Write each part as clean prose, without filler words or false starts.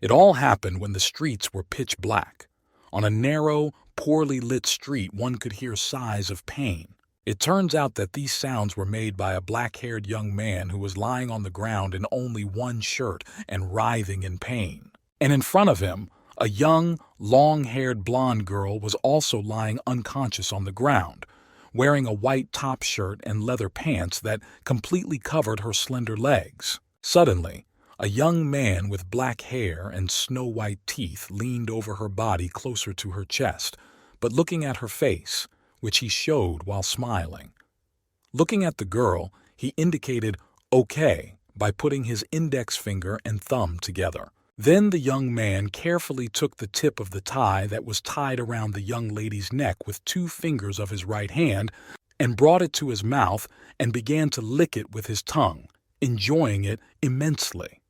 It all happened when the streets were pitch black. On a narrow, poorly lit street, one could hear sighs of pain. It turns out that these sounds were made by a black-haired young man who was lying on the ground in only one shirt and writhing in pain. And in front of him, a young, long-haired blonde girl was also lying unconscious on the ground, wearing a white top shirt and leather pants that completely covered her slender legs. Suddenly, a young man with black hair and snow-white teeth leaned over her body closer to her chest, but looking at her face, which he showed while smiling. Looking at the girl, he indicated "okay" by putting his index finger and thumb together. Then the young man carefully took the tip of the tie that was tied around the young lady's neck with 2 fingers of his right hand and brought it to his mouth and began to lick it with his tongue, enjoying it immensely.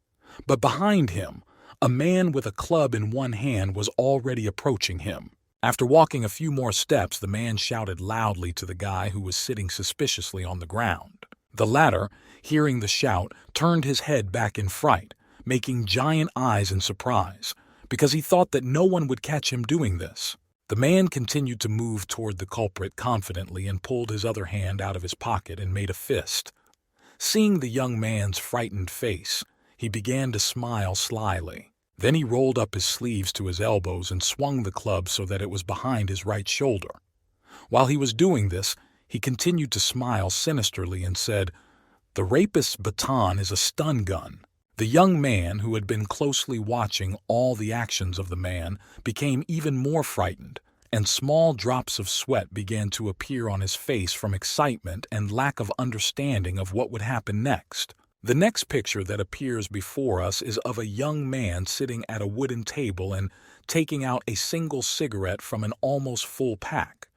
But behind him, a man with a club in one hand was already approaching him. After walking a few more steps, the man shouted loudly to the guy who was sitting suspiciously on the ground. The latter, hearing the shout, turned his head back in fright, making giant eyes in surprise, because he thought that no one would catch him doing this. The man continued to move toward the culprit confidently and pulled his other hand out of his pocket and made a fist. Seeing the young man's frightened face, he began to smile slyly. Then he rolled up his sleeves to his elbows and swung the club so that it was behind his right shoulder. While he was doing this, he continued to smile sinisterly and said, "The rapist's baton is a stun gun." The young man, who had been closely watching all the actions of the man, became even more frightened, and small drops of sweat began to appear on his face from excitement and lack of understanding of what would happen next. The next picture that appears before us is of a young man sitting at a wooden table and taking out a single cigarette from an almost full pack.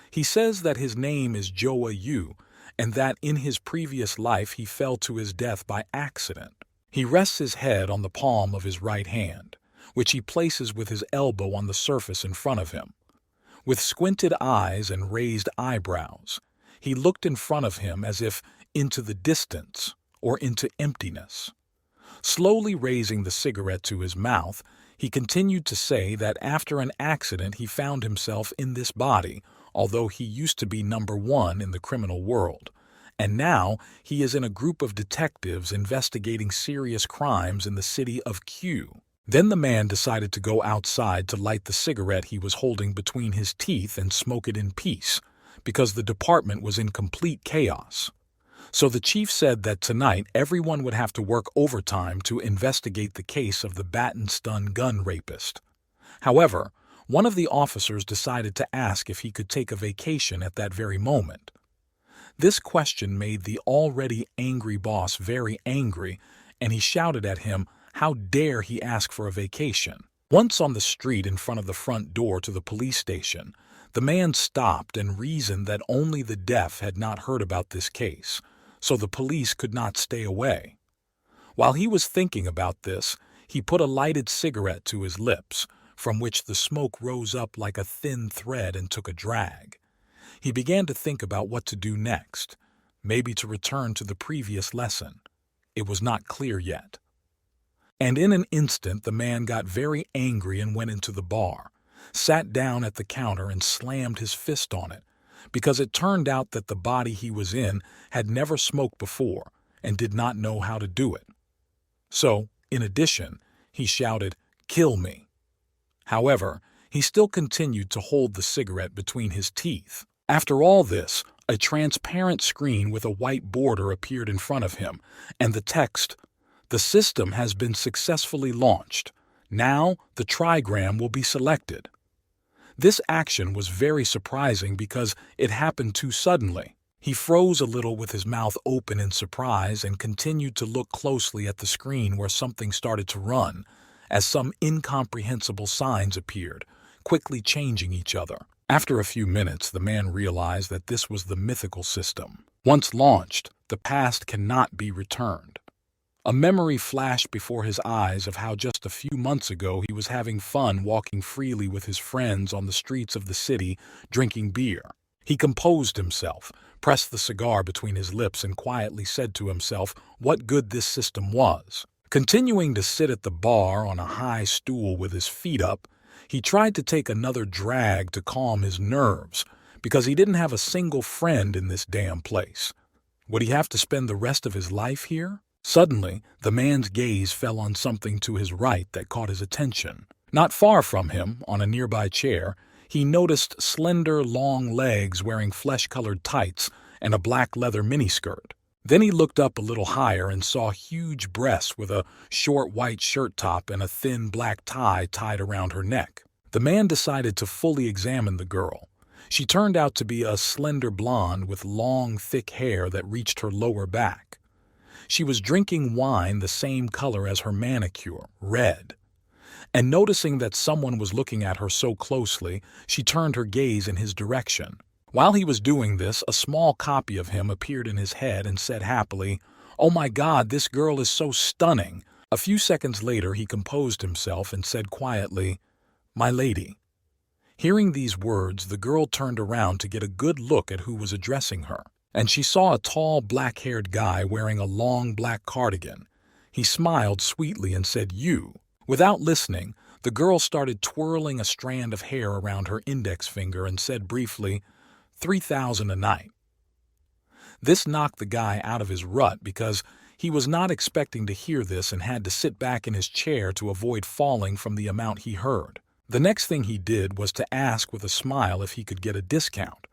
He says that his name is Joa Yu, and that in his previous life he fell to his death by accident. He rests his head on the palm of his right hand, which he places with his elbow on the surface in front of him. With squinted eyes and raised eyebrows, he looked in front of him as if into the distance or into emptiness. Slowly raising the cigarette to his mouth, he continued to say that after an accident he found himself in this body, although he used to be number 1 in the criminal world. And now he is in a group of detectives investigating serious crimes in the city of Q. Then the man decided to go outside to light the cigarette he was holding between his teeth and smoke it in peace, because the department was in complete chaos. So the chief said that tonight everyone would have to work overtime to investigate the case of the baton stun gun rapist. However, one of the officers decided to ask if he could take a vacation at that very moment. This question made the already angry boss very angry, and he shouted at him, how dare he ask for a vacation. Once on the street in front of the front door to the police station, the man stopped and reasoned that only the deaf had not heard about this case, so the police could not stay away. While he was thinking about this, he put a lighted cigarette to his lips, from which the smoke rose up like a thin thread and took a drag. He began to think about what to do next, maybe to return to the previous lesson. It was not clear yet. And in an instant the man got very angry and went into the bar, sat down at the counter and slammed his fist on it, because it turned out that the body he was in had never smoked before and did not know how to do it. So, in addition, he shouted, "Kill me." However, he still continued to hold the cigarette between his teeth. After all this, a transparent screen with a white border appeared in front of him, and the text, "The system has been successfully launched. Now the trigram will be selected." This action was very surprising because it happened too suddenly. He froze a little with his mouth open in surprise and continued to look closely at the screen where something started to run, as some incomprehensible signs appeared, quickly changing each other. After a few minutes, the man realized that this was the mythical system. Once launched, the past cannot be returned. A memory flashed before his eyes of how just a few months ago he was having fun walking freely with his friends on the streets of the city, drinking beer. He composed himself, pressed the cigar between his lips, and quietly said to himself what good this system was. Continuing to sit at the bar on a high stool with his feet up, he tried to take another drag to calm his nerves, because he didn't have a single friend in this damn place. Would he have to spend the rest of his life here? Suddenly, the man's gaze fell on something to his right that caught his attention. Not far from him, on a nearby chair, he noticed slender, long legs wearing flesh-colored tights and a black leather miniskirt. Then he looked up a little higher and saw huge breasts with a short white shirt top and a thin black tie tied around her neck. The man decided to fully examine the girl. She turned out to be a slender blonde with long, thick hair that reached her lower back. She was drinking wine the same color as her manicure, red. And noticing that someone was looking at her so closely, she turned her gaze in his direction. While he was doing this, a small copy of him appeared in his head and said happily, "Oh my God, this girl is so stunning." A few seconds later, he composed himself and said quietly, "My lady." Hearing these words, the girl turned around to get a good look at who was addressing her, and she saw a tall, black-haired guy wearing a long black cardigan. He smiled sweetly and said, "You." Without listening, the girl started twirling a strand of hair around her index finger and said briefly, 3,000 a night. This knocked the guy out of his rut because he was not expecting to hear this and had to sit back in his chair to avoid falling from the amount he heard. The next thing he did was to ask with a smile if he could get a discount.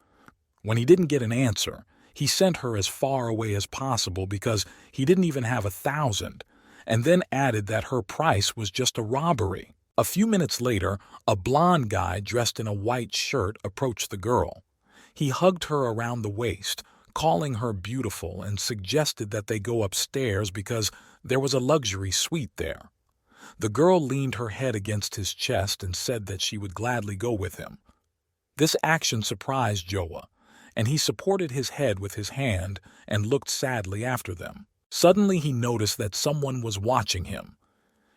When he didn't get an answer, he sent her as far away as possible because he didn't even have 1,000, and then added that her price was just a robbery. A few minutes later, a blond guy dressed in a white shirt approached the girl. He hugged her around the waist, calling her beautiful, and suggested that they go upstairs because there was a luxury suite there. The girl leaned her head against his chest and said that she would gladly go with him. This action surprised Joa, and he supported his head with his hand and looked sadly after them. Suddenly he noticed that someone was watching him.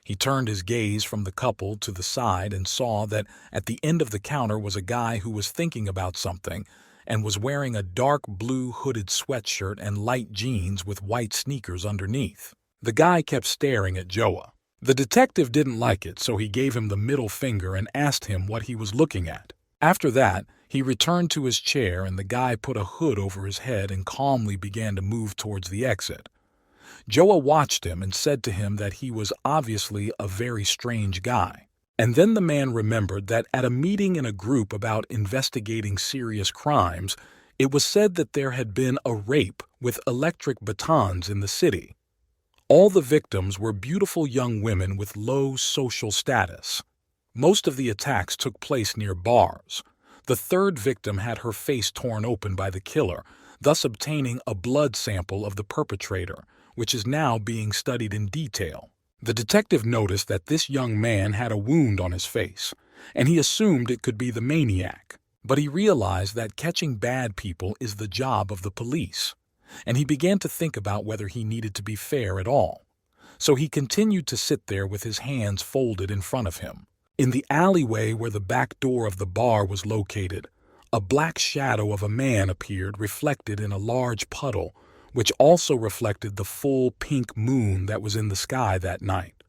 He turned his gaze from the couple to the side and saw that at the end of the counter was a guy who was thinking about something and was wearing a dark blue hooded sweatshirt and light jeans with white sneakers underneath. The guy kept staring at Joa. The detective didn't like it, so he gave him the middle finger and asked him what he was looking at. After that, he returned to his chair and the guy put a hood over his head and calmly began to move towards the exit. Joa watched him and said to him that he was obviously a very strange guy. And then the man remembered that at a meeting in a group about investigating serious crimes, it was said that there had been a rape with electric batons in the city. All the victims were beautiful young women with low social status. Most of the attacks took place near bars. The third victim had her face torn open by the killer, thus obtaining a blood sample of the perpetrator, which is now being studied in detail. The detective noticed that this young man had a wound on his face, and he assumed it could be the maniac. But he realized that catching bad people is the job of the police, and he began to think about whether he needed to be fair at all. So he continued to sit there with his hands folded in front of him. In the alleyway where the back door of the bar was located, a black shadow of a man appeared reflected in a large puddle, which also reflected the full pink moon that was in the sky that night.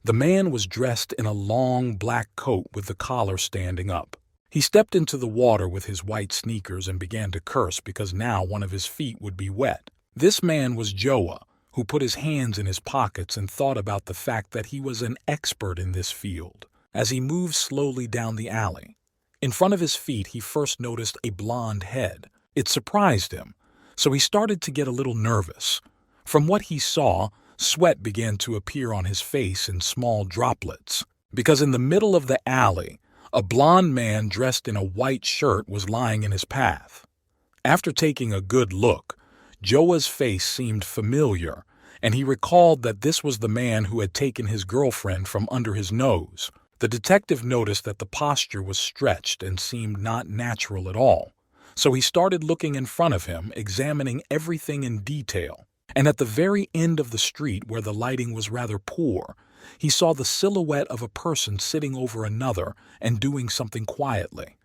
The man was dressed in a long black coat with the collar standing up. He stepped into the water with his white sneakers and began to curse because now one of his feet would be wet. This man was Joa, who put his hands in his pockets and thought about the fact that he was an expert in this field. As he moved slowly down the alley, in front of his feet he first noticed a blonde head. It surprised him, so he started to get a little nervous. From what he saw, sweat began to appear on his face in small droplets, because in the middle of the alley, a blond man dressed in a white shirt was lying in his path. After taking a good look, Joa's face seemed familiar, and he recalled that this was the man who had taken his girlfriend from under his nose. The detective noticed that the posture was stretched and seemed not natural at all. So he started looking in front of him, examining everything in detail. And at the very end of the street, where the lighting was rather poor, he saw the silhouette of a person sitting over another and doing something quietly.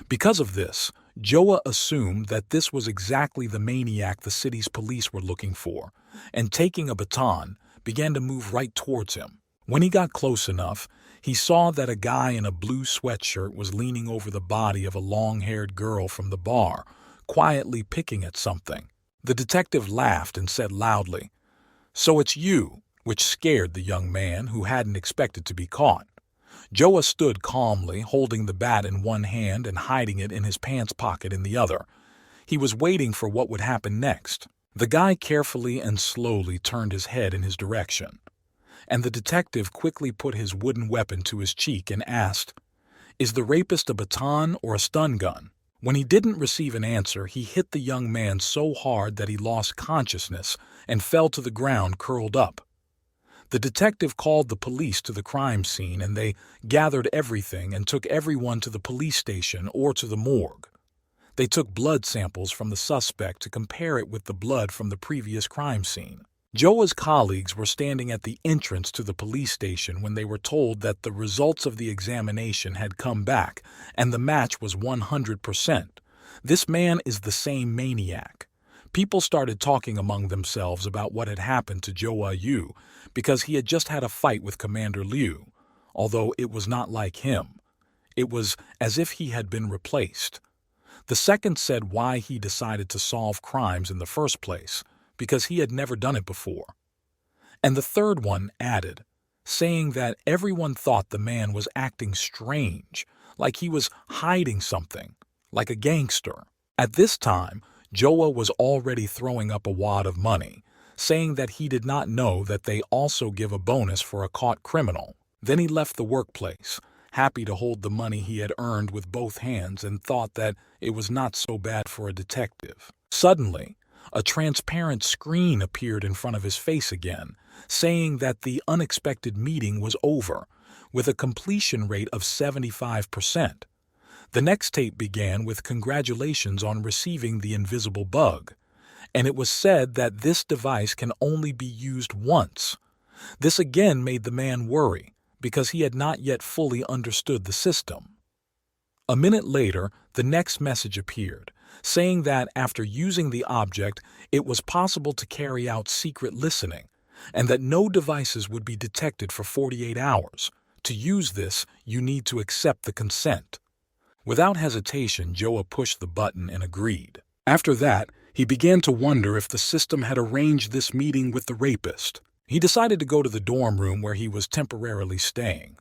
Because of this, Joa assumed that this was exactly the maniac the city's police were looking for, and taking a baton, began to move right towards him. When he got close enough, he saw that a guy in a blue sweatshirt was leaning over the body of a long-haired girl from the bar, quietly picking at something. The detective laughed and said loudly, "So it's you," which scared the young man, who hadn't expected to be caught. Joa stood calmly, holding the bat in one hand and hiding it in his pants pocket in the other. He was waiting for what would happen next. The guy carefully and slowly turned his head in his direction, and the detective quickly put his wooden weapon to his cheek and asked, "Is the rapist a baton or a stun gun?" When he didn't receive an answer, he hit the young man so hard that he lost consciousness and fell to the ground curled up. The detective called the police to the crime scene, and they gathered everything and took everyone to the police station or to the morgue. They took blood samples from the suspect to compare it with the blood from the previous crime scene. Joa's colleagues were standing at the entrance to the police station when they were told that the results of the examination had come back and the match was 100%. This man is the same maniac. People started talking among themselves about what had happened to Joa Yu because he had just had a fight with Commander Liu, although it was not like him. It was as if he had been replaced. The second said why he decided to solve crimes in the first place, because he had never done it before. And the third one added, saying that everyone thought the man was acting strange, like he was hiding something, like a gangster. At this time, Joa was already throwing up a wad of money, saying that he did not know that they also give a bonus for a caught criminal. Then he left the workplace, happy to hold the money he had earned with both hands, and thought that it was not so bad for a detective. Suddenly, a transparent screen appeared in front of his face again, saying that the unexpected meeting was over, with a completion rate of 75%. The next tape began with congratulations on receiving the invisible bug, and it was said that this device can only be used once. This again made the man worry, because he had not yet fully understood the system. A minute later, the next message appeared, saying that after using the object, it was possible to carry out secret listening, and that no devices would be detected for 48 hours. To use this, you need to accept the consent. Without hesitation, Joa pushed the button and agreed. After that, he began to wonder if the system had arranged this meeting with the rapist. He decided to go to the dorm room where he was temporarily staying.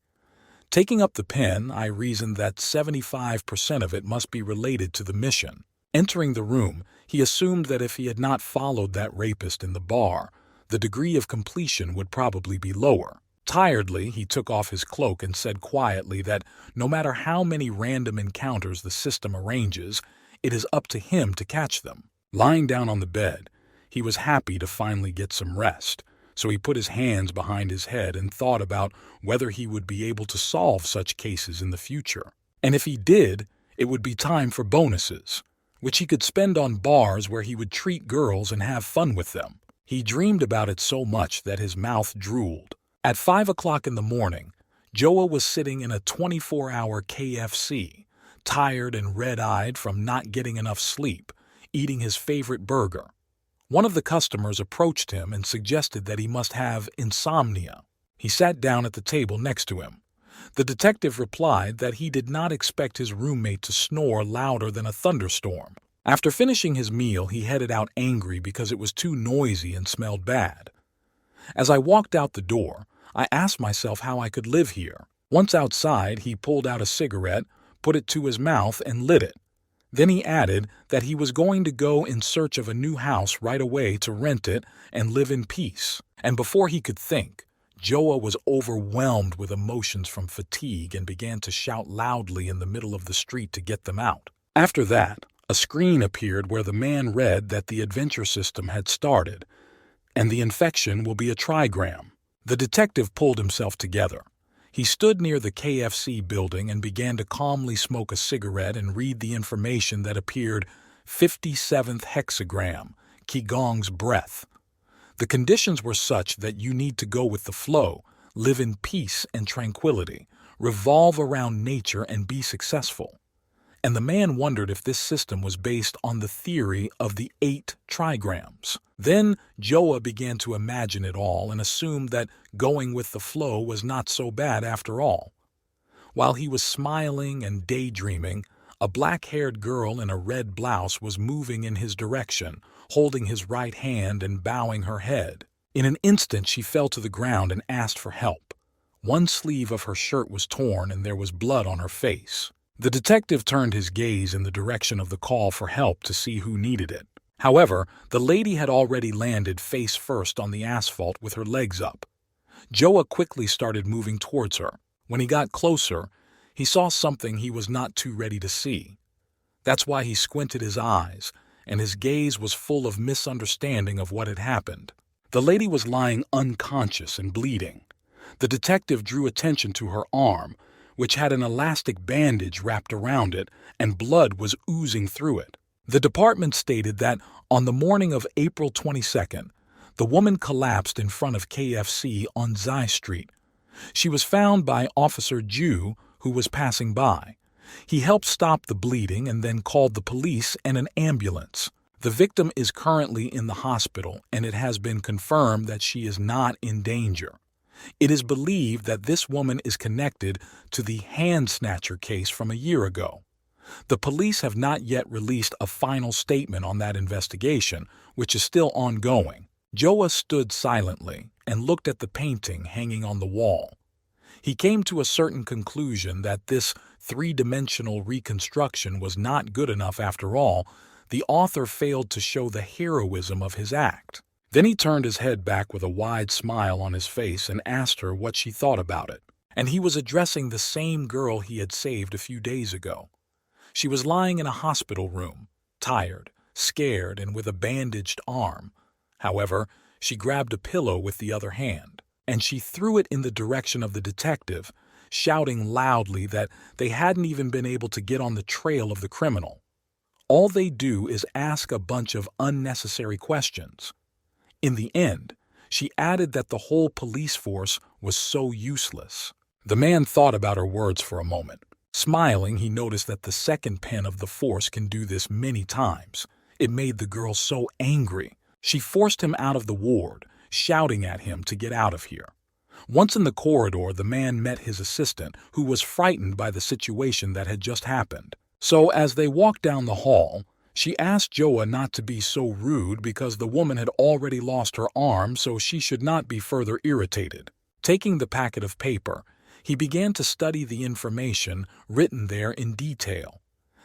Taking up the pen, I reasoned that 75% of it must be related to the mission. Entering the room, he assumed that if he had not followed that rapist in the bar, the degree of completion would probably be lower. Tiredly, he took off his cloak and said quietly that no matter how many random encounters the system arranges, it is up to him to catch them. Lying down on the bed, he was happy to finally get some rest, so he put his hands behind his head and thought about whether he would be able to solve such cases in the future. And if he did, it would be time for bonuses, which he could spend on bars where he would treat girls and have fun with them. He dreamed about it so much that his mouth drooled. At 5 o'clock in the morning, Joa was sitting in a 24-hour KFC, tired and red-eyed from not getting enough sleep, eating his favorite burger. One of the customers approached him and suggested that he must have insomnia. He sat down at the table next to him. The detective replied that he did not expect his roommate to snore louder than a thunderstorm. After finishing his meal, he headed out angry because it was too noisy and smelled bad. As I walked out the door, I asked myself how I could live here. Once outside, he pulled out a cigarette, put it to his mouth, and lit it. Then he added that he was going to go in search of a new house right away to rent it and live in peace. And before he could think, Joa was overwhelmed with emotions from fatigue and began to shout loudly in the middle of the street to get them out. After that, a screen appeared where the man read that the adventure system had started, and the infection will be a trigram. The detective pulled himself together. He stood near the KFC building and began to calmly smoke a cigarette and read the information that appeared 57th hexagram, Qigong's breath. The conditions were such that you need to go with the flow, live in peace and tranquility, revolve around nature and be successful. and the man wondered if this system was based on the theory of the 8 trigrams. Then Joa began to imagine it all and assumed that going with the flow was not so bad after all. While he was smiling and daydreaming, a black-haired girl in a red blouse was moving in his direction, holding his right hand and bowing her head. In an instant she fell to the ground and asked for help. One sleeve of her shirt was torn and there was blood on her face. The detective turned his gaze in the direction of the call for help to see who needed it. However, the lady had already landed face first on the asphalt with her legs up. Joa quickly started moving towards her. When he got closer, he saw something he was not too ready to see. That's why he squinted his eyes, and his gaze was full of misunderstanding of what had happened. The lady was lying unconscious and bleeding. The detective drew attention to her arm, which had an elastic bandage wrapped around it, and blood was oozing through it. The department stated that on the morning of April 22nd, the woman collapsed in front of KFC on Zai Street. She was found by Officer Ju, who was passing by. He helped stop the bleeding and then called the police and an ambulance. The victim is currently in the hospital, and it has been confirmed that she is not in danger. It is believed that this woman is connected to the hand snatcher case from a year ago. The police have not yet released a final statement on that investigation, which is still ongoing. Joa stood silently and looked at the painting hanging on the wall. He came to a certain conclusion that this three-dimensional reconstruction was not good enough after all. The author failed to show the heroism of his act. Then he turned his head back with a wide smile on his face and asked her what she thought about it. And he was addressing the same girl he had saved a few days ago. She was lying in a hospital room, tired, scared, and with a bandaged arm. However, she grabbed a pillow with the other hand, and she threw it in the direction of the detective, shouting loudly that they hadn't even been able to get on the trail of the criminal. All they do is ask a bunch of unnecessary questions. In the end, she added that the whole police force was so useless. The man thought about her words for a moment. Smiling, he noticed that the second pen of the force can do this many times. It made the girl so angry. She forced him out of the ward, shouting at him to get out of here. Once in the corridor, the man met his assistant, who was frightened by the situation that had just happened. So as they walked down the hall, she asked Joa not to be so rude because the woman had already lost her arm, so she should not be further irritated. Taking the packet of paper, he began to study the information written there in detail.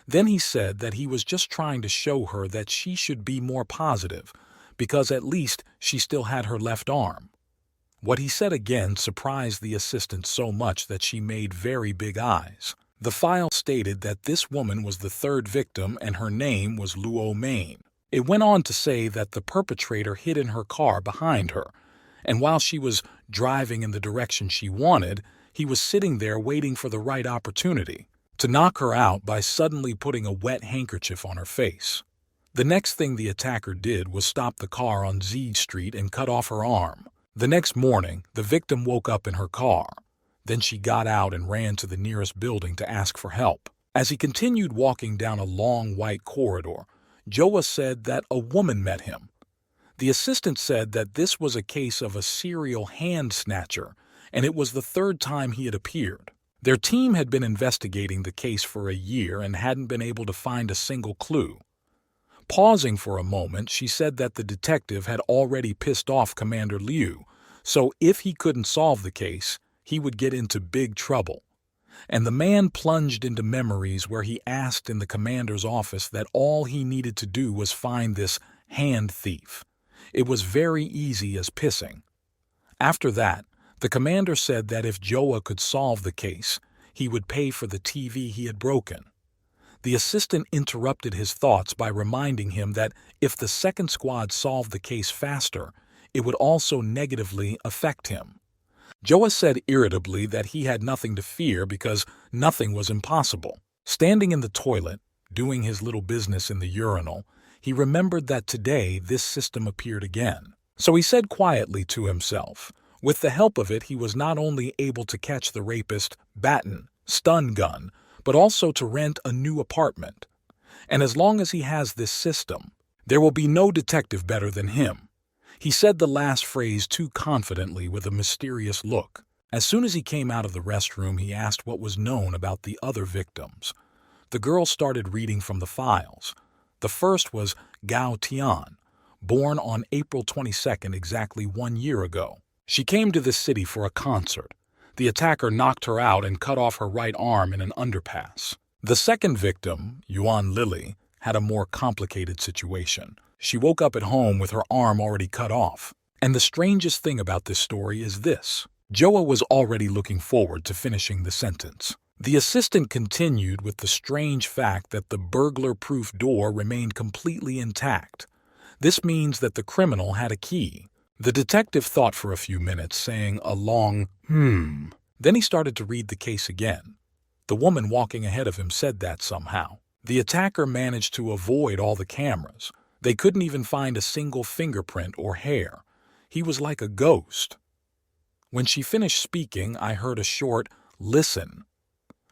Then he said that he was just trying to show her that she should be more positive, because at least she still had her left arm. What he said again surprised the assistant so much that she made very big eyes. The file stated that this woman was the third victim and her name was Luo Main. It went on to say that the perpetrator hid in her car behind her, and while she was driving in the direction she wanted, he was sitting there waiting for the right opportunity to knock her out by suddenly putting a wet handkerchief on her face. The next thing the attacker did was stop the car on Z Street and cut off her arm. The next morning, the victim woke up in her car. Then she got out and ran to the nearest building to ask for help. As he continued walking down a long white corridor, Joa said that a woman met him. The assistant said that this was a case of a serial hand snatcher, and it was the third time he had appeared. Their team had been investigating the case for a year and hadn't been able to find a single clue. Pausing for a moment, she said that the detective had already pissed off Commander Liu, so if he couldn't solve the case, he would get into big trouble. And the man plunged into memories where he asked in the commander's office that all he needed to do was find this hand thief. It was very easy as pissing. After that, the commander said that if Joa could solve the case, he would pay for the TV he had broken. The assistant interrupted his thoughts by reminding him that if the second squad solved the case faster, it would also negatively affect him. Joa said irritably that he had nothing to fear because nothing was impossible. Standing in the toilet, doing his little business in the urinal, he remembered that today this system appeared again. So he said quietly to himself, with the help of it he was not only able to catch the rapist, baton, stun gun, but also to rent a new apartment. And as long as he has this system, there will be no detective better than him. He said the last phrase too confidently with a mysterious look. As soon as he came out of the restroom, he asked what was known about the other victims. The girl started reading from the files. The first was Gao Tian, born on April 22nd, exactly 1 year ago. She came to this city for a concert. The attacker knocked her out and cut off her right arm in an underpass. The second victim, Yuan Lily, had a more complicated situation. She woke up at home with her arm already cut off. And the strangest thing about this story is this. Joa was already looking forward to finishing the sentence. The assistant continued with the strange fact that the burglar-proof door remained completely intact. This means that the criminal had a key. The detective thought for a few minutes, saying a long, Then he started to read the case again. The woman walking ahead of him said that somehow. The attacker managed to avoid all the cameras. They couldn't even find a single fingerprint or hair. He was like a ghost. When she finished speaking, I heard a short, "Listen."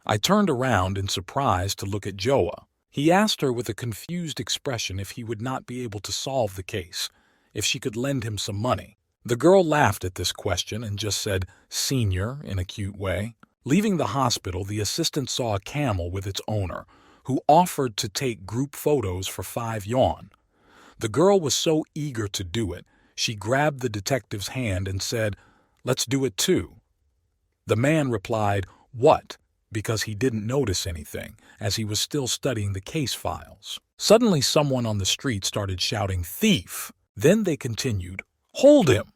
I turned around in surprise to look at Joa. He asked her with a confused expression if he would not be able to solve the case, if she could lend him some money. The girl laughed at this question and just said, "Senior," in a cute way. Leaving the hospital, the assistant saw a camel with its owner, who offered to take group photos for 5 yuan. The girl was so eager to do it, she grabbed the detective's hand and said, "Let's do it too." The man replied, "What?" because he didn't notice anything, as he was still studying the case files. Suddenly someone on the street started shouting, "Thief!" Then they continued, "Hold him!"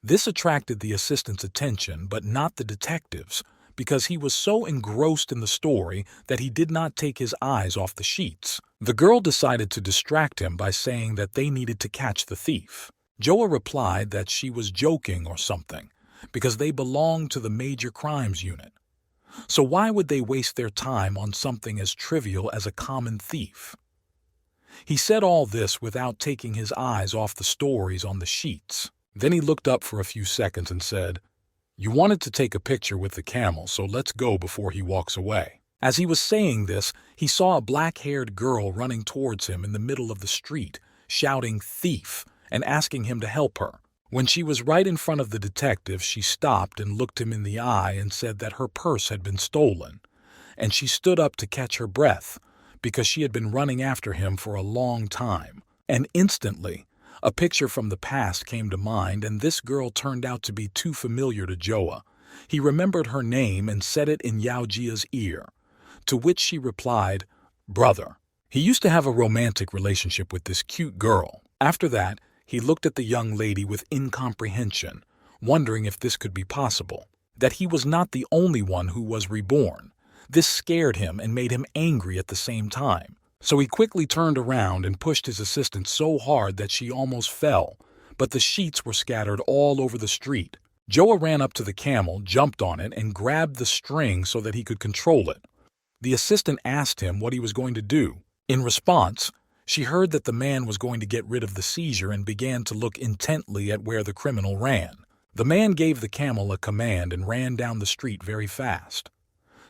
This attracted the assistant's attention, but not the detective's, because he was so engrossed in the story that he did not take his eyes off the sheets. The girl decided to distract him by saying that they needed to catch the thief. Joa replied that she was joking or something, because they belonged to the major crimes unit. So why would they waste their time on something as trivial as a common thief? He said all this without taking his eyes off the stories on the sheets. Then he looked up for a few seconds and said, "You wanted to take a picture with the camel, so let's go before he walks away." As he was saying this, he saw a black-haired girl running towards him in the middle of the street, shouting "Thief!" and asking him to help her. When she was right in front of the detective, she stopped and looked him in the eye and said that her purse had been stolen, and she stood up to catch her breath because she had been running after him for a long time. And instantly, a picture from the past came to mind, and this girl turned out to be too familiar to Joa. He remembered her name and said it in Yao Jia's ear, to which she replied, "Brother." He used to have a romantic relationship with this cute girl. After that, he looked at the young lady with incomprehension, wondering if this could be possible, that he was not the only one who was reborn. This scared him and made him angry at the same time. So he quickly turned around and pushed his assistant so hard that she almost fell, but the sheets were scattered all over the street. Joa ran up to the camel, jumped on it, and grabbed the string so that he could control it. The assistant asked him what he was going to do. In response, she heard that the man was going to get rid of the seizure and began to look intently at where the criminal ran. The man gave the camel a command and ran down the street very fast.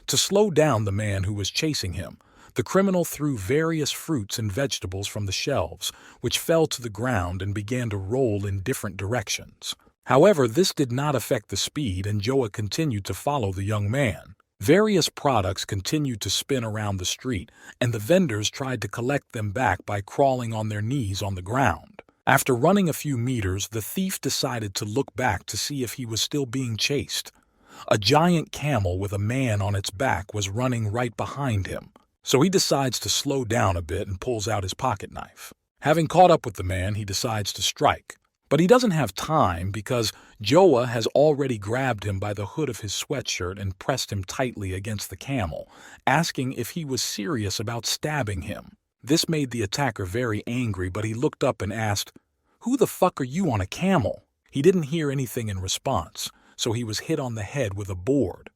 To slow down the man who was chasing him, the criminal threw various fruits and vegetables from the shelves, which fell to the ground and began to roll in different directions. However, this did not affect the speed, and Joa continued to follow the young man. Various products continued to spin around the street, and the vendors tried to collect them back by crawling on their knees on the ground. After running a few meters, the thief decided to look back to see if he was still being chased. A giant camel with a man on its back was running right behind him, so he decides to slow down a bit and pulls out his pocket knife. Having caught up with the man, he decides to strike. But he doesn't have time because Joa has already grabbed him by the hood of his sweatshirt and pressed him tightly against the camel, asking if he was serious about stabbing him. This made the attacker very angry, but he looked up and asked, "Who the fuck are you on a camel?" He didn't hear anything in response, so he was hit on the head with a board.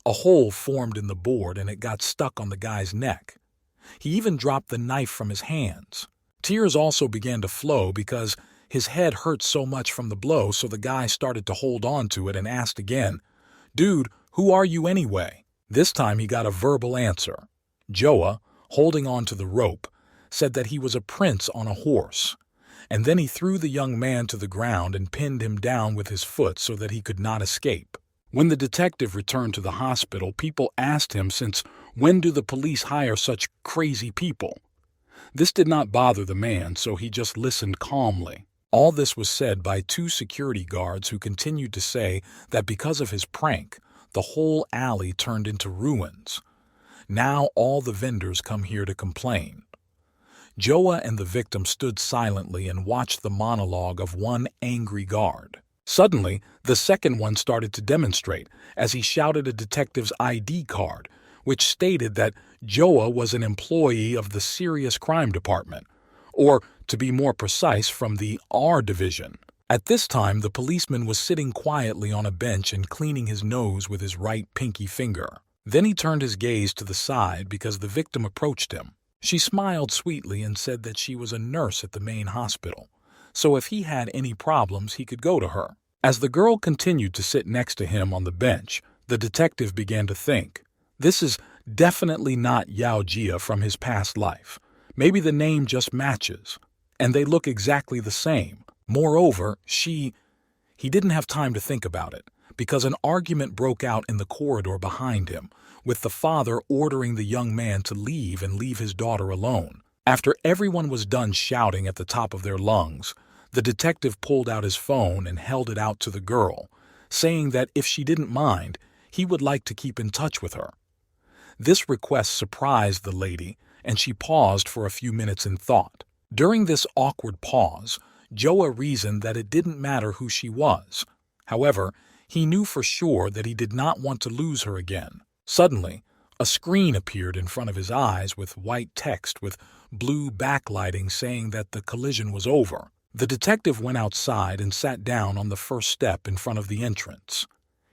A hole formed in the board and it got stuck on the guy's neck. He even dropped the knife from his hands. Tears also began to flow because his head hurt so much from the blow, so the guy started to hold on to it and asked again, "Dude, who are you anyway?" This time he got a verbal answer. Joa, holding on to the rope, said that he was a prince on a horse, and then he threw the young man to the ground and pinned him down with his foot so that he could not escape. When the detective returned to the hospital, people asked him, since when do the police hire such crazy people? This did not bother the man, so he just listened calmly. All this was said by two security guards who continued to say that because of his prank, the whole alley turned into ruins. Now all the vendors come here to complain. Joa and the victim stood silently and watched the monologue of one angry guard. Suddenly, the second one started to demonstrate as he shouted a detective's ID card, which stated that Joa was an employee of the Serious Crime Department, or, to be more precise, from the R Division. At this time, the policeman was sitting quietly on a bench and cleaning his nose with his right pinky finger. Then he turned his gaze to the side because the victim approached him. She smiled sweetly and said that she was a nurse at the main hospital, so if he had any problems, he could go to her. As the girl continued to sit next to him on the bench, the detective began to think, this is definitely not Yao Jia from his past life. Maybe the name just matches, and they look exactly the same. Moreover, he didn't have time to think about it, because an argument broke out in the corridor behind him, with the father ordering the young man to leave and leave his daughter alone. After everyone was done shouting at the top of their lungs, the detective pulled out his phone and held it out to the girl, saying that if she didn't mind, he would like to keep in touch with her. This request surprised the lady, and she paused for a few minutes in thought. During this awkward pause, Joa reasoned that it didn't matter who she was. However, he knew for sure that he did not want to lose her again. Suddenly, a screen appeared in front of his eyes with white text with blue backlighting saying that the collision was over. The detective went outside and sat down on the first step in front of the entrance.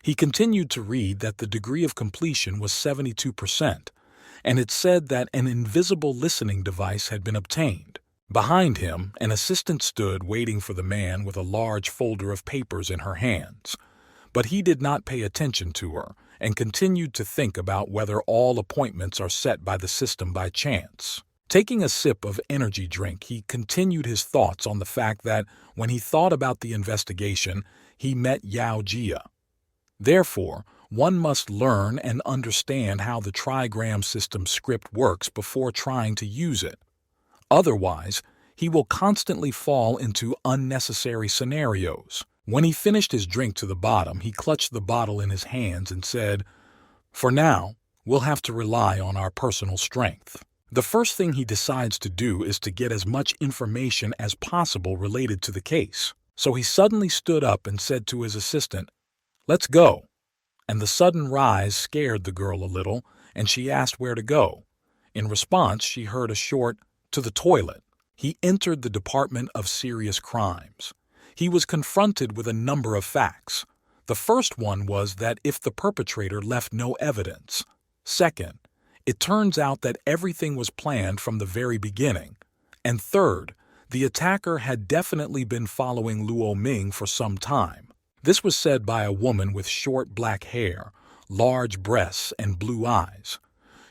He continued to read that the degree of completion was 72%, and it said that an invisible listening device had been obtained. Behind him, an assistant stood waiting for the man with a large folder of papers in her hands. But he did not pay attention to her and continued to think about whether all appointments are set by the system by chance. Taking a sip of energy drink, he continued his thoughts on the fact that when he thought about the investigation, he met Yao Jia. Therefore, one must learn and understand how the trigram system script works before trying to use it. Otherwise, he will constantly fall into unnecessary scenarios. When he finished his drink to the bottom, he clutched the bottle in his hands and said, "For now, we'll have to rely on our personal strength." The first thing he decides to do is to get as much information as possible related to the case. So he suddenly stood up and said to his assistant, "Let's go." And the sudden rise scared the girl a little, and she asked where to go. In response, she heard a short, "To the toilet." He entered the Department of Serious Crimes. He was confronted with a number of facts. The first one was that if the perpetrator left no evidence. Second, it turns out that everything was planned from the very beginning. And third, the attacker had definitely been following Luo Ming for some time. This was said by a woman with short black hair, large breasts, and blue eyes.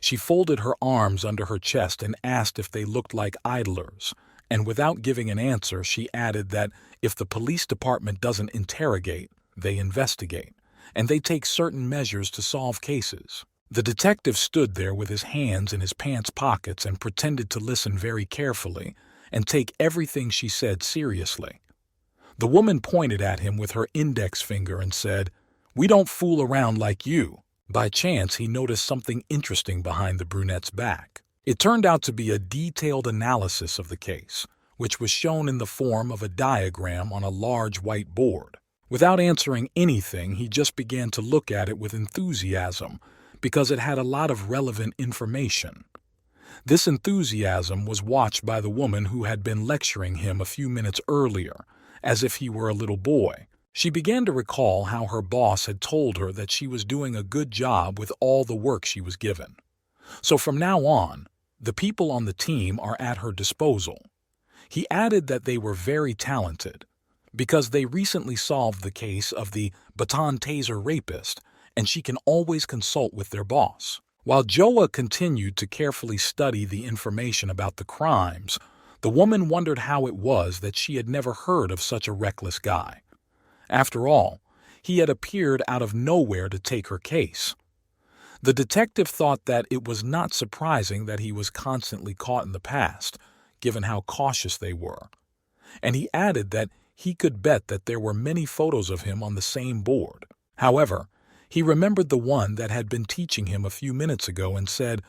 She folded her arms under her chest and asked if they looked like idlers, and without giving an answer, she added that if the police department doesn't interrogate, they investigate, and they take certain measures to solve cases. The detective stood there with his hands in his pants pockets and pretended to listen very carefully and take everything she said seriously. The woman pointed at him with her index finger and said, "We don't fool around like you." By chance, he noticed something interesting behind the brunette's back. It turned out to be a detailed analysis of the case, which was shown in the form of a diagram on a large white board. Without answering anything, he just began to look at it with enthusiasm, because it had a lot of relevant information. This enthusiasm was watched by the woman who had been lecturing him a few minutes earlier, as if he were a little boy. She began to recall how her boss had told her that she was doing a good job with all the work she was given. So from now on, the people on the team are at her disposal. He added that they were very talented, because they recently solved the case of the baton taser rapist, and she can always consult with their boss. While Joa continued to carefully study the information about the crimes, the woman wondered how it was that she had never heard of such a reckless guy. After all, he had appeared out of nowhere to take her case. The detective thought that it was not surprising that he was constantly caught in the past, given how cautious they were. And he added that he could bet that there were many photos of him on the same board. However, he remembered the one that had been teaching him a few minutes ago and said,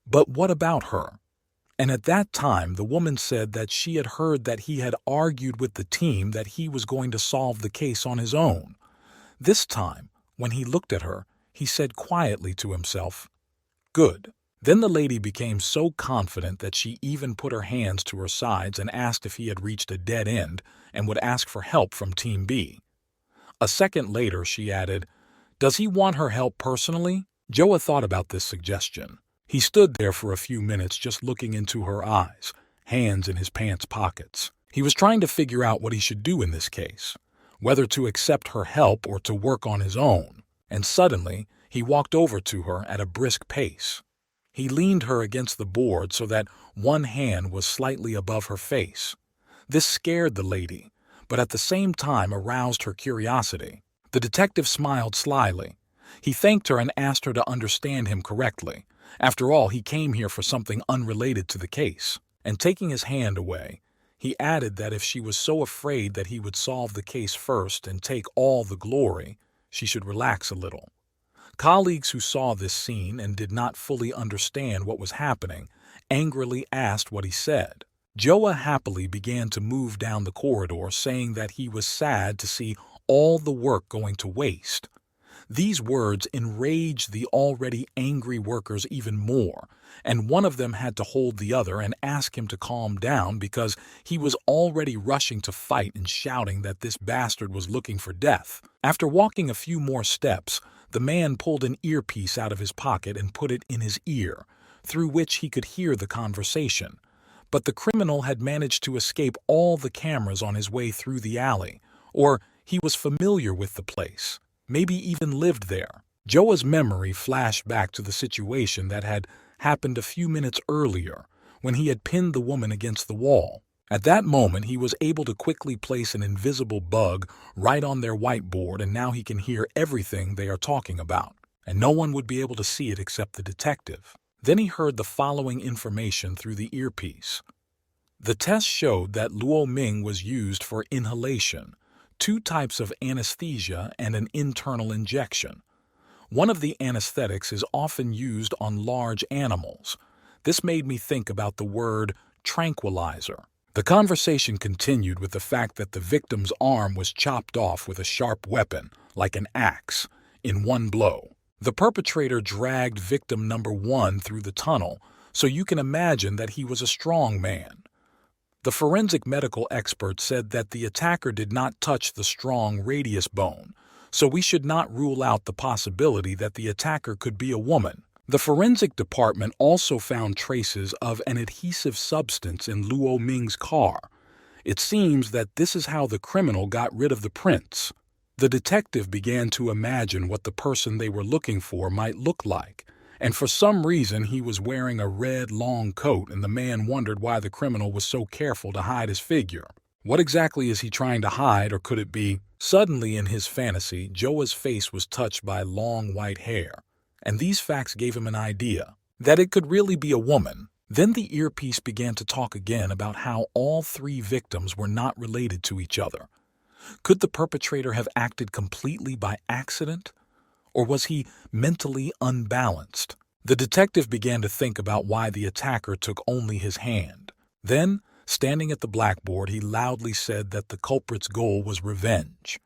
"But what about her?" And at that time, the woman said that she had heard that he had argued with the team that he was going to solve the case on his own. This time, when he looked at her, he said quietly to himself, "Good." Then the lady became so confident that she even put her hands to her sides and asked if he had reached a dead end and would ask for help from Team B. A second later, she added, "Does he want her help personally?" Joa thought about this suggestion. He stood there for a few minutes just looking into her eyes, hands in his pants pockets. He was trying to figure out what he should do in this case, whether to accept her help or to work on his own. And suddenly, he walked over to her at a brisk pace. He leaned her against the board so that one hand was slightly above her face. This scared the lady, but at the same time aroused her curiosity. The detective smiled slyly. He thanked her and asked her to understand him correctly. After all, he came here for something unrelated to the case. And taking his hand away, he added that if she was so afraid that he would solve the case first and take all the glory, she should relax a little. Colleagues who saw this scene and did not fully understand what was happening angrily asked what he said. Joa happily began to move down the corridor, saying that he was sad to see all the work going to waste. These words enraged the already angry workers even more, and one of them had to hold the other and ask him to calm down because he was already rushing to fight and shouting that this bastard was looking for death. After walking a few more steps, the man pulled an earpiece out of his pocket and put it in his ear, through which he could hear the conversation. But the criminal had managed to escape all the cameras on his way through the alley, or he was familiar with the place, maybe even lived there. Joa's memory flashed back to the situation that had happened a few minutes earlier, when he had pinned the woman against the wall. At that moment, he was able to quickly place an invisible bug right on their whiteboard, and now he can hear everything they are talking about, and no one would be able to see it except the detective. Then he heard the following information through the earpiece. The test showed that Luo Ming was used for inhalation, 2 types of anesthesia, and an internal injection. One of the anesthetics is often used on large animals. This made me think about the word tranquilizer. The conversation continued with the fact that the victim's arm was chopped off with a sharp weapon, like an axe, in one blow. The perpetrator dragged victim number 1 through the tunnel, so you can imagine that he was a strong man. The forensic medical expert said that the attacker did not touch the strong radius bone, so we should not rule out the possibility that the attacker could be a woman. The forensic department also found traces of an adhesive substance in Luo Ming's car. It seems that this is how the criminal got rid of the prints. The detective began to imagine what the person they were looking for might look like, and for some reason he was wearing a red long coat, and the man wondered why the criminal was so careful to hide his figure. What exactly is he trying to hide, or could it be? Suddenly in his fantasy, Joa's face was touched by long white hair, and these facts gave him an idea that it could really be a woman. Then the earpiece began to talk again about how all 3 victims were not related to each other. Could the perpetrator have acted completely by accident? Or was he mentally unbalanced? The detective began to think about why the attacker took only his hand. Then, standing at the blackboard, he loudly said that the culprit's goal was revenge.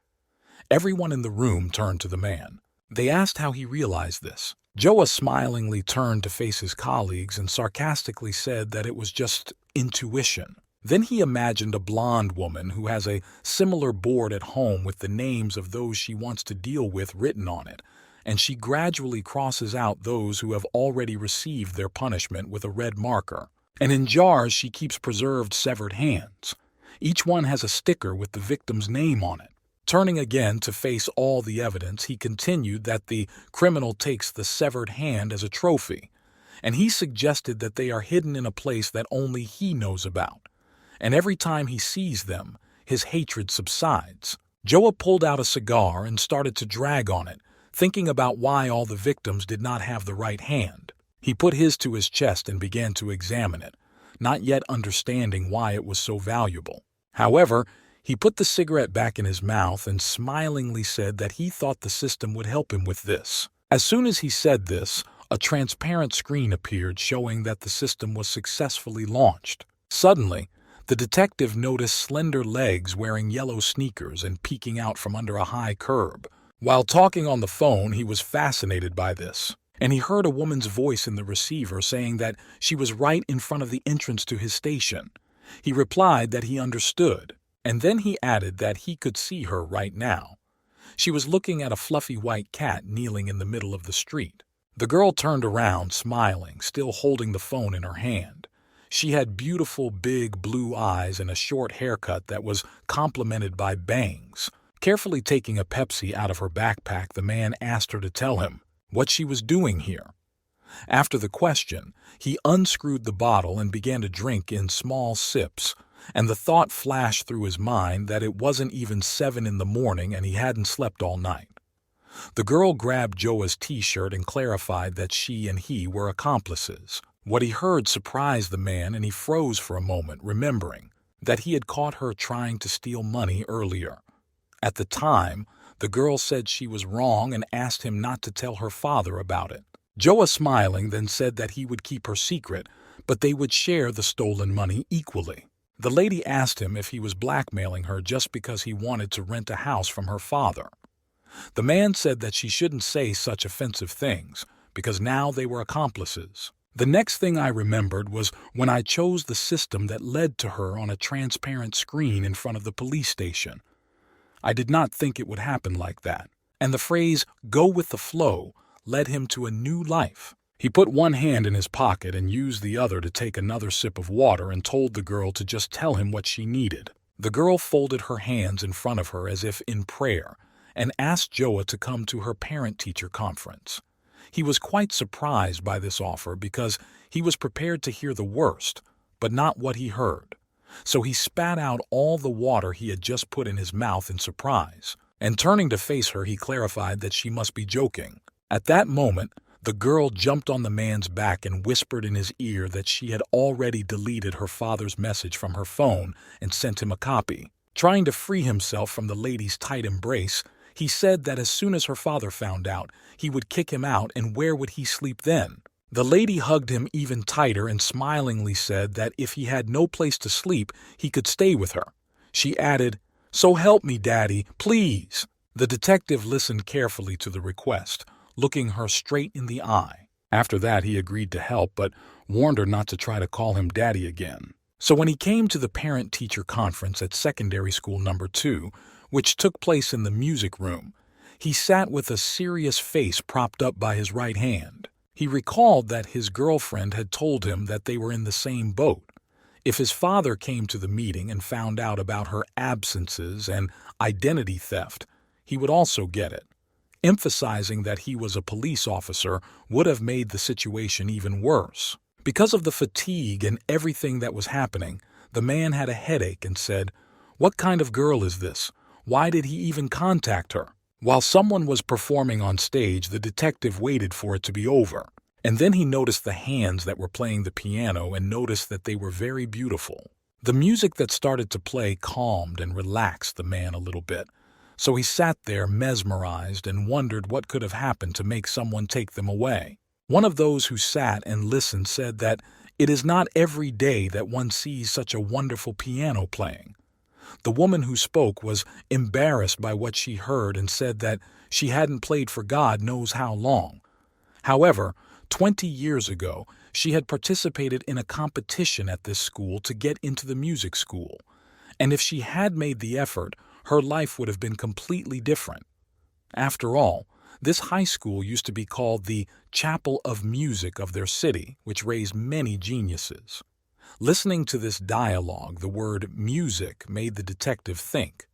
Everyone in the room turned to the man. They asked how he realized this. Joa smilingly turned to face his colleagues and sarcastically said that it was just intuition. Then he imagined a blonde woman who has a similar board at home with the names of those she wants to deal with written on it, and she gradually crosses out those who have already received their punishment with a red marker. And in jars she keeps preserved severed hands. Each one has a sticker with the victim's name on it. Turning again to face all the evidence, he continued that the criminal takes the severed hand as a trophy, and he suggested that they are hidden in a place that only he knows about, and every time he sees them, his hatred subsides. Joa pulled out a cigar and started to drag on it, thinking about why all the victims did not have the right hand. He put his to his chest and began to examine it, not yet understanding why it was so valuable. However, he put the cigarette back in his mouth and smilingly said that he thought the system would help him with this. As soon as he said this, a transparent screen appeared showing that the system was successfully launched. Suddenly, the detective noticed slender legs wearing yellow sneakers and peeking out from under a high curb. While talking on the phone, he was fascinated by this, and he heard a woman's voice in the receiver saying that she was right in front of the entrance to his station. He replied that he understood, and then he added that he could see her right now. She was looking at a fluffy white cat kneeling in the middle of the street. The girl turned around, smiling, still holding the phone in her hand. She had beautiful big blue eyes and a short haircut that was complemented by bangs. Carefully taking a Pepsi out of her backpack, the man asked her to tell him what she was doing here. After the question, he unscrewed the bottle and began to drink in small sips, and the thought flashed through his mind that it wasn't even 7 in the morning and he hadn't slept all night. The girl grabbed Joa's t-shirt and clarified that she and he were accomplices. What he heard surprised the man, and he froze for a moment, remembering that he had caught her trying to steal money earlier. At the time, the girl said she was wrong and asked him not to tell her father about it. Joa, smiling, then said that he would keep her secret, but they would share the stolen money equally. The lady asked him if he was blackmailing her just because he wanted to rent a house from her father. The man said that she shouldn't say such offensive things, because now they were accomplices. The next thing I remembered was when I chose the system that led to her on a transparent screen in front of the police station. I did not think it would happen like that, and the phrase, "go with the flow," led him to a new life. He put one hand in his pocket and used the other to take another sip of water and told the girl to just tell him what she needed. The girl folded her hands in front of her as if in prayer and asked Joa to come to her parent-teacher conference. He was quite surprised by this offer because he was prepared to hear the worst, but not what he heard. So he spat out all the water he had just put in his mouth in surprise, and turning to face her, he clarified that she must be joking. At that moment, the girl jumped on the man's back and whispered in his ear that she had already deleted her father's message from her phone and sent him a copy. Trying to free himself from the lady's tight embrace, he said that as soon as her father found out, he would kick him out, and where would he sleep then? The lady hugged him even tighter and smilingly said that if he had no place to sleep, he could stay with her. She added, "So help me, Daddy, please." The detective listened carefully to the request, looking her straight in the eye. After that, he agreed to help, but warned her not to try to call him Daddy again. So when he came to the parent-teacher conference at secondary school number 2, which took place in the music room, he sat with a serious face propped up by his right hand. He recalled that his girlfriend had told him that they were in the same boat. If his father came to the meeting and found out about her absences and identity theft, he would also get it. Emphasizing that he was a police officer would have made the situation even worse. Because of the fatigue and everything that was happening, the man had a headache and said, "What kind of girl is this? Why did he even contact her?" While someone was performing on stage, the detective waited for it to be over, and then he noticed the hands that were playing the piano and noticed that they were very beautiful. The music that started to play calmed and relaxed the man a little bit, so he sat there mesmerized and wondered what could have happened to make someone take them away. One of those who sat and listened said that it is not every day that one sees such a wonderful piano playing. The woman who spoke was embarrassed by what she heard and said that she hadn't played for God knows how long. However, 20 years ago, she had participated in a competition at this school to get into the music school, and if she had made the effort, her life would have been completely different. After all, this high school used to be called the Chapel of Music of their city, which raised many geniuses. Listening to this dialogue, the word music made the detective think.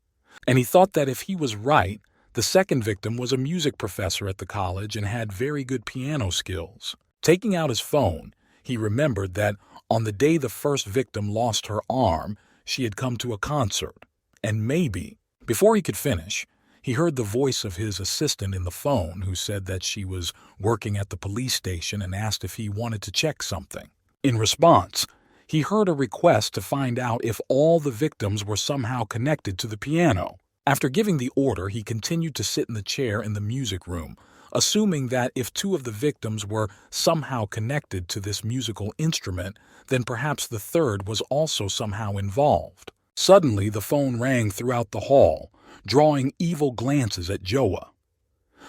And he thought that if he was right, the second victim was a music professor at the college and had very good piano skills. Taking out his phone, he remembered that on the day the first victim lost her arm, she had come to a concert. And maybe, before he could finish, he heard the voice of his assistant in the phone who said that she was working at the police station and asked if he wanted to check something. In response, he heard a request to find out if all the victims were somehow connected to the piano. After giving the order, he continued to sit in the chair in the music room, assuming that if two of the victims were somehow connected to this musical instrument, then perhaps the third was also somehow involved. Suddenly, the phone rang throughout the hall, drawing evil glances at Joa.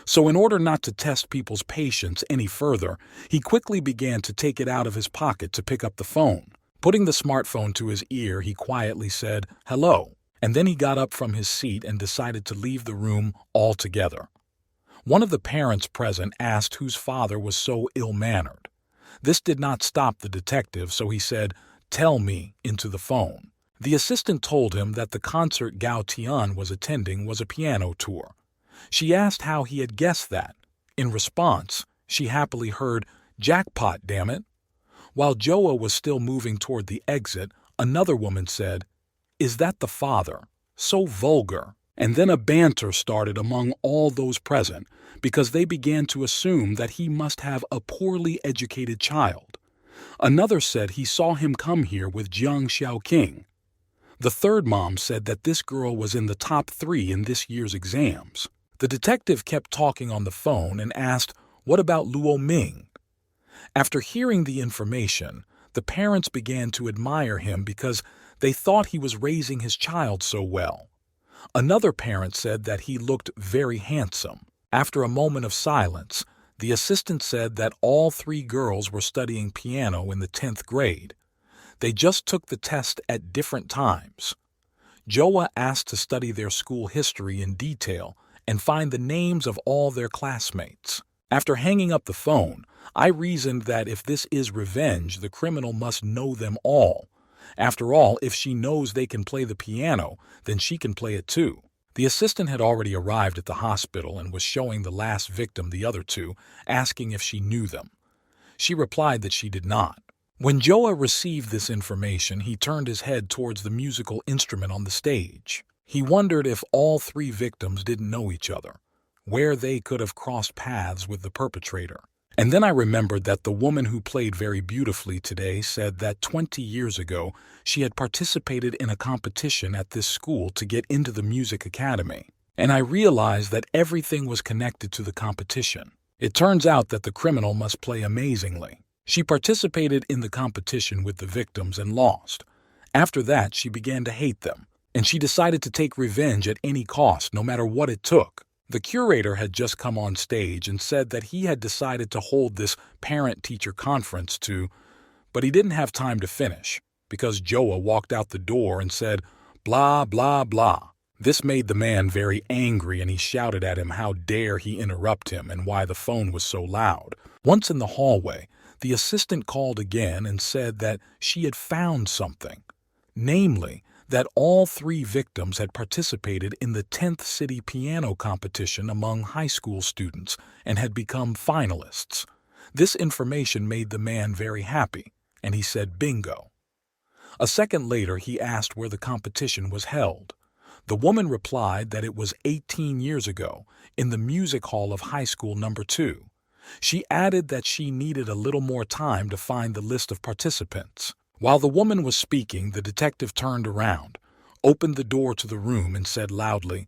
So in order not to test people's patience any further, he quickly began to take it out of his pocket to pick up the phone. Putting the smartphone to his ear, he quietly said, "Hello," and then he got up from his seat and decided to leave the room altogether. One of the parents present asked whose father was so ill-mannered. This did not stop the detective, so he said, "Tell me," into the phone. The assistant told him that the concert Gao Tian was attending was a piano tour. She asked how he had guessed that. In response, she happily heard, "Jackpot, damn it." While Joa was still moving toward the exit, another woman said, "Is that the father? So vulgar." And then a banter started among all those present because they began to assume that he must have a poorly educated child. Another said he saw him come here with Jiang Xiaoqing. The third mom said that this girl was in the top 3 in this year's exams. The detective kept talking on the phone and asked, "What about Luo Ming?" After hearing the information, the parents began to admire him because they thought he was raising his child so well. Another parent said that he looked very handsome. After a moment of silence, the assistant said that all 3 girls were studying piano in the 10th grade. They just took the test at different times. Joa asked to study their school history in detail and find the names of all their classmates. After hanging up the phone, I reasoned that if this is revenge, the criminal must know them all. After all, if she knows they can play the piano, then she can play it too. The assistant had already arrived at the hospital and was showing the last victim the other 2, asking if she knew them. She replied that she did not. When Joa received this information, he turned his head towards the musical instrument on the stage. He wondered if all 3 victims didn't know each other, where they could have crossed paths with the perpetrator. And then I remembered that the woman who played very beautifully today said that 20 years ago she had participated in a competition at this school to get into the music academy. And I realized that everything was connected to the competition. It turns out that the criminal must play amazingly. She participated in the competition with the victims and lost. After that, she began to hate them, and she decided to take revenge at any cost, no matter what it took. The curator had just come on stage and said that he had decided to hold this parent-teacher conference but he didn't have time to finish because Joa walked out the door and said, "Blah, blah, blah." This made the man very angry and he shouted at him how dare he interrupt him and why the phone was so loud. Once in the hallway, the assistant called again and said that she had found something, namely, that all 3 victims had participated in the 10th city piano competition among high school students and had become finalists. This information made the man very happy, and he said bingo. A second later, he asked where the competition was held. The woman replied that it was 18 years ago in the music hall of high school number 2. She added that she needed a little more time to find the list of participants. While the woman was speaking, the detective turned around, opened the door to the room, and said loudly,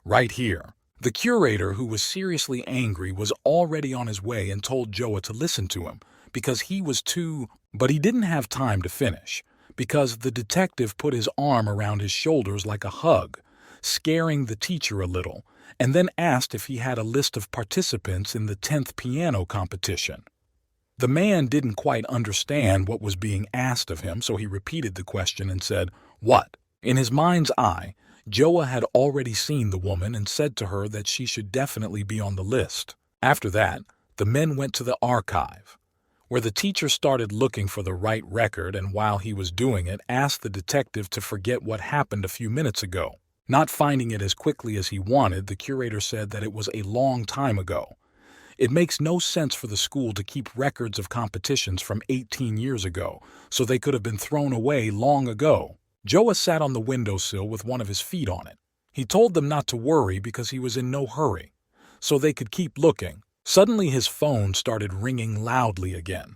"Right here." The curator, who was seriously angry, was already on his way and told Joa to listen to him because he was too... But he didn't have time to finish because the detective put his arm around his shoulders like a hug, scaring the teacher a little, and then asked if he had a list of participants in the 10th piano competition. The man didn't quite understand what was being asked of him, so he repeated the question and said, "What?" In his mind's eye, Joa had already seen the woman and said to her that she should definitely be on the list. After that, the men went to the archive, where the teacher started looking for the right record and while he was doing it, asked the detective to forget what happened a few minutes ago. Not finding it as quickly as he wanted, the curator said that it was a long time ago. It makes no sense for the school to keep records of competitions from 18 years ago, so they could have been thrown away long ago. Joa sat on the windowsill with one of his feet on it. He told them not to worry because he was in no hurry, so they could keep looking. Suddenly his phone started ringing loudly again.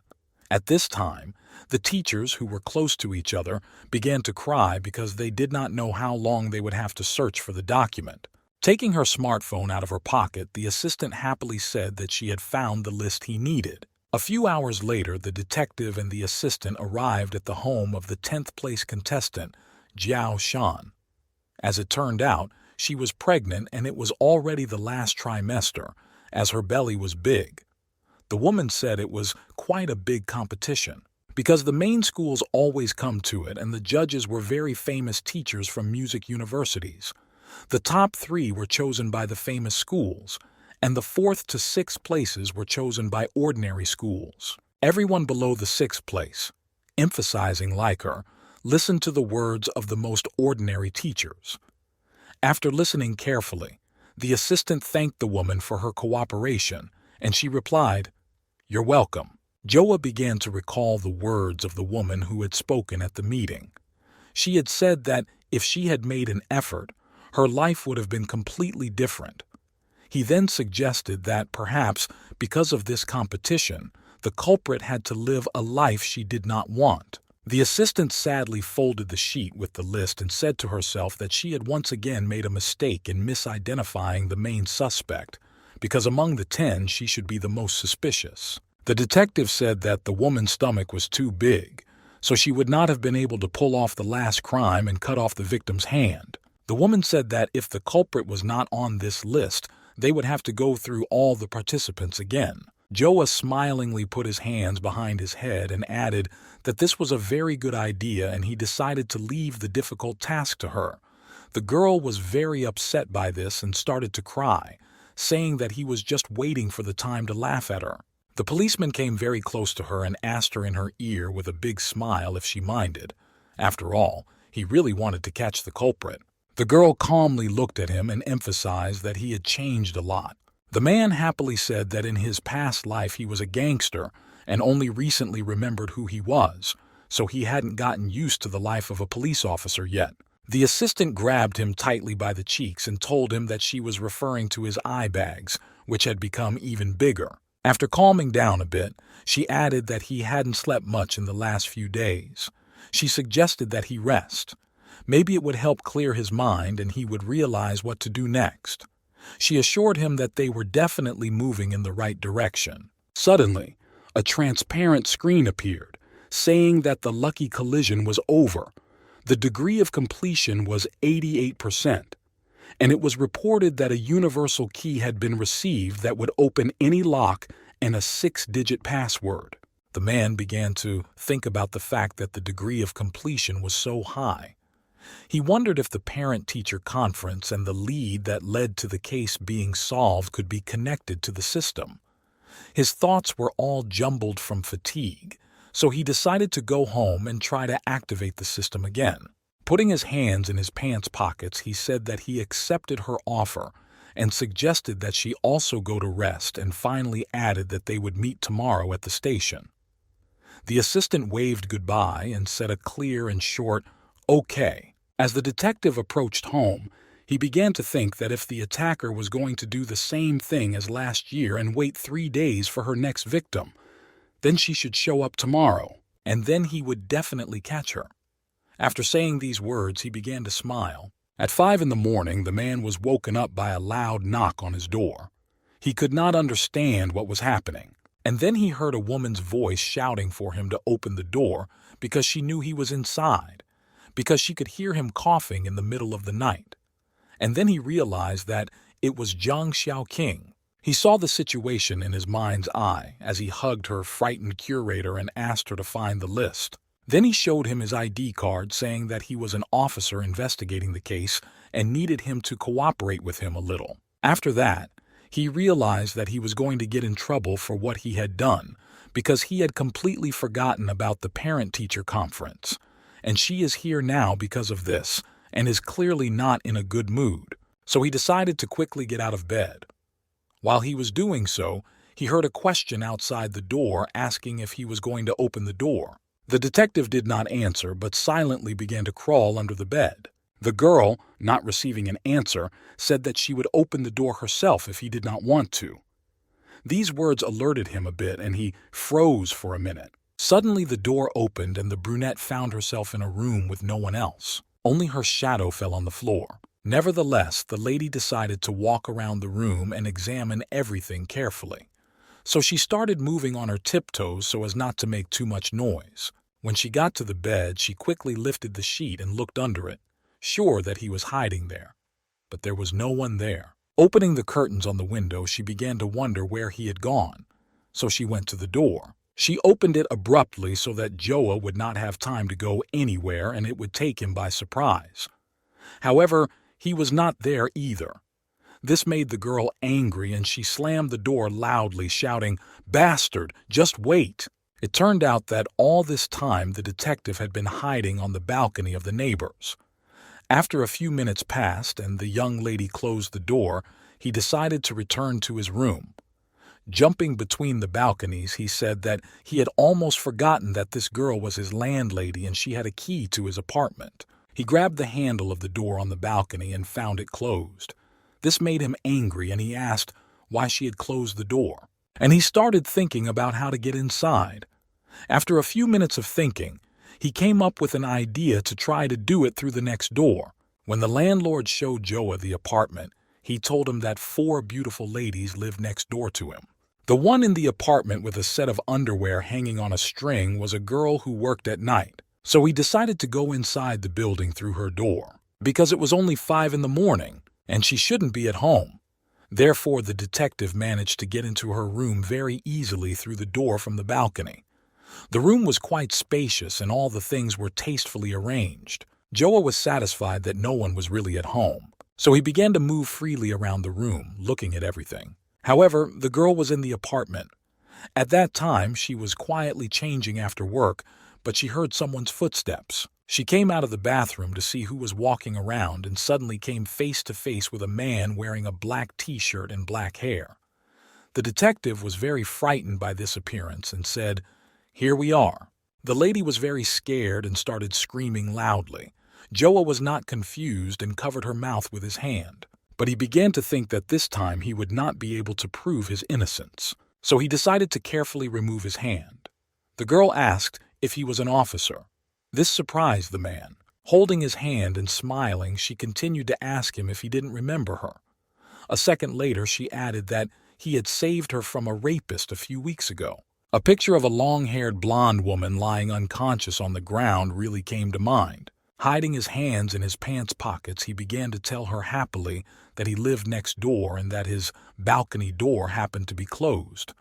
At this time, the teachers, who were close to each other, began to cry because they did not know how long they would have to search for the document. Taking her smartphone out of her pocket, the assistant happily said that she had found the list he needed. A few hours later, the detective and the assistant arrived at the home of the 10th place contestant, Jiao Shan. As it turned out, she was pregnant and it was already the last trimester, as her belly was big. The woman said it was quite a big competition, because the main schools always come to it and the judges were very famous teachers from music universities. The top 3 were chosen by the famous schools, and the 4th to 6th places were chosen by ordinary schools. Everyone below the 6th place, emphasizing like her, listened to the words of the most ordinary teachers. After listening carefully, the assistant thanked the woman for her cooperation, and she replied, "You're welcome." Joa began to recall the words of the woman who had spoken at the meeting. She had said that if she had made an effort, her life would have been completely different. He then suggested that perhaps, because of this competition, the culprit had to live a life she did not want. The assistant sadly folded the sheet with the list and said to herself that she had once again made a mistake in misidentifying the main suspect, because among the 10 she should be the most suspicious. The detective said that the woman's stomach was too big, so she would not have been able to pull off the last crime and cut off the victim's hand. The woman said that if the culprit was not on this list, they would have to go through all the participants again. Joa smilingly put his hands behind his head and added that this was a very good idea, and he decided to leave the difficult task to her. The girl was very upset by this and started to cry, saying that he was just waiting for the time to laugh at her. The policeman came very close to her and asked her in her ear with a big smile if she minded. After all, he really wanted to catch the culprit. The girl calmly looked at him and emphasized that he had changed a lot. The man happily said that in his past life he was a gangster and only recently remembered who he was, so he hadn't gotten used to the life of a police officer yet. The assistant grabbed him tightly by the cheeks and told him that she was referring to his eye bags, which had become even bigger. After calming down a bit, she added that he hadn't slept much in the last few days. She suggested that he rest. Maybe it would help clear his mind and he would realize what to do next. She assured him that they were definitely moving in the right direction. Suddenly, a transparent screen appeared, saying that the lucky collision was over. The degree of completion was 88%, and it was reported that a universal key had been received that would open any lock and a 6-digit password. The man began to think about the fact that the degree of completion was so high. He wondered if the parent-teacher conference and the lead that led to the case being solved could be connected to the system. His thoughts were all jumbled from fatigue, so he decided to go home and try to activate the system again. Putting his hands in his pants pockets, he said that he accepted her offer and suggested that she also go to rest, and finally added that they would meet tomorrow at the station. The assistant waved goodbye and said a clear and short, "Okay." As the detective approached home, he began to think that if the attacker was going to do the same thing as last year and wait 3 days for her next victim, then she should show up tomorrow, and then he would definitely catch her. After saying these words, he began to smile. At 5 in the morning, the man was woken up by a loud knock on his door. He could not understand what was happening, and then he heard a woman's voice shouting for him to open the door because she knew he was inside, because she could hear him coughing in the middle of the night. And then he realized that it was Zhang Xiaoqing. He saw the situation in his mind's eye as he hugged her frightened curator and asked her to find the list. Then he showed him his ID card, saying that he was an officer investigating the case and needed him to cooperate with him a little. After that, he realized that he was going to get in trouble for what he had done, because he had completely forgotten about the parent-teacher conference. And she is here now because of this, and is clearly not in a good mood, so he decided to quickly get out of bed. While he was doing so, he heard a question outside the door asking if he was going to open the door. The detective did not answer, but silently began to crawl under the bed. The girl, not receiving an answer, said that she would open the door herself if he did not want to. These words alerted him a bit, and he froze for a minute. Suddenly the door opened, and the brunette found herself in a room with no one else. Only her shadow fell on the floor. Nevertheless, the lady decided to walk around the room and examine everything carefully. So she started moving on her tiptoes so as not to make too much noise. When she got to the bed, she quickly lifted the sheet and looked under it, sure that he was hiding there. But there was no one there. Opening the curtains on the window, she began to wonder where he had gone. So she went to the door. She opened it abruptly so that Joa would not have time to go anywhere and it would take him by surprise. However, he was not there either. This made the girl angry, and she slammed the door loudly, shouting, "Bastard, just wait!" It turned out that all this time the detective had been hiding on the balcony of the neighbors. After a few minutes passed and the young lady closed the door, he decided to return to his room. Jumping between the balconies, he said that he had almost forgotten that this girl was his landlady and she had a key to his apartment. He grabbed the handle of the door on the balcony and found it closed. This made him angry, and he asked why she had closed the door. And he started thinking about how to get inside. After a few minutes of thinking, he came up with an idea to try to do it through the next door. When the landlord showed Joa the apartment, he told him that 4 beautiful ladies lived next door to him. The one in the apartment with a set of underwear hanging on a string was a girl who worked at night. So he decided to go inside the building through her door, because it was only 5 in the morning, and she shouldn't be at home. Therefore, the detective managed to get into her room very easily through the door from the balcony. The room was quite spacious, and all the things were tastefully arranged. Joa was satisfied that no one was really at home, so he began to move freely around the room, looking at everything. However, the girl was in the apartment. At that time, she was quietly changing after work, but she heard someone's footsteps. She came out of the bathroom to see who was walking around and suddenly came face to face with a man wearing a black t-shirt and black hair. The detective was very frightened by this appearance and said, "Here we are." The lady was very scared and started screaming loudly. Joa was not confused and covered her mouth with his hand, but he began to think that this time he would not be able to prove his innocence, so he decided to carefully remove his hand. The girl asked if he was an officer. This surprised the man. Holding his hand and smiling, she continued to ask him if he didn't remember her. A second later, she added that he had saved her from a rapist a few weeks ago. A picture of a long-haired blonde woman lying unconscious on the ground really came to mind. Hiding his hands in his pants pockets, he began to tell her happily that he lived next door and that his balcony door happened to be closed.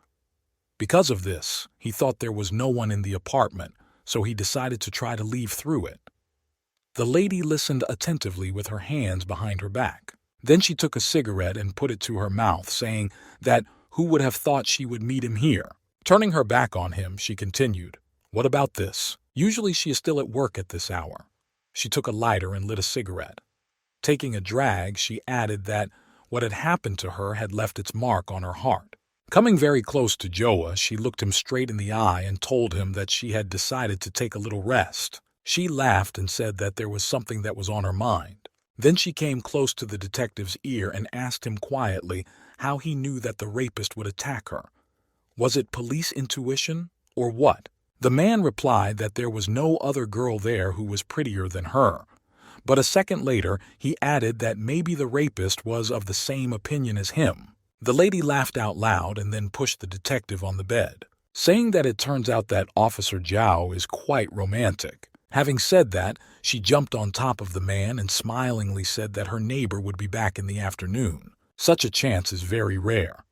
Because of this, he thought there was no one in the apartment, so he decided to try to leave through it. The lady listened attentively with her hands behind her back. Then she took a cigarette and put it to her mouth, saying that who would have thought she would meet him here. Turning her back on him, she continued, "What about this? Usually she is still at work at this hour." She took a lighter and lit a cigarette. Taking a drag, she added that what had happened to her had left its mark on her heart. Coming very close to Joa, she looked him straight in the eye and told him that she had decided to take a little rest. She laughed and said that there was something that was on her mind. Then she came close to the detective's ear and asked him quietly how he knew that the rapist would attack her. Was it police intuition, or what? The man replied that there was no other girl there who was prettier than her. But a second later, he added that maybe the rapist was of the same opinion as him. The lady laughed out loud and then pushed the detective on the bed, saying that it turns out that Officer Zhao is quite romantic. Having said that, she jumped on top of the man and smilingly said that her neighbor would be back in the afternoon. Such a chance is very rare.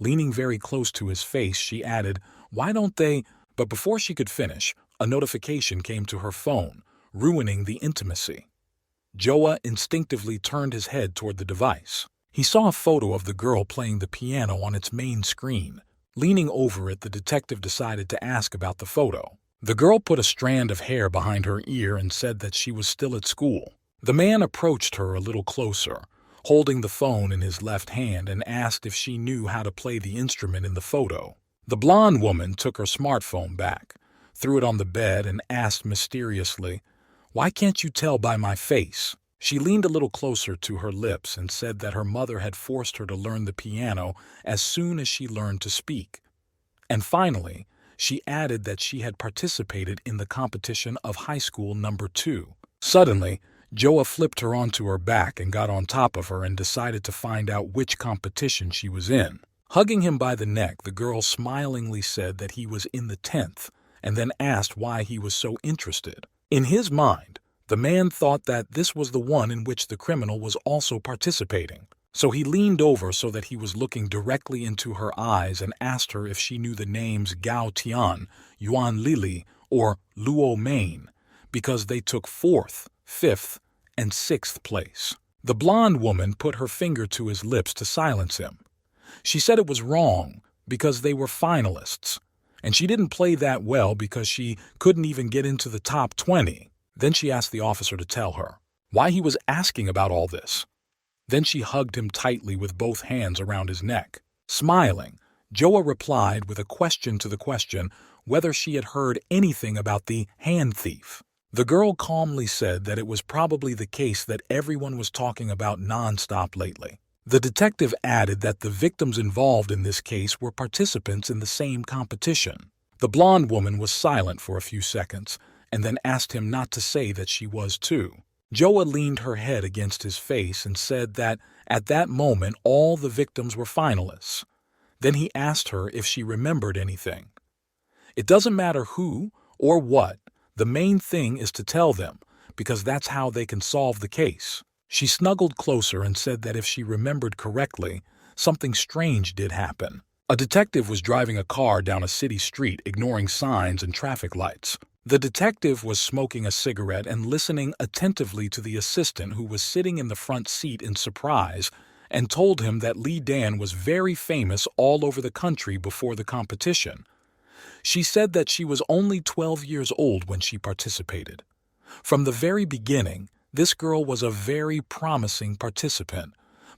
Leaning very close to his face, she added, "Why don't they—" But before she could finish, a notification came to her phone, ruining the intimacy. Joa instinctively turned his head toward the device. He saw a photo of the girl playing the piano on its main screen. Leaning over it, the detective decided to ask about the photo. The girl put a strand of hair behind her ear and said that she was still at school. The man approached her a little closer, holding the phone in his left hand, and asked if she knew how to play the instrument in the photo. The blonde woman took her smartphone back, threw it on the bed, and asked mysteriously, "Why can't you tell by my face?" She leaned a little closer to her lips and said that her mother had forced her to learn the piano as soon as she learned to speak. And finally, she added that she had participated in the competition of high school number 2. Suddenly, Joa flipped her onto her back and got on top of her and decided to find out which competition she was in. Hugging him by the neck, the girl smilingly said that he was in the 10th, and then asked why he was so interested. In his mind, the man thought that this was the one in which the criminal was also participating. So he leaned over so that he was looking directly into her eyes and asked her if she knew the names Gao Tian, Yuan Lili, or Luo Main, because they took 4th, 5th, and 6th place. The blonde woman put her finger to his lips to silence him. She said it was wrong because they were finalists, and she didn't play that well because she couldn't even get into the top 20. Then she asked the officer to tell her why he was asking about all this. Then she hugged him tightly with both hands around his neck. Smiling, Joa replied with a question to the question whether she had heard anything about the hand thief. The girl calmly said that it was probably the case that everyone was talking about nonstop lately. The detective added that the victims involved in this case were participants in the same competition. The blonde woman was silent for a few seconds, and then asked him not to say that she was too. Joa leaned her head against his face and said that at that moment all the victims were finalists. Then he asked her if she remembered anything. It doesn't matter who or what, the main thing is to tell them, because that's how they can solve the case. She snuggled closer and said that if she remembered correctly, something strange did happen. A detective was driving a car down a city street, ignoring signs and traffic lights. The detective was smoking a cigarette and listening attentively to the assistant, who was sitting in the front seat in surprise, and told him that Li Dan was very famous all over the country before the competition. She said that she was only 12 years old when she participated. From the very beginning, this girl was a very promising participant,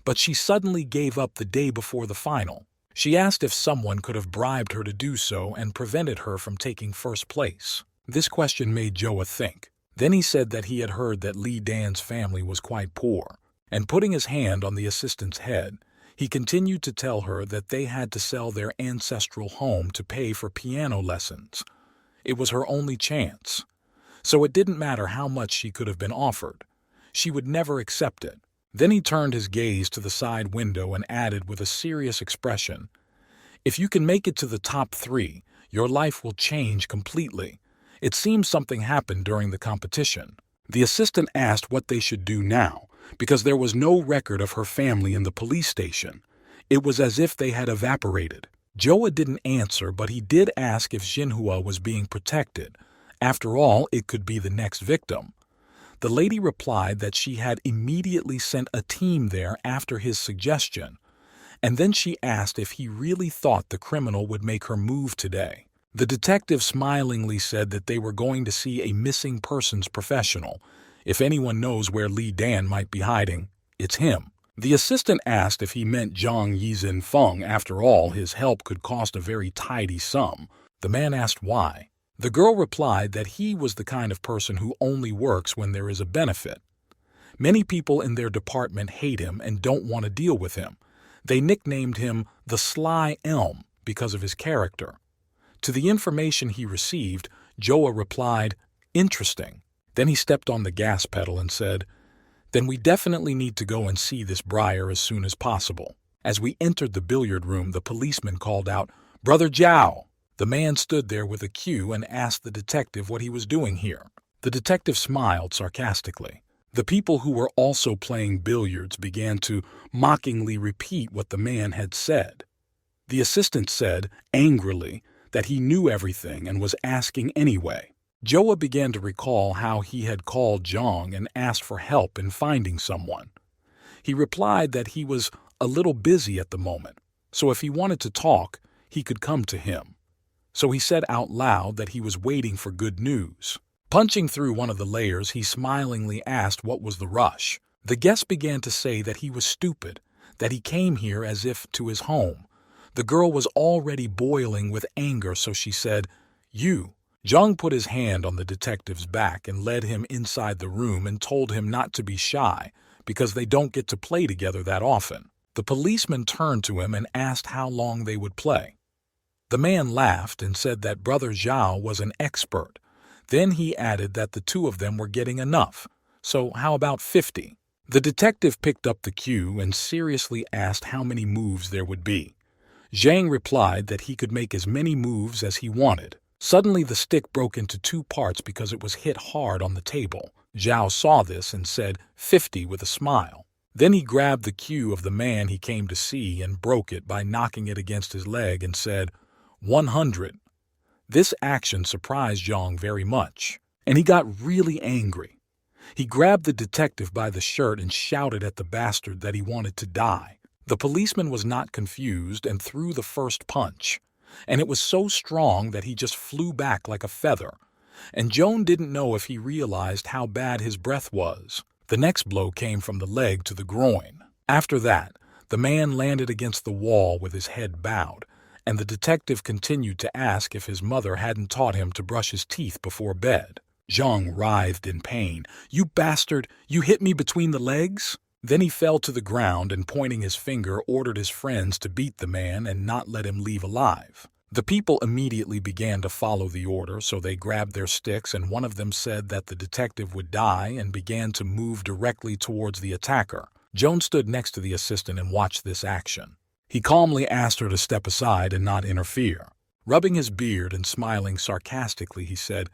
but she suddenly gave up the day before the final. She asked if someone could have bribed her to do so and prevented her from taking first place. This question made Joa think. Then he said that he had heard that Li Dan's family was quite poor, and putting his hand on the assistant's head, he continued to tell her that they had to sell their ancestral home to pay for piano lessons. It was her only chance. So it didn't matter how much she could have been offered. She would never accept it. Then he turned his gaze to the side window and added with a serious expression, "If you can make it to the top 3, your life will change completely. It seems something happened during the competition." The assistant asked what they should do now, because there was no record of her family in the police station. It was as if they had evaporated. Joa didn't answer, but he did ask if Xinhua was being protected. After all, it could be the next victim. The lady replied that she had immediately sent a team there after his suggestion, and then she asked if he really thought the criminal would make her move today. The detective smilingly said that they were going to see a missing persons professional. If anyone knows where Li Dan might be hiding, it's him. The assistant asked if he meant Zhang Yizhen Feng. After all, his help could cost a very tidy sum. The man asked why. The girl replied that he was the kind of person who only works when there is a benefit. Many people in their department hate him and don't want to deal with him. They nicknamed him the Sly Elm because of his character. To the information he received, Joa replied, "Interesting." Then he stepped on the gas pedal and said, "Then we definitely need to go and see this Briar as soon as possible." As we entered the billiard room, the policeman called out, "Brother Zhao!" The man stood there with a cue and asked the detective what he was doing here. The detective smiled sarcastically. The people who were also playing billiards began to mockingly repeat what the man had said. The assistant said, angrily, that he knew everything and was asking anyway. Joa began to recall how he had called Zhang and asked for help in finding someone. He replied that he was a little busy at the moment, so if he wanted to talk, he could come to him. So he said out loud that he was waiting for good news. Punching through one of the layers, he smilingly asked what was the rush. The guest began to say that he was stupid, that he came here as if to his home. The girl was already boiling with anger, so she said, "You." Jung put his hand on the detective's back and led him inside the room and told him not to be shy, because they don't get to play together that often. The policeman turned to him and asked how long they would play. The man laughed and said that Brother Zhao was an expert. Then he added that the two of them were getting enough, so how about 50? The detective picked up the cue and seriously asked how many moves there would be. Zhang replied that he could make as many moves as he wanted. Suddenly the stick broke into two parts because it was hit hard on the table. Zhao saw this and said 50 with a smile. Then he grabbed the cue of the man he came to see and broke it by knocking it against his leg and said 100. This action surprised Zhang very much, and he got really angry. He grabbed the detective by the shirt and shouted at the bastard that he wanted to die. The policeman was not confused and threw the first punch, and it was so strong that he just flew back like a feather, and Joan didn't know if he realized how bad his breath was. The next blow came from the leg to the groin. After that, the man landed against the wall with his head bowed, and the detective continued to ask if his mother hadn't taught him to brush his teeth before bed. Zhang writhed in pain. "You bastard! You hit me between the legs?" Then he fell to the ground and, pointing his finger, ordered his friends to beat the man and not let him leave alive. The people immediately began to follow the order, so they grabbed their sticks and one of them said that the detective would die and began to move directly towards the attacker. Joan stood next to the assistant and watched this action. He calmly asked her to step aside and not interfere. Rubbing his beard and smiling sarcastically, he said,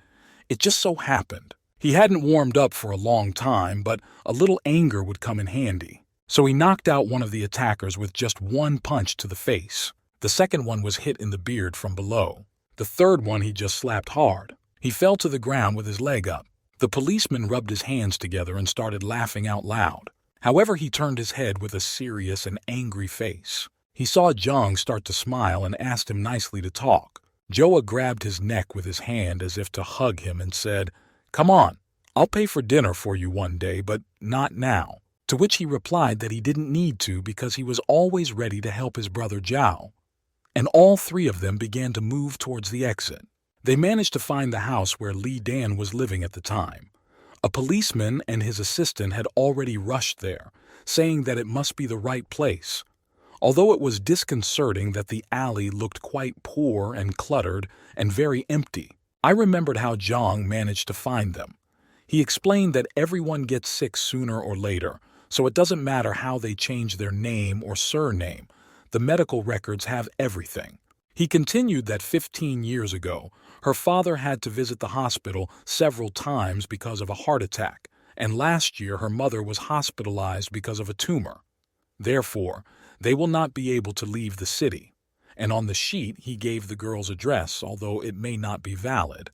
"It just so happened." He hadn't warmed up for a long time, but a little anger would come in handy. So he knocked out one of the attackers with just one punch to the face. The second one was hit in the beard from below. The third one he just slapped hard. He fell to the ground with his leg up. The policeman rubbed his hands together and started laughing out loud. However, he turned his head with a serious and angry face. He saw Zhang start to smile and asked him nicely to talk. Joa grabbed his neck with his hand as if to hug him and said, "Come on, I'll pay for dinner for you one day, but not now." To which he replied that he didn't need to because he was always ready to help his brother Zhao. And all three of them began to move towards the exit. They managed to find the house where Li Dan was living at the time. A policeman and his assistant had already rushed there, saying that it must be the right place. Although it was disconcerting that the alley looked quite poor and cluttered and very empty, I remembered how Zhang managed to find them. He explained that everyone gets sick sooner or later, so it doesn't matter how they change their name or surname. The medical records have everything. He continued that 15 years ago, her father had to visit the hospital several times because of a heart attack, and last year her mother was hospitalized because of a tumor. Therefore, they will not be able to leave the city. And on the sheet he gave the girl's address, although it may not be valid.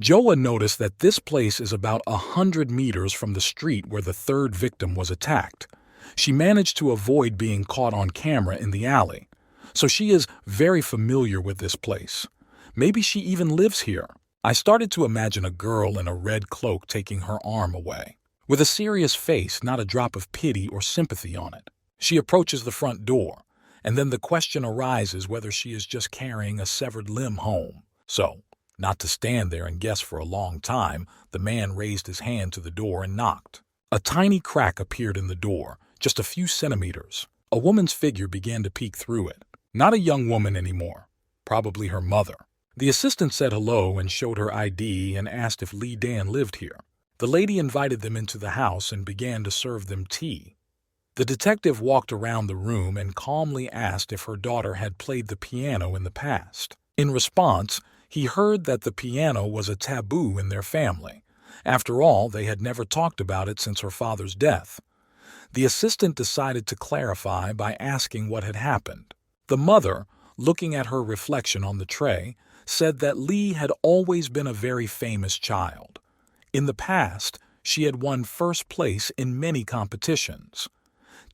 Joa noticed that this place is about 100 meters from the street where the third victim was attacked. She managed to avoid being caught on camera in the alley, so she is very familiar with this place. Maybe she even lives here. I started to imagine a girl in a red cloak taking her arm away, with a serious face, not a drop of pity or sympathy on it. She approaches the front door, and then the question arises whether she is just carrying a severed limb home. So, not to stand there and guess for a long time, the man raised his hand to the door and knocked. A tiny crack appeared in the door, just a few centimeters. A woman's figure began to peek through it. Not a young woman anymore, probably her mother. The assistant said hello and showed her ID and asked if Li Dan lived here. The lady invited them into the house and began to serve them tea. The detective walked around the room and calmly asked if her daughter had played the piano in the past. In response, he heard that the piano was a taboo in their family. After all, they had never talked about it since her father's death. The assistant decided to clarify by asking what had happened. The mother, looking at her reflection on the tray, said that Li had always been a very famous child. In the past, she had won first place in many competitions.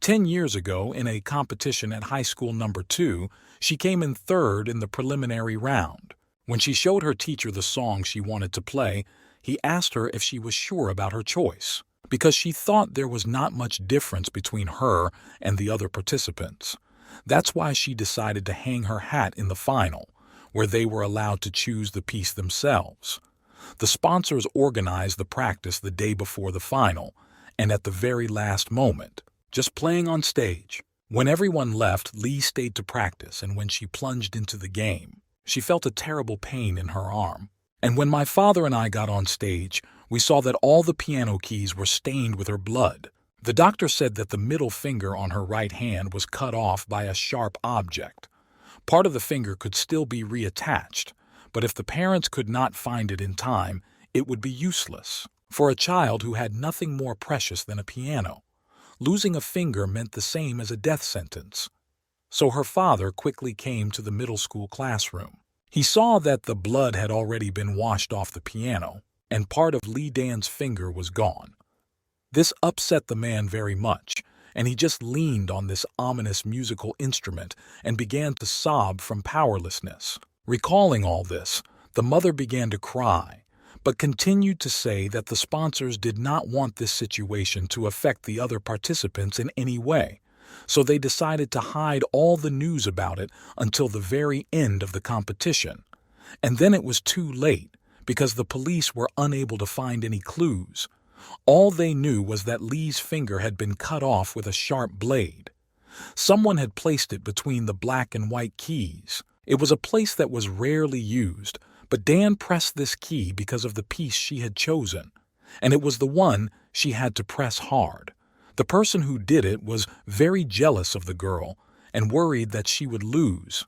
10 years ago, in a competition at high school number 2, she came in third in the preliminary round. When she showed her teacher the song she wanted to play, he asked her if she was sure about her choice, because she thought there was not much difference between her and the other participants. That's why she decided to hang her hat in the final, where they were allowed to choose the piece themselves. The sponsors organized the practice the day before the final, and at the very last moment, just playing on stage. When everyone left, Lee stayed to practice, and when she plunged into the game, she felt a terrible pain in her arm. And when my father and I got on stage, we saw that all the piano keys were stained with her blood. The doctor said that the middle finger on her right hand was cut off by a sharp object. Part of the finger could still be reattached, but if the parents could not find it in time, it would be useless. For a child who had nothing more precious than a piano, losing a finger meant the same as a death sentence. So her father quickly came to the middle school classroom. He saw that the blood had already been washed off the piano, and part of Lee Dan's finger was gone. This upset the man very much, and he just leaned on this ominous musical instrument and began to sob from powerlessness. Recalling all this, the mother began to cry, but continued to say that the sponsors did not want this situation to affect the other participants in any way, so they decided to hide all the news about it until the very end of the competition. And then it was too late, because the police were unable to find any clues. All they knew was that Lee's finger had been cut off with a sharp blade. Someone had placed it between the black and white keys. It was a place that was rarely used, but Dan pressed this key because of the piece she had chosen, and it was the one she had to press hard. The person who did it was very jealous of the girl and worried that she would lose.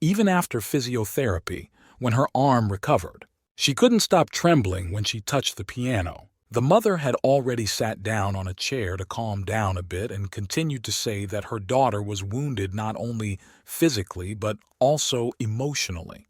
Even after physiotherapy, when her arm recovered, she couldn't stop trembling when she touched the piano. The mother had already sat down on a chair to calm down a bit and continued to say that her daughter was wounded not only physically but also emotionally.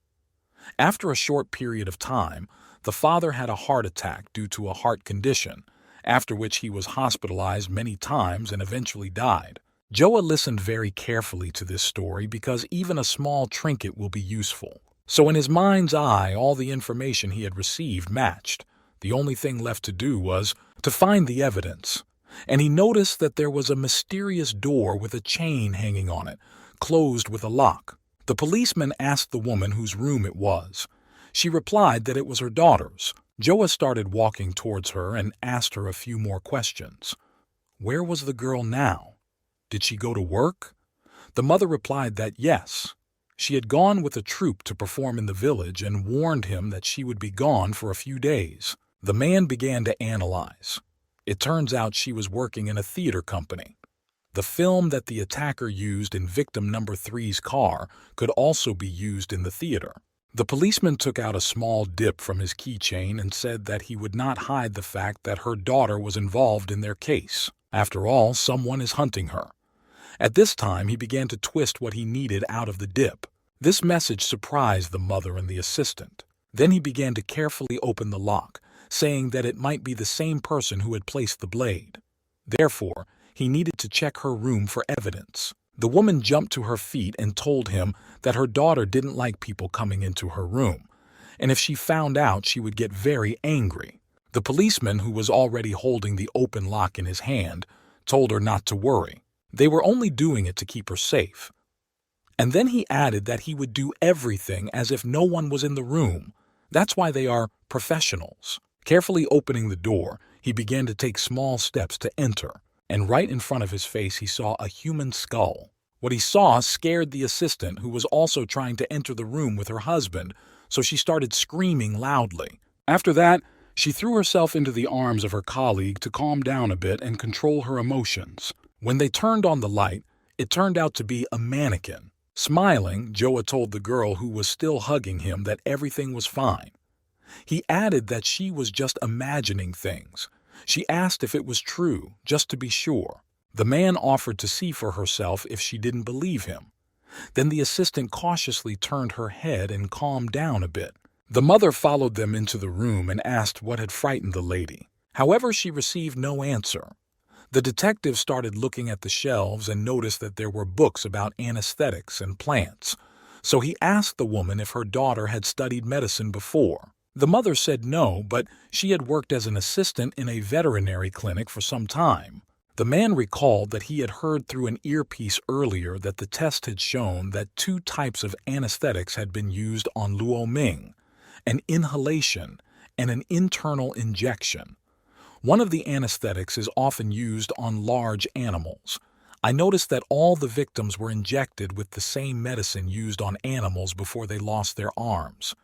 After a short period of time, the father had a heart attack due to a heart condition, after which he was hospitalized many times and eventually died. Joa listened very carefully to this story because even a small trinket will be useful. So in his mind's eye, all the information he had received matched. The only thing left to do was to find the evidence, and he noticed that there was a mysterious door with a chain hanging on it, closed with a lock. The policeman asked the woman whose room it was. She replied that it was her daughter's. Joa started walking towards her and asked her a few more questions. Where was the girl now? Did she go to work? The mother replied that yes. She had gone with a troupe to perform in the village and warned him that she would be gone for a few days. The man began to analyze. It turns out she was working in a theater company. The film that the attacker used in victim number 3's car could also be used in the theater. The policeman took out a small dip from his keychain and said that he would not hide the fact that her daughter was involved in their case. After all, someone is hunting her. At this time, he began to twist what he needed out of the dip. This message surprised the mother and the assistant. Then he began to carefully open the lock, saying that it might be the same person who had placed the blade. Therefore, he needed to check her room for evidence. The woman jumped to her feet and told him that her daughter didn't like people coming into her room, and if she found out, she would get very angry. The policeman, who was already holding the open lock in his hand, told her not to worry. They were only doing it to keep her safe. And then he added that he would do everything as if no one was in the room. That's why they are professionals. Carefully opening the door, he began to take small steps to enter, and right in front of his face he saw a human skull. What he saw scared the assistant, who was also trying to enter the room with her husband, so she started screaming loudly. After that, she threw herself into the arms of her colleague to calm down a bit and control her emotions. When they turned on the light, it turned out to be a mannequin. Smiling, Joa told the girl who was still hugging him that everything was fine. He added that she was just imagining things. She asked if it was true, just to be sure. The man offered to see for herself if she didn't believe him. Then the assistant cautiously turned her head and calmed down a bit. The mother followed them into the room and asked what had frightened the lady. However, she received no answer. The detective started looking at the shelves and noticed that there were books about anesthetics and plants. So he asked the woman if her daughter had studied medicine before. The mother said no, but she had worked as an assistant in a veterinary clinic for some time. The man recalled that he had heard through an earpiece earlier that the test had shown that two types of anesthetics had been used on Luo Ming, an inhalation and an internal injection. One of the anesthetics is often used on large animals. I noticed that all the victims were injected with the same medicine used on animals before they lost their arms.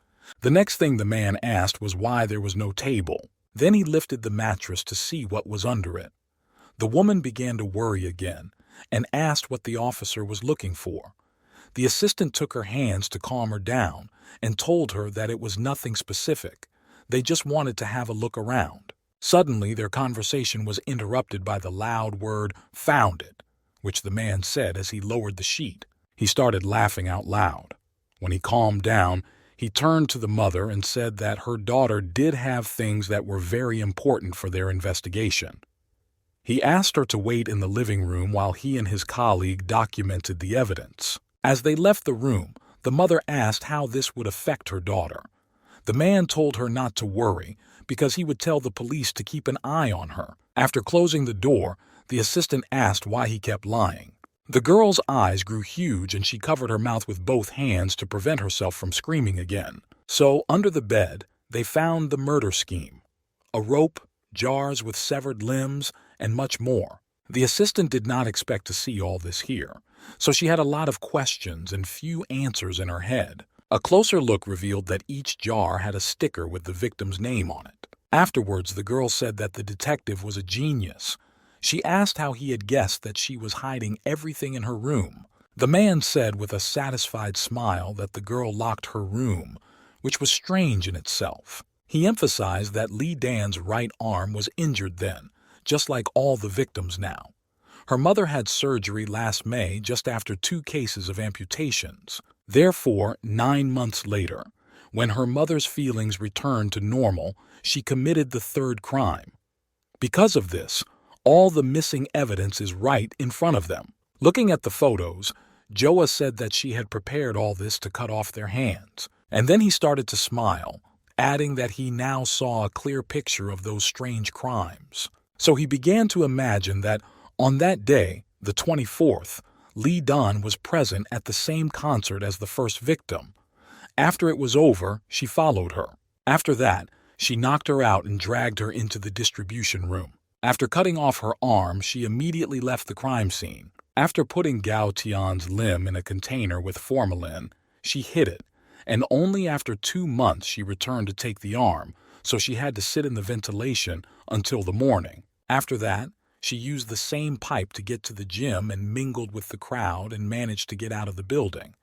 The next thing the man asked was why there was no table. Then he lifted the mattress to see what was under it. The woman began to worry again and asked what the officer was looking for. The assistant took her hands to calm her down and told her that it was nothing specific. They just wanted to have a look around. Suddenly, their conversation was interrupted by the loud word, "Found it," which the man said as he lowered the sheet. He started laughing out loud. When he calmed down, he turned to the mother and said that her daughter did have things that were very important for their investigation. He asked her to wait in the living room while he and his colleague documented the evidence. As they left the room, the mother asked how this would affect her daughter. The man told her not to worry because he would tell the police to keep an eye on her. After closing the door, the assistant asked why he kept lying. The girl's eyes grew huge and she covered her mouth with both hands to prevent herself from screaming again. So, under the bed, they found the murder scheme: a rope, jars with severed limbs, and much more. The assistant did not expect to see all this here, so she had a lot of questions and few answers in her head. A closer look revealed that each jar had a sticker with the victim's name on it. Afterwards, the girl said that the detective was a genius. She asked how he had guessed that she was hiding everything in her room. The man said with a satisfied smile that the girl locked her room, which was strange in itself. He emphasized that Li Dan's right arm was injured then, just like all the victims now. Her mother had surgery last May just after 2 cases of amputations. Therefore, 9 months later, when her mother's feelings returned to normal, she committed the 3rd crime. Because of this, all the missing evidence is right in front of them. Looking at the photos, Joa said that she had prepared all this to cut off their hands. And then he started to smile, adding that he now saw a clear picture of those strange crimes. So he began to imagine that on that day, the 24th, Li Dan was present at the same concert as the first victim. After it was over, she followed her. After that, she knocked her out and dragged her into the distribution room. After cutting off her arm, she immediately left the crime scene. After putting Gao Tian's limb in a container with formalin, she hid it, and only after 2 months she returned to take the arm, so she had to sit in the ventilation until the morning. After that, she used the same pipe to get to the gym and mingled with the crowd and managed to get out of the building.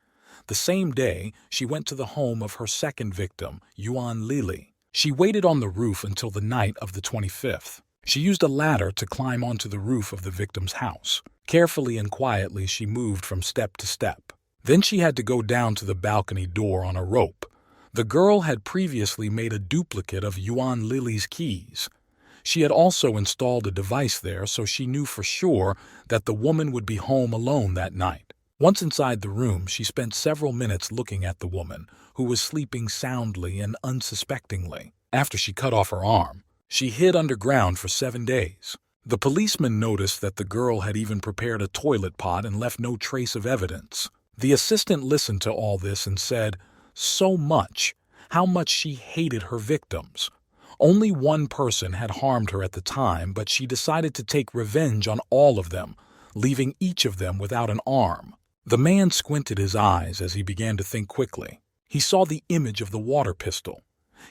The same day, she went to the home of her second victim, Yuan Lili. She waited on the roof until the night of the 25th. She used a ladder to climb onto the roof of the victim's house. Carefully and quietly, she moved from step to step. Then she had to go down to the balcony door on a rope. The girl had previously made a duplicate of Yuan Lili's keys. She had also installed a device there, so she knew for sure that the woman would be home alone that night. Once inside the room, she spent several minutes looking at the woman, who was sleeping soundly and unsuspectingly. After she cut off her arm, she hid underground for 7 days. The policeman noticed that the girl had even prepared a toilet pot and left no trace of evidence. The assistant listened to all this and said, so much, how much she hated her victims. Only one person had harmed her at the time, but she decided to take revenge on all of them, leaving each of them without an arm. The man squinted his eyes as he began to think quickly. He saw the image of the water pistol.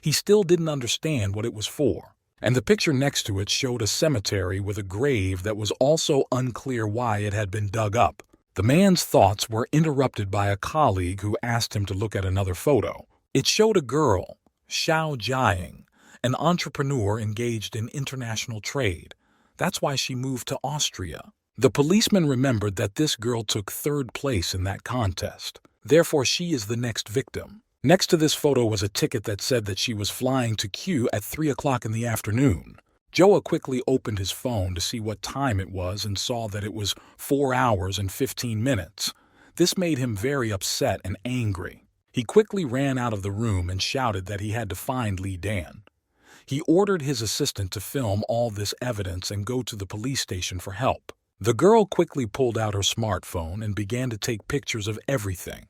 He still didn't understand what it was for. And the picture next to it showed a cemetery with a grave that was also unclear why it had been dug up. The man's thoughts were interrupted by a colleague who asked him to look at another photo. It showed a girl, Xiao Jiang, an entrepreneur engaged in international trade. That's why she moved to Austria. The policeman remembered that this girl took 3rd place in that contest. Therefore, she is the next victim. Next to this photo was a ticket that said that she was flying to Q at 3 o'clock in the afternoon. Joa quickly opened his phone to see what time it was and saw that it was 4 hours and 15 minutes. This made him very upset and angry. He quickly ran out of the room and shouted that he had to find Li Dan. He ordered his assistant to film all this evidence and go to the police station for help. The girl quickly pulled out her smartphone and began to take pictures of everything.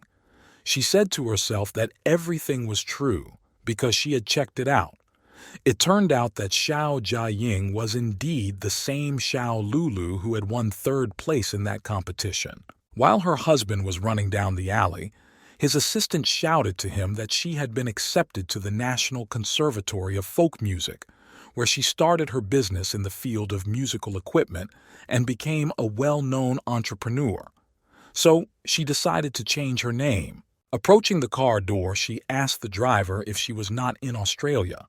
She said to herself that everything was true because she had checked it out. It turned out that Xiao Jiaying was indeed the same Xiao Lulu who had won third place in that competition. While her husband was running down the alley, his assistant shouted to him that she had been accepted to the National Conservatory of Folk Music, where she started her business in the field of musical equipment and became a well-known entrepreneur. So she decided to change her name. Approaching the car door, she asked the driver if she was not in Australia.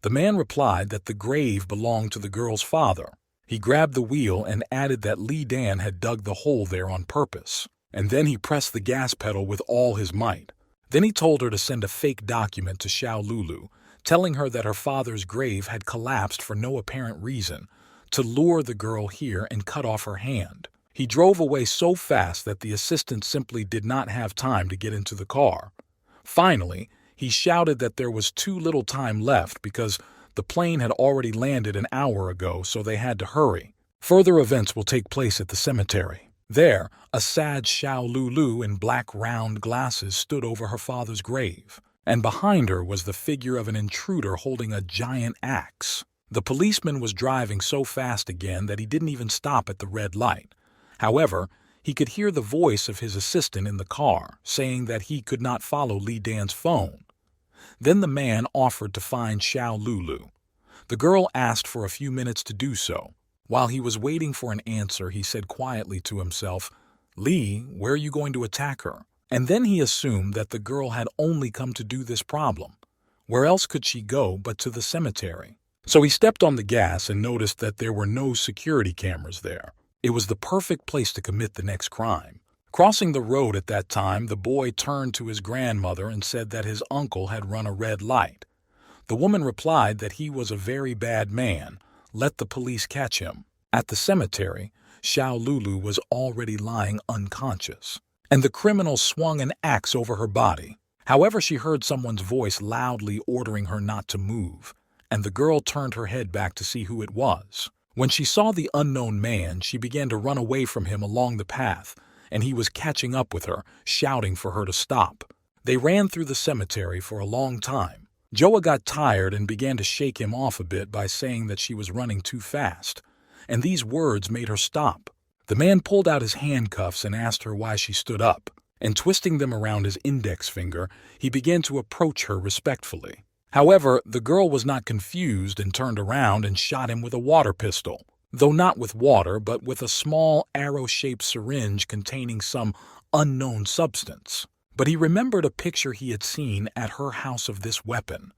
The man replied that the grave belonged to the girl's father. He grabbed the wheel and added that Li Dan had dug the hole there on purpose. And then he pressed the gas pedal with all his might. Then he told her to send a fake document to Xiao Lulu, telling her that her father's grave had collapsed for no apparent reason, to lure the girl here and cut off her hand. He drove away so fast that the assistant simply did not have time to get into the car. Finally, he shouted that there was too little time left because the plane had already landed an hour ago, so they had to hurry. Further events will take place at the cemetery. There, a sad Xiao Lulu in black round glasses stood over her father's grave, and behind her was the figure of an intruder holding a giant axe. The policeman was driving so fast again that he didn't even stop at the red light. However, he could hear the voice of his assistant in the car, saying that he could not follow Li Dan's phone. Then the man offered to find Xiao Lulu. The girl asked for a few minutes to do so. While he was waiting for an answer, he said quietly to himself, "Li, where are you going to attack her?" And then he assumed that the girl had only come to do this problem. Where else could she go but to the cemetery? So he stepped on the gas and noticed that there were no security cameras there. It was the perfect place to commit the next crime. Crossing the road at that time, the boy turned to his grandmother and said that his uncle had run a red light. The woman replied that he was a very bad man. Let the police catch him. At the cemetery, Xiao Lulu was already lying unconscious, and the criminal swung an axe over her body. However, she heard someone's voice loudly ordering her not to move, and the girl turned her head back to see who it was. When she saw the unknown man, she began to run away from him along the path, and he was catching up with her, shouting for her to stop. They ran through the cemetery for a long time. Joa got tired and began to shake him off a bit by saying that she was running too fast, and these words made her stop. The man pulled out his handcuffs and asked her why she stood up, and twisting them around his index finger, he began to approach her respectfully. However, the girl was not confused and turned around and shot him with a water pistol, though not with water but with a small arrow-shaped syringe containing some unknown substance. But he remembered a picture he had seen at her house of this weapon.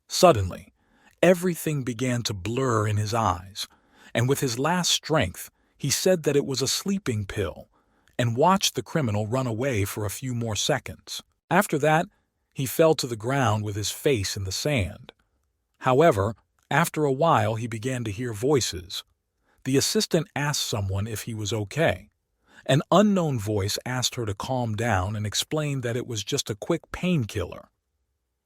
Suddenly, everything began to blur in his eyes, and with his last strength, he said that it was a sleeping pill, and watched the criminal run away for a few more seconds. After that, he fell to the ground with his face in the sand. However, after a while he began to hear voices. The assistant asked someone if he was okay. An unknown voice asked her to calm down and explained that it was just a quick painkiller.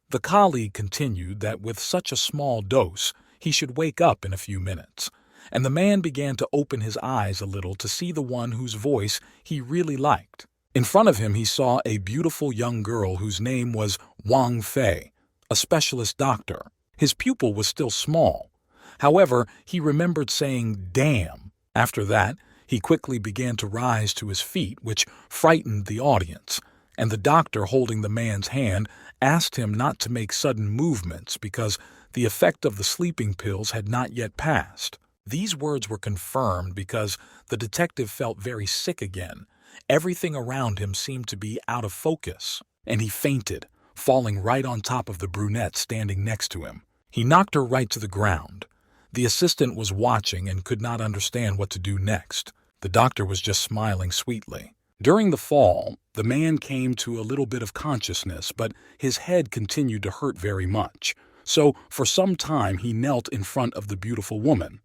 The colleague continued that with such a small dose, he should wake up in a few minutes, and the man began to open his eyes a little to see the one whose voice he really liked. In front of him he saw a beautiful young girl whose name was Wang Fei, a specialist doctor. His pupil was still small. However, he remembered saying, "Damn." After that, he quickly began to rise to his feet, which frightened the audience, and the doctor, holding the man's hand, asked him not to make sudden movements because the effect of the sleeping pills had not yet passed. These words were confirmed because the detective felt very sick again. Everything around him seemed to be out of focus, and he fainted, falling right on top of the brunette standing next to him. He knocked her right to the ground. The assistant was watching and could not understand what to do next. The doctor was just smiling sweetly. During the fall, the man came to a little bit of consciousness, but his head continued to hurt very much. So, for some time, he knelt in front of the beautiful woman.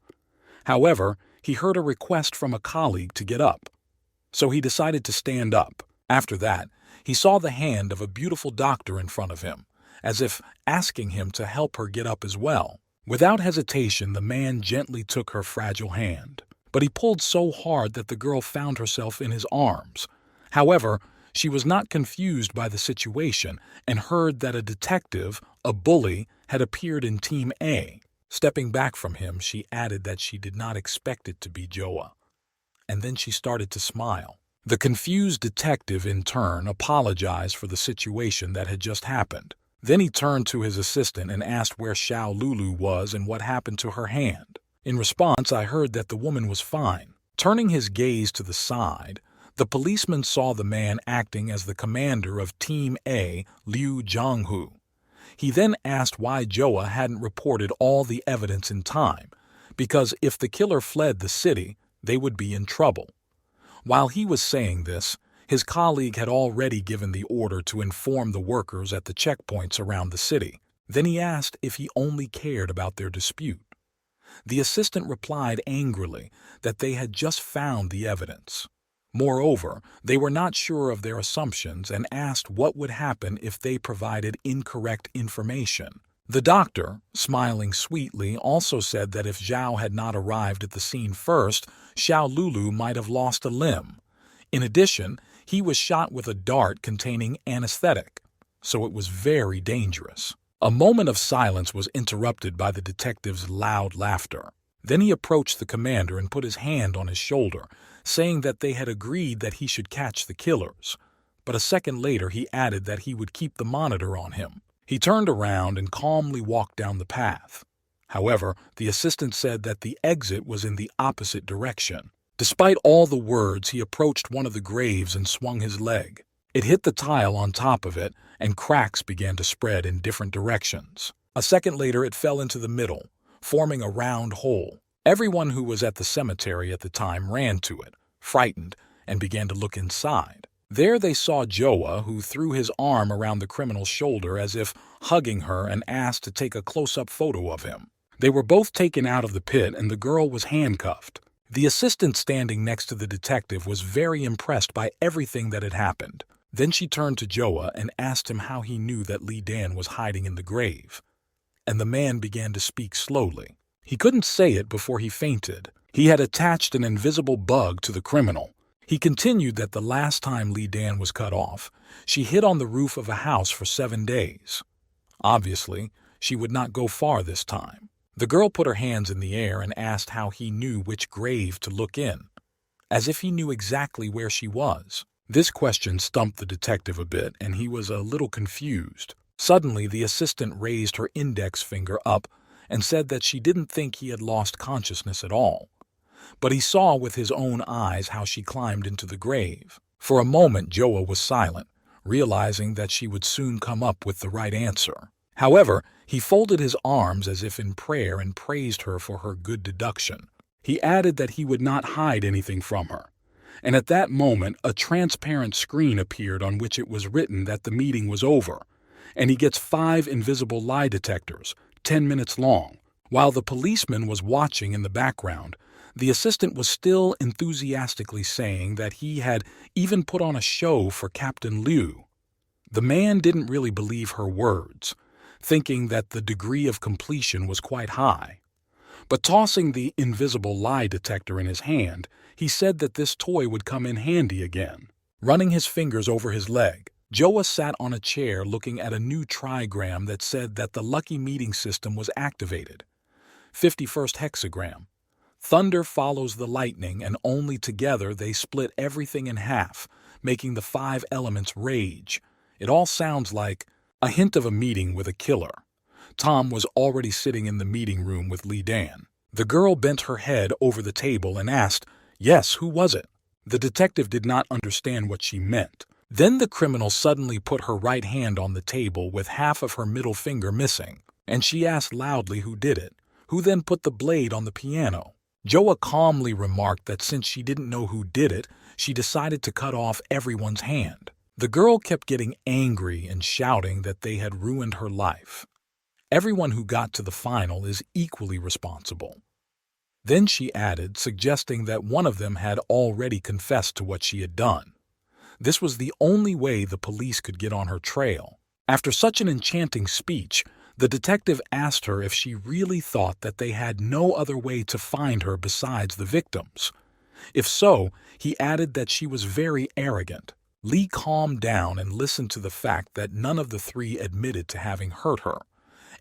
However, he heard a request from a colleague to get up. So he decided to stand up. After that, He saw the hand of a beautiful doctor in front of him, as if asking him to help her get up as well. Without hesitation, the man gently took her fragile hand, but he pulled so hard that the girl found herself in his arms. However, she was not confused by the situation and heard that a detective, a bully, had appeared in Team A. Stepping back from him, she added that she did not expect it to be Joa. And then she started to smile. The confused detective, in turn, apologized for the situation that had just happened. Then he turned to his assistant and asked where Xiao Lulu was and what happened to her hand. In response, I heard that the woman was fine. Turning his gaze to the side, the policeman saw the man acting as the commander of Team A, Liu Zhonghu. He then asked why Joa hadn't reported all the evidence in time, because if the killer fled the city, they would be in trouble. While he was saying this, his colleague had already given the order to inform the workers at the checkpoints around the city. Then he asked if he only cared about their dispute. The assistant replied angrily that they had just found the evidence. Moreover, they were not sure of their assumptions and asked what would happen if they provided incorrect information. The doctor, smiling sweetly, also said that if Zhao had not arrived at the scene first, Xiao Lulu might have lost a limb. In addition, he was shot with a dart containing anesthetic, so it was very dangerous. A moment of silence was interrupted by the detective's loud laughter. Then he approached the commander and put his hand on his shoulder, saying that they had agreed that he should catch the killers. But a second later he added that he would keep the monitor on him. He turned around and calmly walked down the path. However, the assistant said that the exit was in the opposite direction. Despite all the words, he approached one of the graves and swung his leg. It hit the tile on top of it, and cracks began to spread in different directions. A second later, it fell into the middle, forming a round hole. Everyone who was at the cemetery at the time ran to it, frightened, and began to look inside. There they saw Joa, who threw his arm around the criminal's shoulder as if hugging her and asked to take a close-up photo of him. They were both taken out of the pit and the girl was handcuffed. The assistant standing next to the detective was very impressed by everything that had happened. Then she turned to Joa and asked him how he knew that Li Dan was hiding in the grave. And the man began to speak slowly. He couldn't say it before he fainted. He had attached an invisible bug to the criminal. He continued that the last time Li Dan was cut off, she hid on the roof of a house for 7 days. Obviously, she would not go far this time. The girl put her hands in the air and asked how he knew which grave to look in, as if he knew exactly where she was. This question stumped the detective a bit, and he was a little confused. Suddenly, the assistant raised her index finger up and said that she didn't think he had lost consciousness at all. But he saw with his own eyes how she climbed into the grave. For a moment, Joa was silent, realizing that she would soon come up with the right answer. However, he folded his arms as if in prayer and praised her for her good deduction. He added that he would not hide anything from her. And at that moment, a transparent screen appeared on which it was written that the meeting was over, and he gets 5 invisible lie detectors, 10 minutes long. While the policeman was watching in the background, the assistant was still enthusiastically saying that he had even put on a show for Captain Liu. The man didn't really believe her words, thinking that the degree of completion was quite high. But tossing the invisible lie detector in his hand, he said that this toy would come in handy again. Running his fingers over his leg, Joa sat on a chair looking at a new trigram that said that the lucky meeting system was activated. 51st hexagram. Thunder follows the lightning, and only together they split everything in half, making the 5 elements rage. It all sounds like a hint of a meeting with a killer. Tom was already sitting in the meeting room with Li Dan. The girl bent her head over the table and asked, "Yes, who was it?" The detective did not understand what she meant. Then the criminal suddenly put her right hand on the table with half of her middle finger missing, and she asked loudly who did it, who then put the blade on the piano. Joa calmly remarked that since she didn't know who did it, she decided to cut off everyone's hand. The girl kept getting angry and shouting that they had ruined her life. Everyone who got to the final is equally responsible. Then she added, suggesting that one of them had already confessed to what she had done. This was the only way the police could get on her trail. After such an enchanting speech, the detective asked her if she really thought that they had no other way to find her besides the victims. If so, he added that she was very arrogant. Lee calmed down and listened to the fact that none of the three admitted to having hurt her.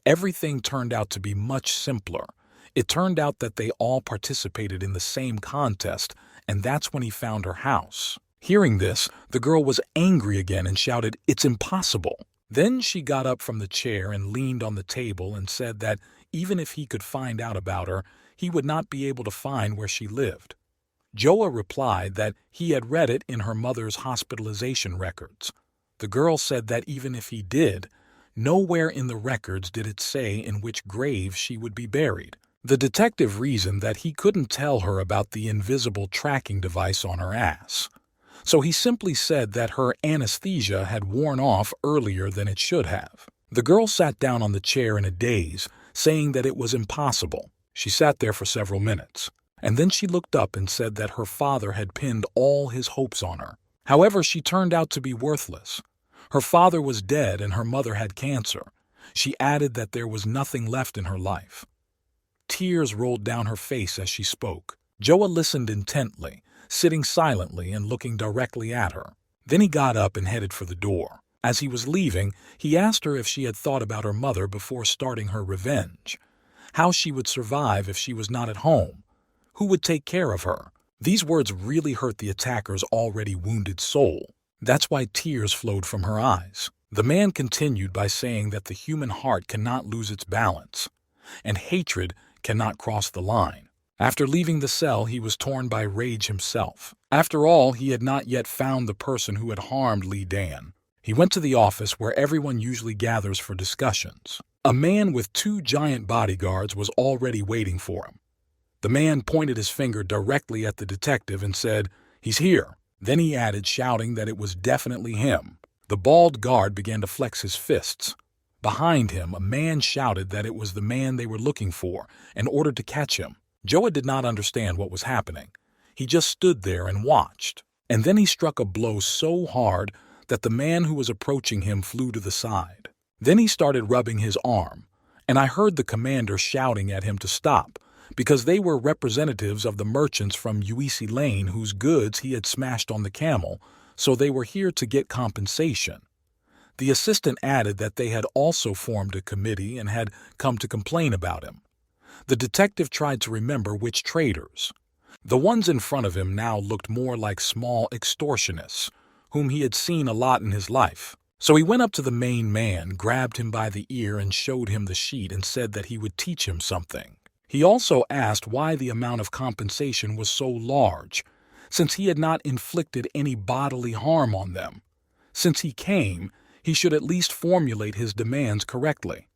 Everything turned out to be much simpler. It turned out that they all participated in the same contest, and that's when he found her house. Hearing this, the girl was angry again and shouted, "It's impossible." Then she got up from the chair and leaned on the table and said that even if he could find out about her, he would not be able to find where she lived. Joa replied that he had read it in her mother's hospitalization records. The girl said that even if he did, nowhere in the records did it say in which grave she would be buried. The detective reasoned that he couldn't tell her about the invisible tracking device on her ass. So he simply said that her anesthesia had worn off earlier than it should have. The girl sat down on the chair in a daze, saying that it was impossible. She sat there for several minutes, and then she looked up and said that her father had pinned all his hopes on her. However, she turned out to be worthless. Her father was dead and her mother had cancer. She added that there was nothing left in her life. Tears rolled down her face as she spoke. Joa listened intently, sitting silently and looking directly at her. Then he got up and headed for the door. As he was leaving, he asked her if she had thought about her mother before starting her revenge. How she would survive if she was not at home. Who would take care of her? These words really hurt the attacker's already wounded soul. That's why tears flowed from her eyes. The man continued by saying that the human heart cannot lose its balance, and hatred cannot cross the line. After leaving the cell, he was torn by rage himself. After all, he had not yet found the person who had harmed Lee Dan. He went to the office where everyone usually gathers for discussions. A man with 2 giant bodyguards was already waiting for him. The man pointed his finger directly at the detective and said, "He's here." Then he added, shouting that it was definitely him. The bald guard began to flex his fists. Behind him, a man shouted that it was the man they were looking for and ordered to catch him. Joa did not understand what was happening. He just stood there and watched. And then he struck a blow so hard that the man who was approaching him flew to the side. Then he started rubbing his arm, and I heard the commander shouting at him to stop, because they were representatives of the merchants from Uisi Lane whose goods he had smashed on the camel, so they were here to get compensation. The assistant added that they had also formed a committee and had come to complain about him. The detective tried to remember which traders. The ones in front of him now looked more like small extortionists, whom he had seen a lot in his life. So he went up to the main man, grabbed him by the ear and showed him the sheet and said that he would teach him something. He also asked why the amount of compensation was so large, since he had not inflicted any bodily harm on them. Since he came, he should at least formulate his demands correctly.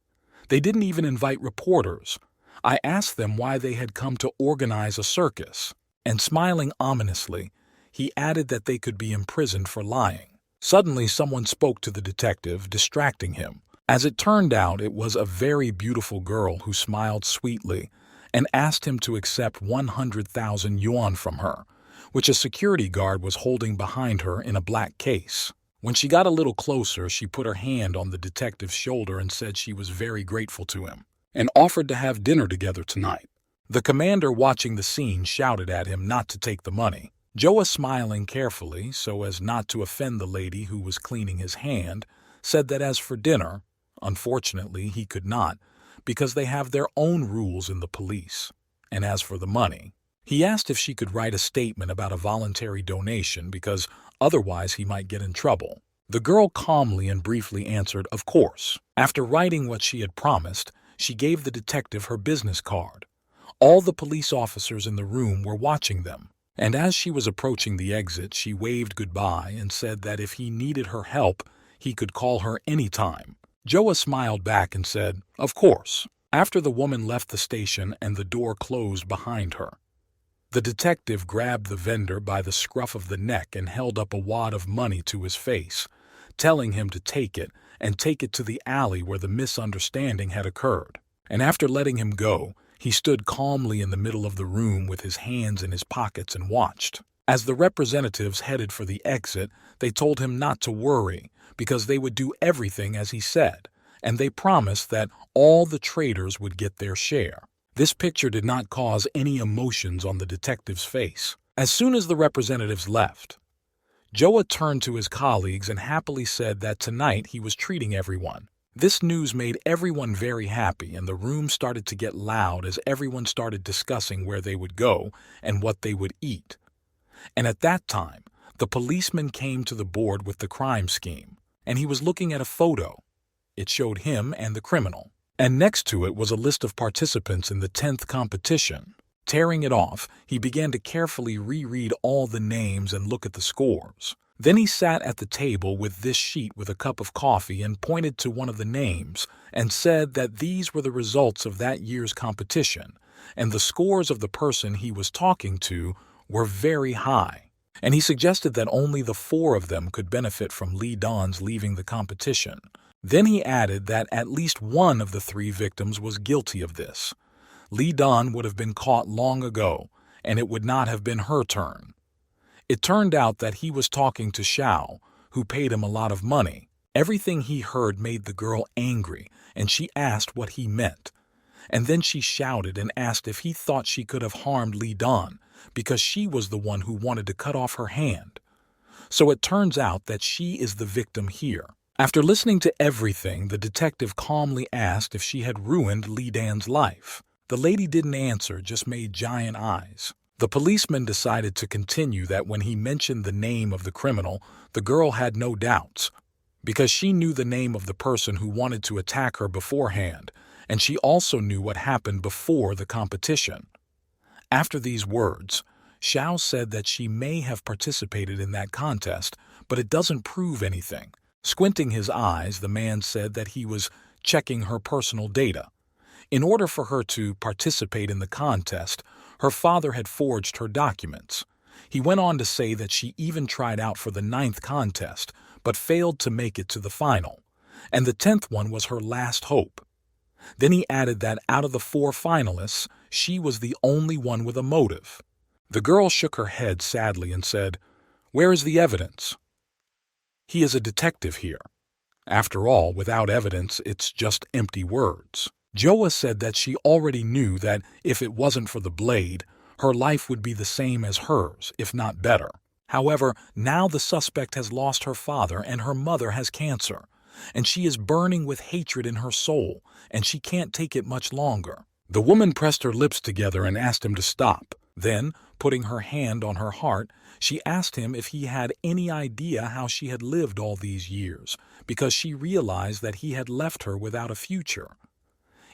They didn't even invite reporters. I asked them why they had come to organize a circus, and smiling ominously, he added that they could be imprisoned for lying. Suddenly someone spoke to the detective, distracting him. As it turned out, it was a very beautiful girl who smiled sweetly and asked him to accept 100,000 yuan from her, which a security guard was holding behind her in a black case. When she got a little closer, she put her hand on the detective's shoulder and said she was very grateful to him, and offered to have dinner together tonight. The commander watching the scene shouted at him not to take the money. Joa, smiling carefully so as not to offend the lady who was cleaning his hand, said that as for dinner, unfortunately he could not, because they have their own rules in the police. And as for the money, he asked if she could write a statement about a voluntary donation because otherwise he might get in trouble. The girl calmly and briefly answered, "Of course." After writing what she had promised, she gave the detective her business card. All the police officers in the room were watching them, and as she was approaching the exit, she waved goodbye and said that if he needed her help, he could call her anytime. Joa smiled back and said, "Of course." After the woman left the station and the door closed behind her, the detective grabbed the vendor by the scruff of the neck and held up a wad of money to his face, telling him to take it and take it to the alley where the misunderstanding had occurred. And after letting him go, he stood calmly in the middle of the room with his hands in his pockets and watched. As the representatives headed for the exit, they told him not to worry because they would do everything as he said, and they promised that all the traitors would get their share. This picture did not cause any emotions on the detective's face. As soon as the representatives left, Joa turned to his colleagues and happily said that tonight he was treating everyone. This news made everyone very happy, and the room started to get loud as everyone started discussing where they would go and what they would eat. And at that time, the policeman came to the board with the crime scheme, and he was looking at a photo. It showed him and the criminal, and next to it was a list of participants in the 10th competition. Tearing it off, he began to carefully reread all the names and look at the scores. Then he sat at the table with this sheet with a cup of coffee and pointed to one of the names and said that these were the results of that year's competition, and the scores of the person he was talking to were very high, and he suggested that only the 4 of them could benefit from Lee Don's leaving the competition. Then he added that at least one of the 3 victims was guilty of this. Lee Don would have been caught long ago, and it would not have been her turn. It turned out that he was talking to Xiao, who paid him a lot of money. Everything he heard made the girl angry, and she asked what he meant. And then she shouted and asked if he thought she could have harmed Lee Don, because she was the one who wanted to cut off her hand. So it turns out that she is the victim here. After listening to everything, the detective calmly asked if she had ruined Lee Dan's life. The lady didn't answer, just made giant eyes. The policeman decided to continue that when he mentioned the name of the criminal, the girl had no doubts, because she knew the name of the person who wanted to attack her beforehand, and she also knew what happened before the competition. After these words, Xiao said that she may have participated in that contest, but it doesn't prove anything. Squinting his eyes, the man said that he was checking her personal data. In order for her to participate in the contest, her father had forged her documents. He went on to say that she even tried out for the 9th contest, but failed to make it to the final, and the 10th one was her last hope. Then he added that out of the 4 finalists, she was the only one with a motive. The girl shook her head sadly and said, "Where is the evidence?" He is a detective here. After all, without evidence, it's just empty words. Joa said that she already knew that if it wasn't for the blade, her life would be the same as hers, if not better. However, now the suspect has lost her father and her mother has cancer, and she is burning with hatred in her soul, and she can't take it much longer. The woman pressed her lips together and asked him to stop. Then, putting her hand on her heart, she asked him if he had any idea how she had lived all these years, because she realized that he had left her without a future.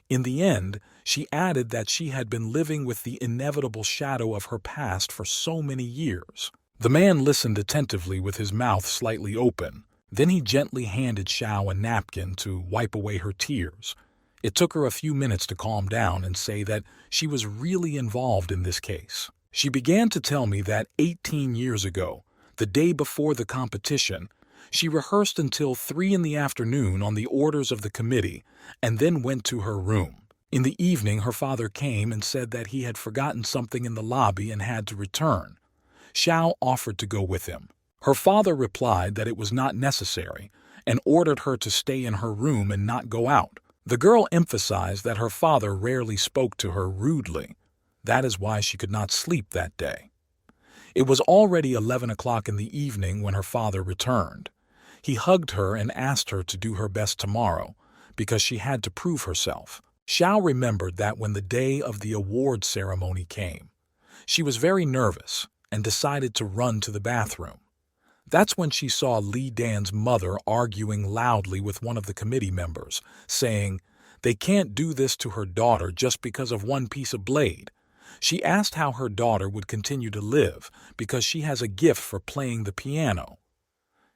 In the end, she added that she had been living with the inevitable shadow of her past for so many years. The man listened attentively with his mouth slightly open. Then he gently handed Xiao a napkin to wipe away her tears. It took her a few minutes to calm down and say that she was really involved in this case. She began to tell me that 18 years ago, the day before the competition, she rehearsed until 3 in the afternoon on the orders of the committee and then went to her room. In the evening, her father came and said that he had forgotten something in the lobby and had to return. Xiao offered to go with him. Her father replied that it was not necessary and ordered her to stay in her room and not go out. The girl emphasized that her father rarely spoke to her rudely. That is why she could not sleep that day. It was already 11 o'clock in the evening when her father returned. He hugged her and asked her to do her best tomorrow, because she had to prove herself. Xiao remembered that when the day of the award ceremony came, she was very nervous and decided to run to the bathroom. That's when she saw Lee Dan's mother arguing loudly with one of the committee members, saying, "They can't do this to her daughter just because of one piece of blade." She asked how her daughter would continue to live because she has a gift for playing the piano.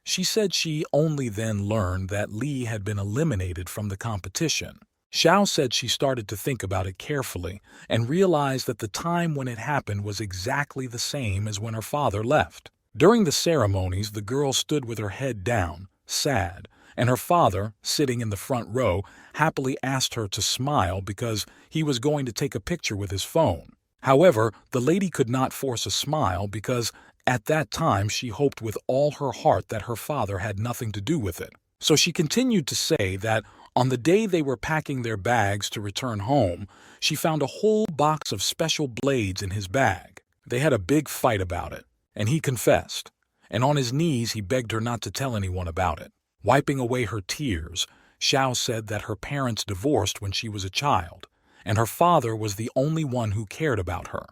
She said she only then learned that Lee had been eliminated from the competition. Xiao said she started to think about it carefully and realized that the time when it happened was exactly the same as when her father left. During the ceremonies, the girl stood with her head down, sad, and her father, sitting in the front row, happily asked her to smile because he was going to take a picture with his phone. However, the lady could not force a smile because at that time she hoped with all her heart that her father had nothing to do with it. So she continued to say that on the day they were packing their bags to return home, she found a whole box of special blades in his bag. They had a big fight about it, and he confessed, and on his knees he begged her not to tell anyone about it. Wiping away her tears, Xiao said that her parents divorced when she was a child, and her father was the only one who cared about her.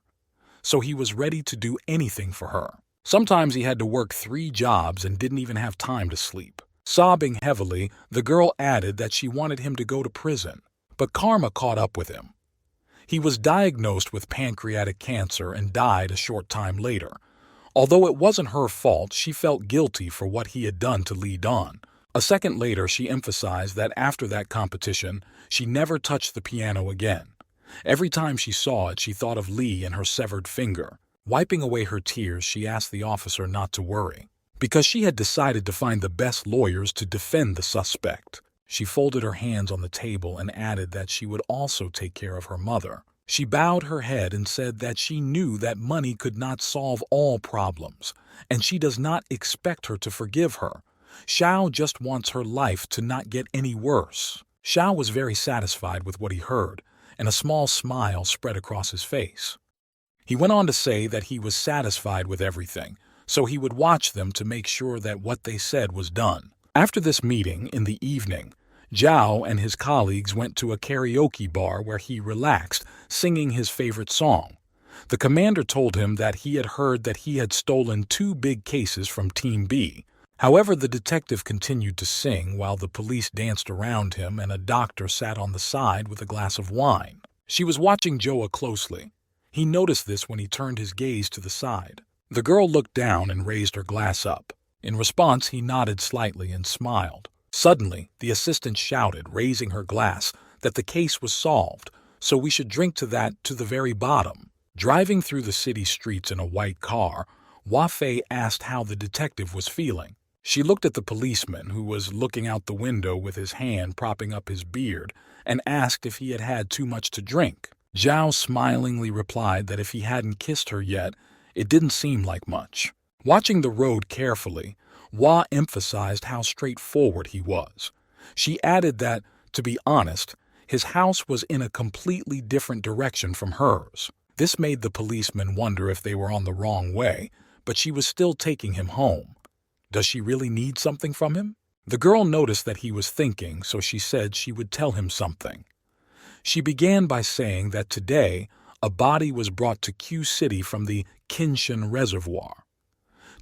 So he was ready to do anything for her. Sometimes he had to work 3 jobs and didn't even have time to sleep. Sobbing heavily, the girl added that she wanted him to go to prison, but karma caught up with him. He was diagnosed with pancreatic cancer and died a short time later. Although it wasn't her fault, she felt guilty for what he had done to Li Dan. A second later, she emphasized that after that competition, she never touched the piano again. Every time she saw it, she thought of Li and her severed finger. Wiping away her tears, she asked the officer not to worry, because she had decided to find the best lawyers to defend the suspect. She folded her hands on the table and added that she would also take care of her mother. She bowed her head and said that she knew that money could not solve all problems, and she does not expect her to forgive her. Xiao just wants her life to not get any worse. Xiao was very satisfied with what he heard, and a small smile spread across his face. He went on to say that he was satisfied with everything, so he would watch them to make sure that what they said was done. After this meeting, in the evening, Zhao and his colleagues went to a karaoke bar where he relaxed, singing his favorite song. The commander told him that he had heard that he had stolen 2 big cases from Team B. However, the detective continued to sing while the police danced around him and a doctor sat on the side with a glass of wine. She was watching Joa closely. He noticed this when he turned his gaze to the side. The girl looked down and raised her glass up. In response, he nodded slightly and smiled. Suddenly, the assistant shouted, raising her glass, that the case was solved, so we should drink to that to the very bottom. Driving through the city streets in a white car, Hua Fei asked how the detective was feeling. She looked at the policeman, who was looking out the window with his hand propping up his beard, and asked if he had had too much to drink. Zhao smilingly replied that if he hadn't kissed her yet, it didn't seem like much. Watching the road carefully, Hua emphasized how straightforward he was. She added that, to be honest, his house was in a completely different direction from hers. This made the policeman wonder if they were on the wrong way, but she was still taking him home. Does she really need something from him? The girl noticed that he was thinking, so she said she would tell him something. She began by saying that today a body was brought to Q City from the Qinshan Reservoir.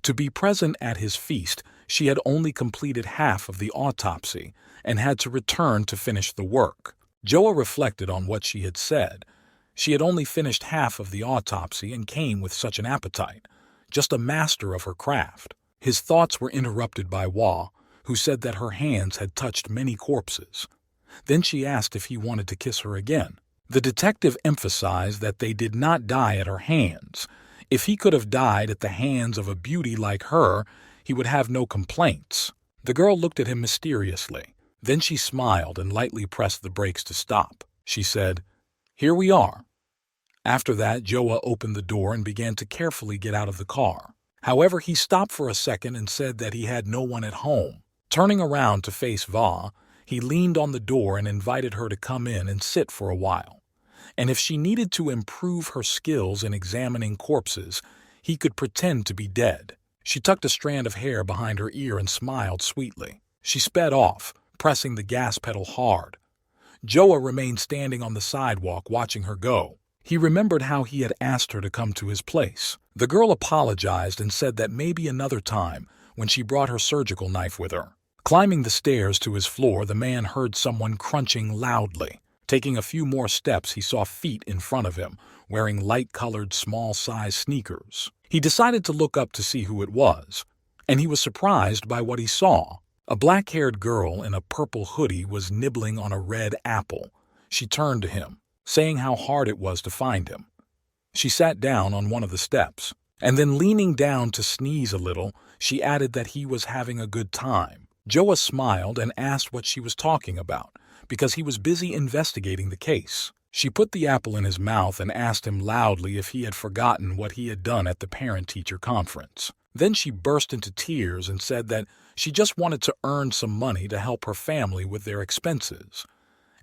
To be present at his feast, she had only completed half of the autopsy and had to return to finish the work. Joa reflected on what she had said. She had only finished half of the autopsy and came with such an appetite, just a master of her craft. His thoughts were interrupted by Hua, who said that her hands had touched many corpses. Then she asked if he wanted to kiss her again. The detective emphasized that they did not die at her hands. If he could have died at the hands of a beauty like her, he would have no complaints. The girl looked at him mysteriously. Then she smiled and lightly pressed the brakes to stop. She said, "Here we are." After that, Joa opened the door and began to carefully get out of the car. However, he stopped for a second and said that he had no one at home. Turning around to face Va, he leaned on the door and invited her to come in and sit for a while. And if she needed to improve her skills in examining corpses, he could pretend to be dead. She tucked a strand of hair behind her ear and smiled sweetly. She sped off, pressing the gas pedal hard. Joa remained standing on the sidewalk watching her go. He remembered how he had asked her to come to his place. The girl apologized and said that maybe another time, when she brought her surgical knife with her. Climbing the stairs to his floor, the man heard someone crunching loudly. Taking a few more steps, he saw feet in front of him, wearing light-colored, small-sized sneakers. He decided to look up to see who it was, and he was surprised by what he saw. A black-haired girl in a purple hoodie was nibbling on a red apple. She turned to him, saying how hard it was to find him. She sat down on one of the steps, and then leaning down to sneeze a little, she added that he was having a good time. Joa smiled and asked what she was talking about, because he was busy investigating the case. She put the apple in his mouth and asked him loudly if he had forgotten what he had done at the parent-teacher conference. Then she burst into tears and said that she just wanted to earn some money to help her family with their expenses.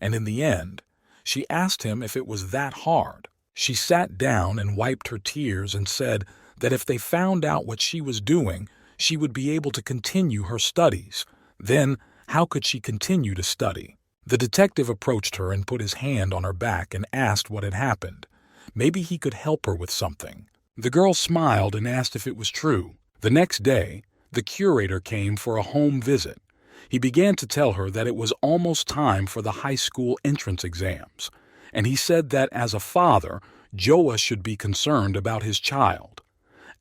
And in the end, she asked him if it was that hard. She sat down and wiped her tears and said that if they found out what she was doing, she would be able to continue her studies. Then, how could she continue to study? The detective approached her and put his hand on her back and asked what had happened. Maybe he could help her with something. The girl smiled and asked if it was true. The next day, the curator came for a home visit. He began to tell her that it was almost time for the high school entrance exams, and he said that as a father, Joa should be concerned about his child.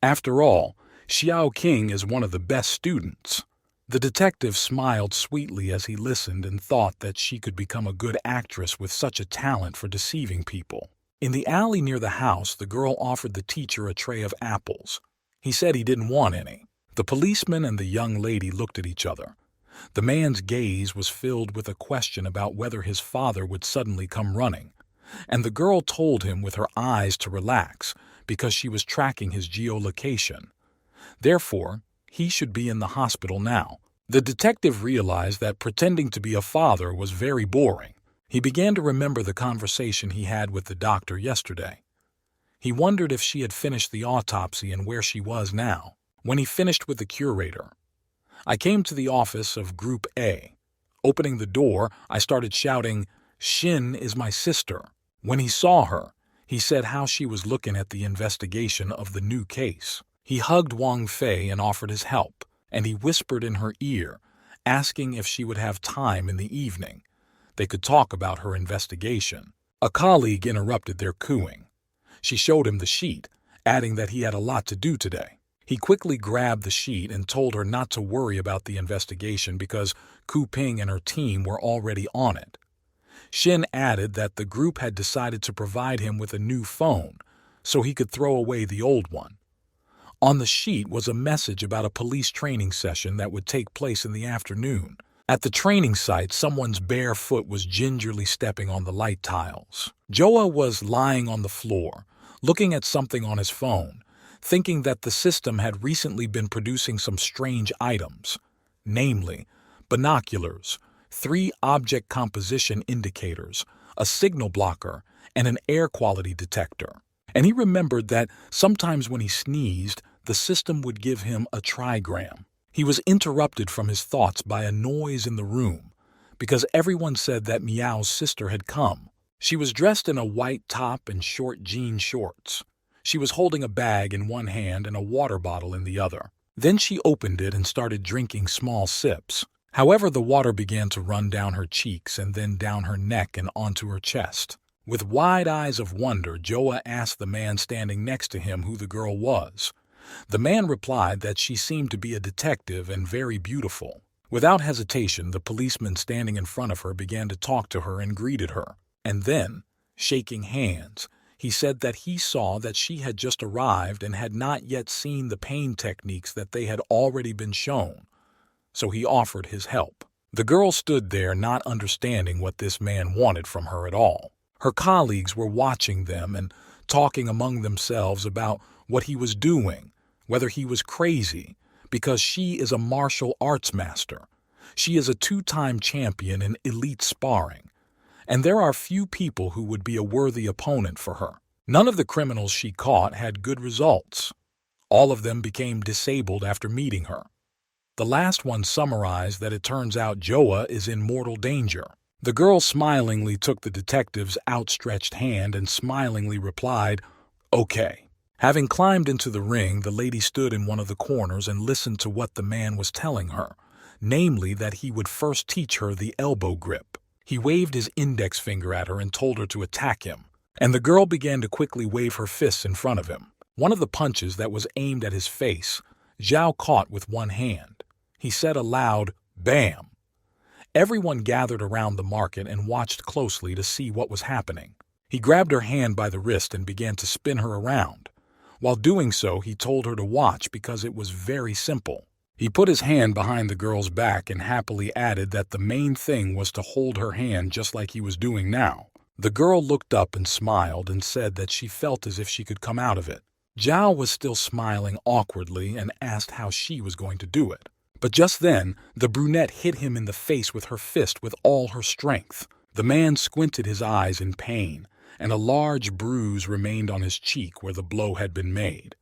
After all, Xiao King is one of the best students. The detective smiled sweetly as he listened and thought that she could become a good actress with such a talent for deceiving people. In the alley near the house, the girl offered the teacher a tray of apples. He said he didn't want any. The policeman and the young lady looked at each other. The man's gaze was filled with a question about whether his father would suddenly come running, and the girl told him with her eyes to relax because she was tracking his geolocation. Therefore, he should be in the hospital now. The detective realized that pretending to be a father was very boring. He began to remember the conversation he had with the doctor yesterday. He wondered if she had finished the autopsy and where she was now. When he finished with the curator, I came to the office of Group A. Opening the door, I started shouting, "Shin is my sister." When he saw her, he said how she was looking at the investigation of the new case. He hugged Wang Fei and offered his help, and he whispered in her ear, asking if she would have time in the evening. They could talk about her investigation. A colleague interrupted their cooing. She showed him the sheet, adding that he had a lot to do today. He quickly grabbed the sheet and told her not to worry about the investigation because Ku Ping and her team were already on it. Shin added that the group had decided to provide him with a new phone so he could throw away the old one. On the sheet was a message about a police training session that would take place in the afternoon. At the training site, someone's bare foot was gingerly stepping on the light tiles. Joa was lying on the floor, looking at something on his phone, thinking that the system had recently been producing some strange items, namely binoculars, 3 object composition indicators, a signal blocker, and an air quality detector. And he remembered that sometimes when he sneezed, the system would give him a trigram. He was interrupted from his thoughts by a noise in the room, because everyone said that Miao's sister had come. She was dressed in a white top and short jean shorts. She was holding a bag in one hand and a water bottle in the other. Then she opened it and started drinking small sips. However, the water began to run down her cheeks and then down her neck and onto her chest. With wide eyes of wonder, Joa asked the man standing next to him who the girl was. The man replied that she seemed to be a detective and very beautiful. Without hesitation, the policeman standing in front of her began to talk to her and greeted her. And then, shaking hands, he said that he saw that she had just arrived and had not yet seen the pain techniques that they had already been shown. So he offered his help. The girl stood there not understanding what this man wanted from her at all. Her colleagues were watching them and talking among themselves about what he was doing, whether he was crazy, because she is a martial arts master. She is a 2-time champion in elite sparring, and there are few people who would be a worthy opponent for her. None of the criminals she caught had good results. All of them became disabled after meeting her. The last one summarized that it turns out Joa is in mortal danger. The girl smilingly took the detective's outstretched hand and smilingly replied, "Okay." Having climbed into the ring, the lady stood in one of the corners and listened to what the man was telling her, namely that he would first teach her the elbow grip. He waved his index finger at her and told her to attack him, and the girl began to quickly wave her fists in front of him. One of the punches that was aimed at his face, Zhao caught with one hand. He said aloud, "Bam!" Everyone gathered around the market and watched closely to see what was happening. He grabbed her hand by the wrist and began to spin her around. While doing so, he told her to watch because it was very simple. He put his hand behind the girl's back and happily added that the main thing was to hold her hand just like he was doing now. The girl looked up and smiled and said that she felt as if she could come out of it. Zhao was still smiling awkwardly and asked how she was going to do it. But just then, the brunette hit him in the face with her fist with all her strength. The man squinted his eyes in pain, and a large bruise remained on his cheek where the blow had been made.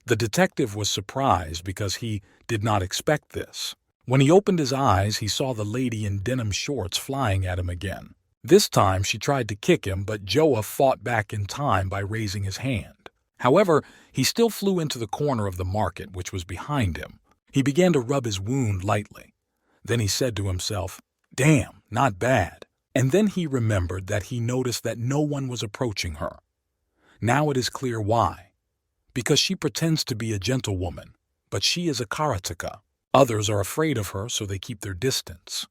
The detective was surprised because he did not expect this. When he opened his eyes, he saw the lady in denim shorts flying at him again. This time she tried to kick him, but Joa fought back in time by raising his hand. However, he still flew into the corner of the market, which was behind him. He began to rub his wound lightly. Then he said to himself, "Damn, not bad." And then he remembered that he noticed that no one was approaching her. Now it is clear why. Because she pretends to be a gentlewoman, but she is a karateka. Others are afraid of her, so they keep their distance.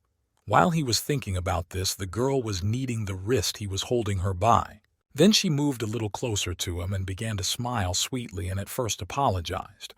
While he was thinking about this, the girl was kneading the wrist he was holding her by. Then she moved a little closer to him and began to smile sweetly and at first apologized.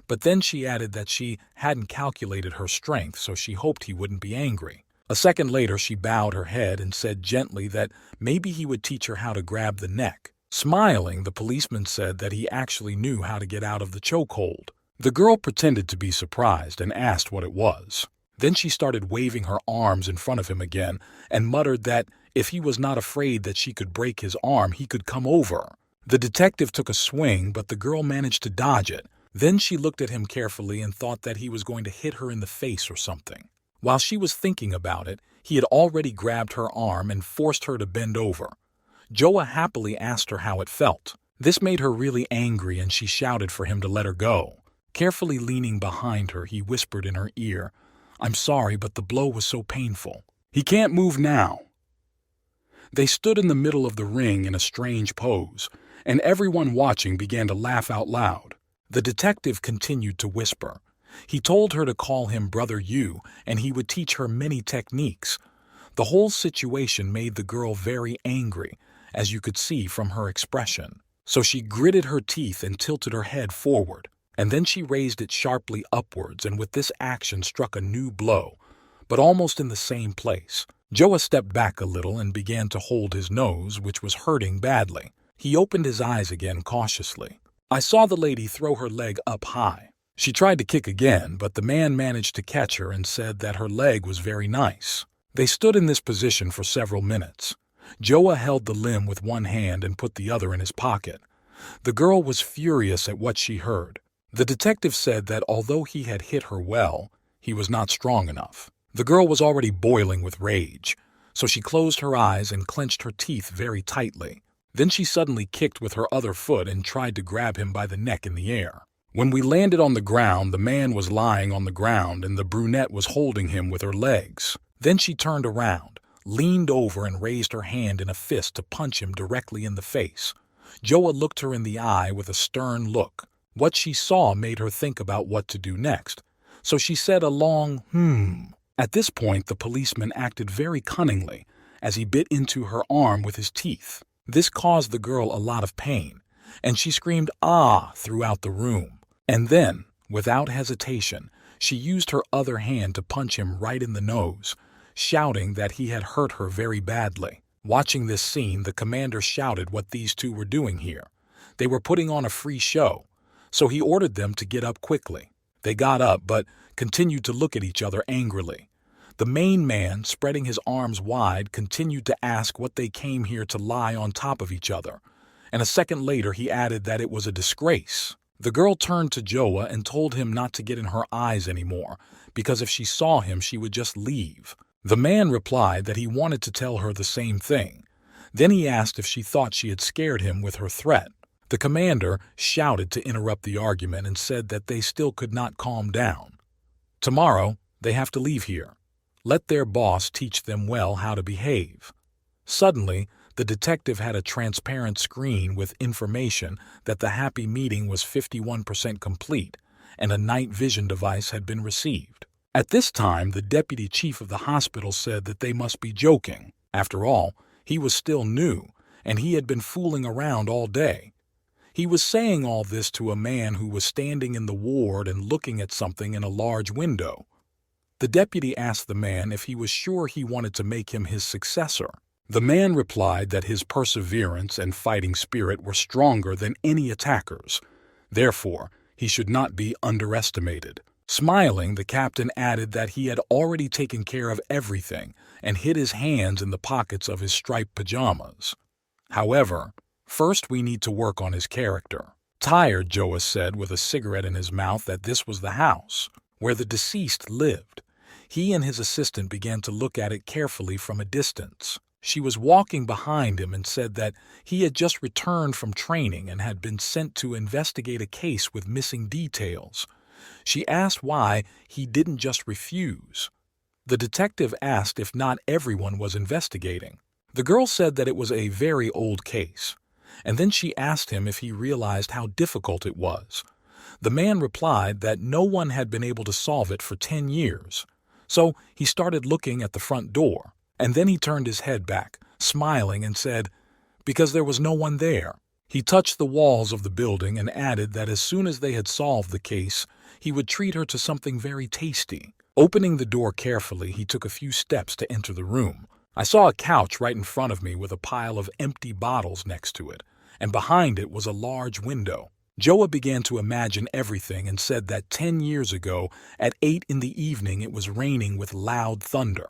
But then she added that she hadn't calculated her strength, so she hoped he wouldn't be angry. A second later, she bowed her head and said gently that maybe he would teach her how to grab the neck. Smiling, the policeman said that he actually knew how to get out of the chokehold. The girl pretended to be surprised and asked what it was. Then she started waving her arms in front of him again and muttered that if he was not afraid that she could break his arm, he could come over. The detective took a swing, but the girl managed to dodge it. Then she looked at him carefully and thought that he was going to hit her in the face or something. While she was thinking about it, he had already grabbed her arm and forced her to bend over. Joa happily asked her how it felt. This made her really angry and she shouted for him to let her go. Carefully leaning behind her, he whispered in her ear, "I'm sorry, but the blow was so painful. He can't move now." They stood in the middle of the ring in a strange pose, and everyone watching began to laugh out loud. The detective continued to whisper. He told her to call him Brother Yu, and he would teach her many techniques. The whole situation made the girl very angry, as you could see from her expression. So she gritted her teeth and tilted her head forward, and then she raised it sharply upwards and with this action struck a new blow, but almost in the same place. Joa stepped back a little and began to hold his nose, which was hurting badly. He opened his eyes again cautiously. I saw the lady throw her leg up high. She tried to kick again, but the man managed to catch her and said that her leg was very nice. They stood in this position for several minutes. Joa held the limb with one hand and put the other in his pocket. The girl was furious at what she heard. The detective said that although he had hit her well, he was not strong enough. The girl was already boiling with rage, so she closed her eyes and clenched her teeth very tightly. Then she suddenly kicked with her other foot and tried to grab him by the neck in the air. When we landed on the ground, the man was lying on the ground and the brunette was holding him with her legs. Then she turned around, leaned over and raised her hand in a fist to punch him directly in the face. Joa looked her in the eye with a stern look. What she saw made her think about what to do next, so she said a long At this point, the policeman acted very cunningly as he bit into her arm with his teeth. This caused the girl a lot of pain, and she screamed "ah" throughout the room. And then, without hesitation, she used her other hand to punch him right in the nose, shouting that he had hurt her very badly. Watching this scene, the commander shouted what these two were doing here. They were putting on a free show, so he ordered them to get up quickly. They got up, but continued to look at each other angrily. The main man, spreading his arms wide, continued to ask what they came here to lie on top of each other, and a second later he added that it was a disgrace. The girl turned to Joa and told him not to get in her eyes anymore, because if she saw him she would just leave. The man replied that he wanted to tell her the same thing. Then he asked if she thought she had scared him with her threat. The commander shouted to interrupt the argument and said that they still could not calm down. Tomorrow, they have to leave here. Let their boss teach them well how to behave. Suddenly, the detective had a transparent screen with information that the happy meeting was 51% complete and a night vision device had been received. At this time, the deputy chief of the hospital said that they must be joking. After all, he was still new, and he had been fooling around all day. He was saying all this to a man who was standing in the ward and looking at something in a large window. The deputy asked the man if he was sure he wanted to make him his successor. The man replied that his perseverance and fighting spirit were stronger than any attacker's. Therefore, he should not be underestimated. Smiling, the captain added that he had already taken care of everything and hid his hands in the pockets of his striped pajamas. However, first we need to work on his character. Tired, Joa said with a cigarette in his mouth that this was the house where the deceased lived. He and his assistant began to look at it carefully from a distance. She was walking behind him and said that he had just returned from training and had been sent to investigate a case with missing details. She asked why he didn't just refuse. The detective asked if not everyone was investigating. The girl said that it was a very old case, and then she asked him if he realized how difficult it was. The man replied that no one had been able to solve it for 10 years. So he started looking at the front door, and then he turned his head back, smiling, and said, "Because there was no one there." He touched the walls of the building and added that as soon as they had solved the case, he would treat her to something very tasty. Opening the door carefully, he took a few steps to enter the room. I saw a couch right in front of me with a pile of empty bottles next to it, and behind it was a large window. Joa began to imagine everything and said that 10 years ago, at 8 in the evening, it was raining with loud thunder.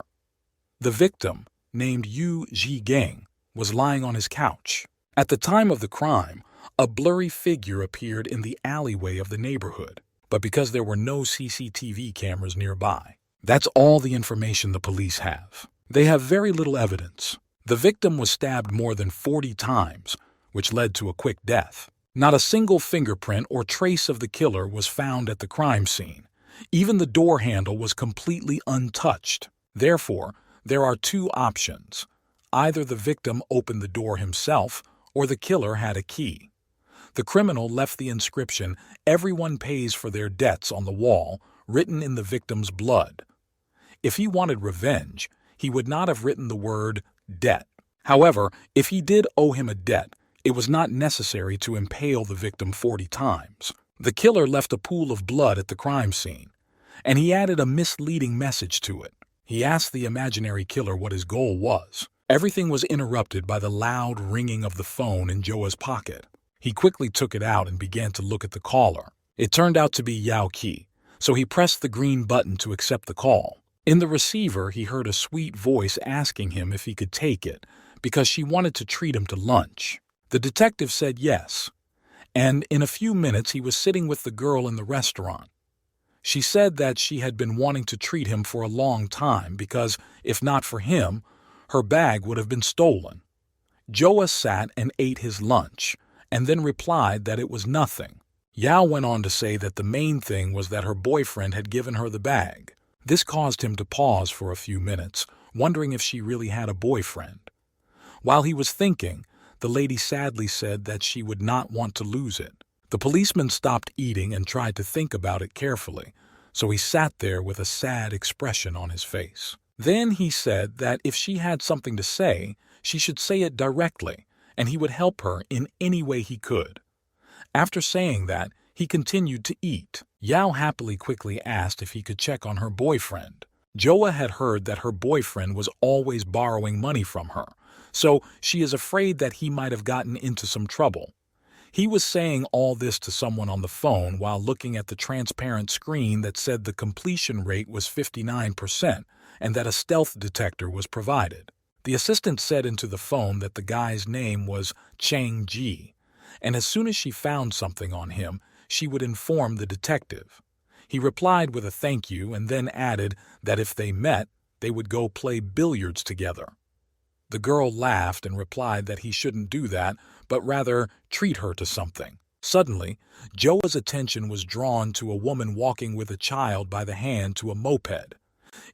The victim, named Yu Ji-gang, was lying on his couch. At the time of the crime, a blurry figure appeared in the alleyway of the neighborhood, but because there were no CCTV cameras nearby. That's all the information the police have. They have very little evidence. The victim was stabbed more than 40 times, which led to a quick death. Not a single fingerprint or trace of the killer was found at the crime scene. Even the door handle was completely untouched. Therefore, there are two options. Either the victim opened the door himself, or the killer had a key. The criminal left the inscription, "Everyone pays for their debts," on the wall, written in the victim's blood. If he wanted revenge, he would not have written the word debt. However, if he did owe him a debt, it was not necessary to impale the victim 40 times. The killer left a pool of blood at the crime scene, and he added a misleading message to it. He asked the imaginary killer what his goal was. Everything was interrupted by the loud ringing of the phone in Joa's pocket. He quickly took it out and began to look at the caller. It turned out to be Yao Qi, so he pressed the green button to accept the call. In the receiver, he heard a sweet voice asking him if he could take it, because she wanted to treat him to lunch. The detective said yes, and in a few minutes he was sitting with the girl in the restaurant. She said that she had been wanting to treat him for a long time because, if not for him, her bag would have been stolen. Joa sat and ate his lunch, and then replied that it was nothing. Yao went on to say that the main thing was that her boyfriend had given her the bag. This caused him to pause for a few minutes, wondering if she really had a boyfriend. While he was thinking, the lady sadly said that she would not want to lose it. The policeman stopped eating and tried to think about it carefully, so he sat there with a sad expression on his face. Then he said that if she had something to say, she should say it directly, and he would help her in any way he could. After saying that, he continued to eat. Yao happily quickly asked if he could check on her boyfriend. Joa had heard that her boyfriend was always borrowing money from her, so she is afraid that he might have gotten into some trouble. He was saying all this to someone on the phone while looking at the transparent screen that said the completion rate was 59% and that a stealth detector was provided. The assistant said into the phone that the guy's name was Chang Ji, and as soon as she found something on him, she would inform the detective. He replied with a thank you and then added that if they met, they would go play billiards together. The girl laughed and replied that he shouldn't do that, but rather treat her to something. Suddenly, Joa's attention was drawn to a woman walking with a child by the hand to a moped.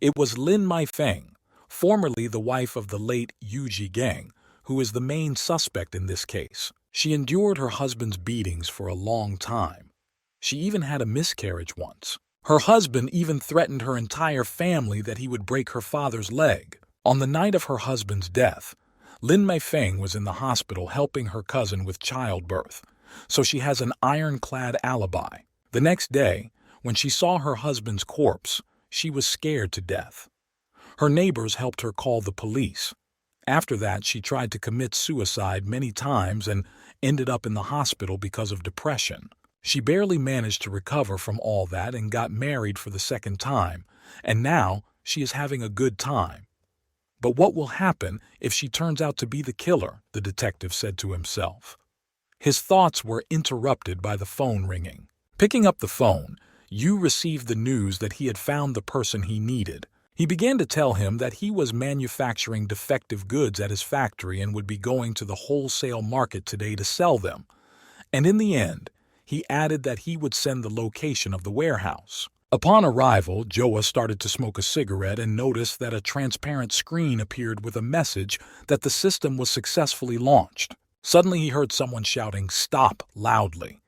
It was Lin Maifeng, formerly the wife of the late Yu Ji-gang, who is the main suspect in this case. She endured her husband's beatings for a long time. She even had a miscarriage once. Her husband even threatened her entire family that he would break her father's leg. On the night of her husband's death, Lin Maifeng was in the hospital helping her cousin with childbirth, so she has an ironclad alibi. The next day, when she saw her husband's corpse, she was scared to death. Her neighbors helped her call the police, After that, she tried to commit suicide many times and ended up in the hospital because of depression. She barely managed to recover from all that and got married for the second time, and now she is having a good time. But what will happen if she turns out to be the killer? The detective said to himself. His thoughts were interrupted by the phone ringing. Picking up the phone, Yu received the news that he had found the person he needed. He began to tell him that he was manufacturing defective goods at his factory and would be going to the wholesale market today to sell them. And in the end, he added that he would send the location of the warehouse. Upon arrival, Joa started to smoke a cigarette and noticed that a transparent screen appeared with a message that the system was successfully launched. Suddenly he heard someone shouting, "Stop!" loudly.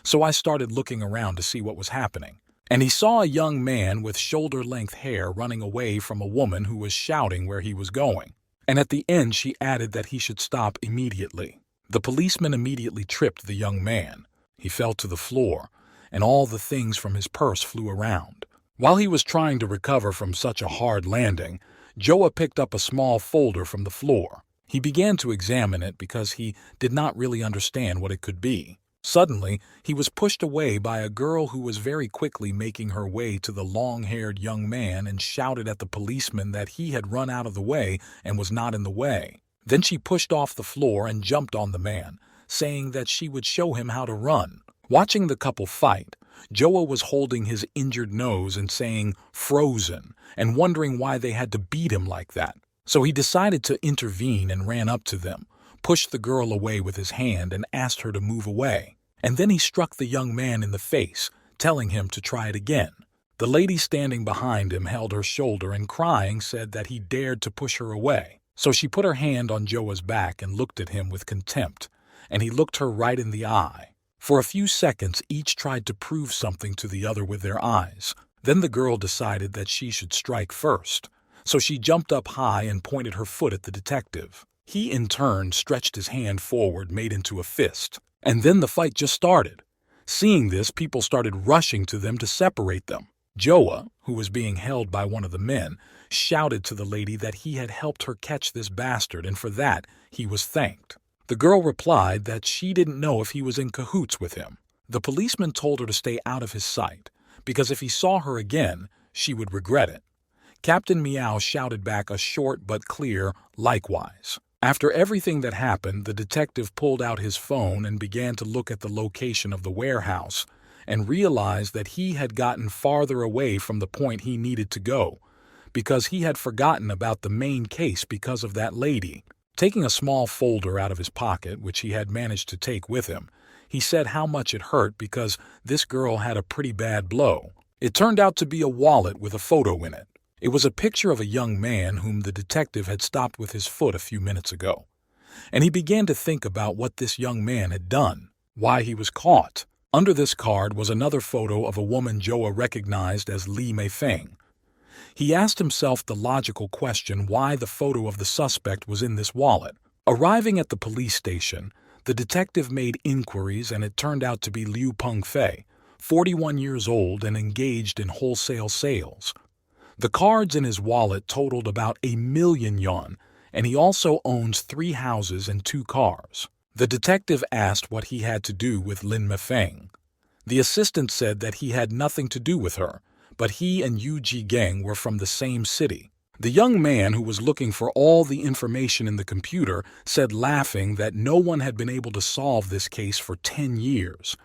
So I started looking around to see what was happening. And he saw a young man with shoulder-length hair running away from a woman who was shouting where he was going. And at the end she added that he should stop immediately. The policeman immediately tripped the young man. He fell to the floor, and all the things from his purse flew around. While he was trying to recover from such a hard landing, Joa picked up a small folder from the floor. He began to examine it because he did not really understand what it could be. Suddenly, he was pushed away by a girl who was very quickly making her way to the long-haired young man and shouted at the policeman that he had run out of the way and was not in the way. Then she pushed off the floor and jumped on the man, saying that she would show him how to run. Watching the couple fight, Joa was holding his injured nose and saying "frozen" and wondering why they had to beat him like that. So he decided to intervene and ran up to them, pushed the girl away with his hand and asked her to move away. And then he struck the young man in the face, telling him to try it again. The lady standing behind him held her shoulder and crying said that he dared to push her away. So she put her hand on Joa's back and looked at him with contempt, and he looked her right in the eye. For a few seconds, each tried to prove something to the other with their eyes. Then the girl decided that she should strike first. So she jumped up high and pointed her foot at the detective. He, in turn, stretched his hand forward, made into a fist. And then the fight just started. Seeing this, people started rushing to them to separate them. Joa, who was being held by one of the men, shouted to the lady that he had helped her catch this bastard, and for that he was thanked. The girl replied that she didn't know if he was in cahoots with him. The policeman told her to stay out of his sight, because if he saw her again, she would regret it. Captain Meow shouted back a short but clear "likewise." After everything that happened, the detective pulled out his phone and began to look at the location of the warehouse and realized that he had gotten farther away from the point he needed to go, because he had forgotten about the main case because of that lady. Taking a small folder out of his pocket, which he had managed to take with him, he said how much it hurt because this girl had a pretty bad blow. It turned out to be a wallet with a photo in it. It was a picture of a young man whom the detective had stopped with his foot a few minutes ago. And he began to think about what this young man had done, why he was caught. Under this card was another photo of a woman Joa recognized as Li Meifeng. He asked himself the logical question why the photo of the suspect was in this wallet. Arriving at the police station, the detective made inquiries and it turned out to be Liu Pengfei, 41 years old and engaged in wholesale sales. The cards in his wallet totaled about 1,000,000 yuan, and he also owns 3 houses and 2 cars. The detective asked what he had to do with Lin Meifeng. The assistant said that he had nothing to do with her, but he and Yu Jigeng were from the same city. The young man who was looking for all the information in the computer said, laughing, that no one had been able to solve this case for 10 years.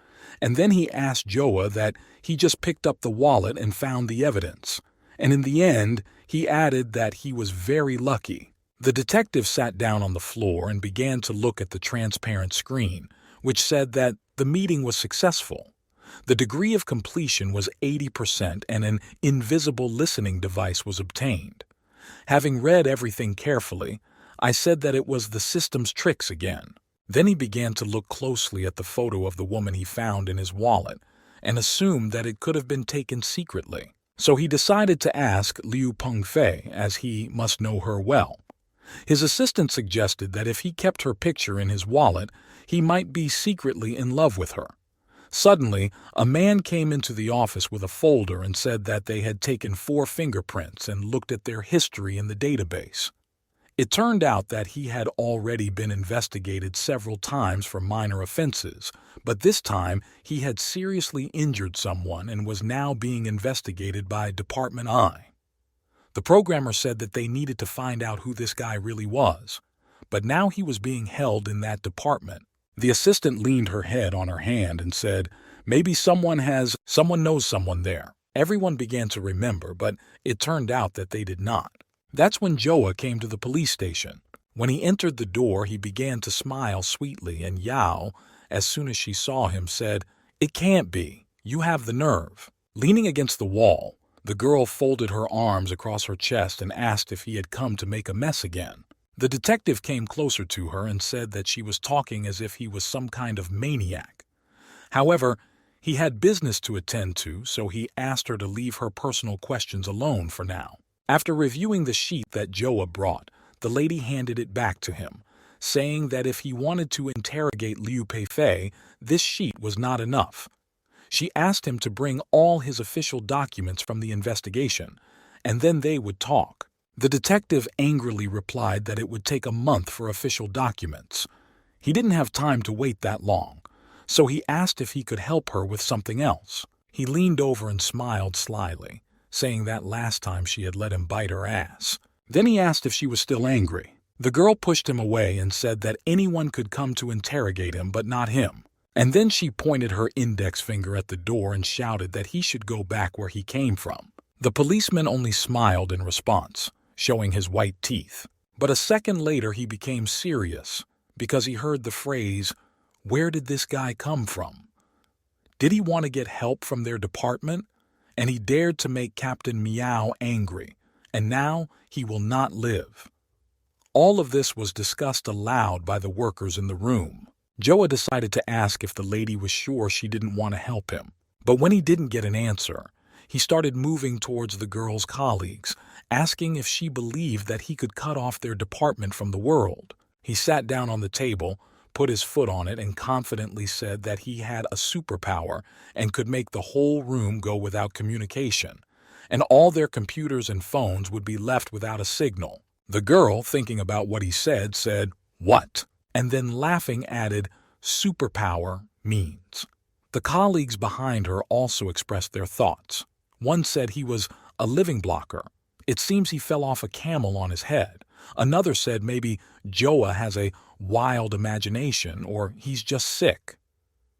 And then he asked Joa that he just picked up the wallet and found the evidence. And in the end, he added that he was very lucky. The detective sat down on the floor and began to look at the transparent screen, which said that the meeting was successful. The degree of completion was 80% and an invisible listening device was obtained. Having read everything carefully, I said that it was the system's tricks again. Then he began to look closely at the photo of the woman he found in his wallet and assumed that it could have been taken secretly. So he decided to ask Liu Pengfei, as he must know her well. His assistant suggested that if he kept her picture in his wallet, he might be secretly in love with her. Suddenly, a man came into the office with a folder and said that they had taken 4 fingerprints and looked at their history in the database. It turned out that he had already been investigated several times for minor offenses, but this time he had seriously injured someone and was now being investigated by Department I. The programmer said that they needed to find out who this guy really was, but now he was being held in that department. The assistant leaned her head on her hand and said, "Maybe someone knows someone there." Everyone began to remember, but it turned out that they did not. That's when Joa came to the police station. When he entered the door, he began to smile sweetly, and Yao, as soon as she saw him, said, "It can't be. You have the nerve." Leaning against the wall, the girl folded her arms across her chest and asked if he had come to make a mess again. The detective came closer to her and said that she was talking as if he was some kind of maniac. However, he had business to attend to, so he asked her to leave her personal questions alone for now. After reviewing the sheet that Joa brought, the lady handed it back to him, saying that if he wanted to interrogate Liu Peifei, this sheet was not enough. She asked him to bring all his official documents from the investigation, and then they would talk. The detective angrily replied that it would take a month for official documents. He didn't have time to wait that long, so he asked if he could help her with something else. He leaned over and smiled slyly, saying that last time she had let him bite her ass. Then he asked if she was still angry. The girl pushed him away and said that anyone could come to interrogate him but not him. And then she pointed her index finger at the door and shouted that he should go back where he came from. The policeman only smiled in response, showing his white teeth. But a second later he became serious because he heard the phrase, "Where did this guy come from?" Did he want to get help from their department? And he dared to make Captain Meow angry, and now he will not live. All of this was discussed aloud by the workers in the room. Joa decided to ask if the lady was sure she didn't want to help him. But when he didn't get an answer, he started moving towards the girl's colleagues, asking if she believed that he could cut off their department from the world. He sat down on the table, put his foot on it, and confidently said that he had a superpower and could make the whole room go without communication, and all their computers and phones would be left without a signal. The girl, thinking about what he said, "What?" and then laughing added, "Superpower means." The colleagues behind her also expressed their thoughts. One said he was a living blocker. It seems he fell off a camel on his head. Another said maybe Joa has a wild imagination or he's just sick.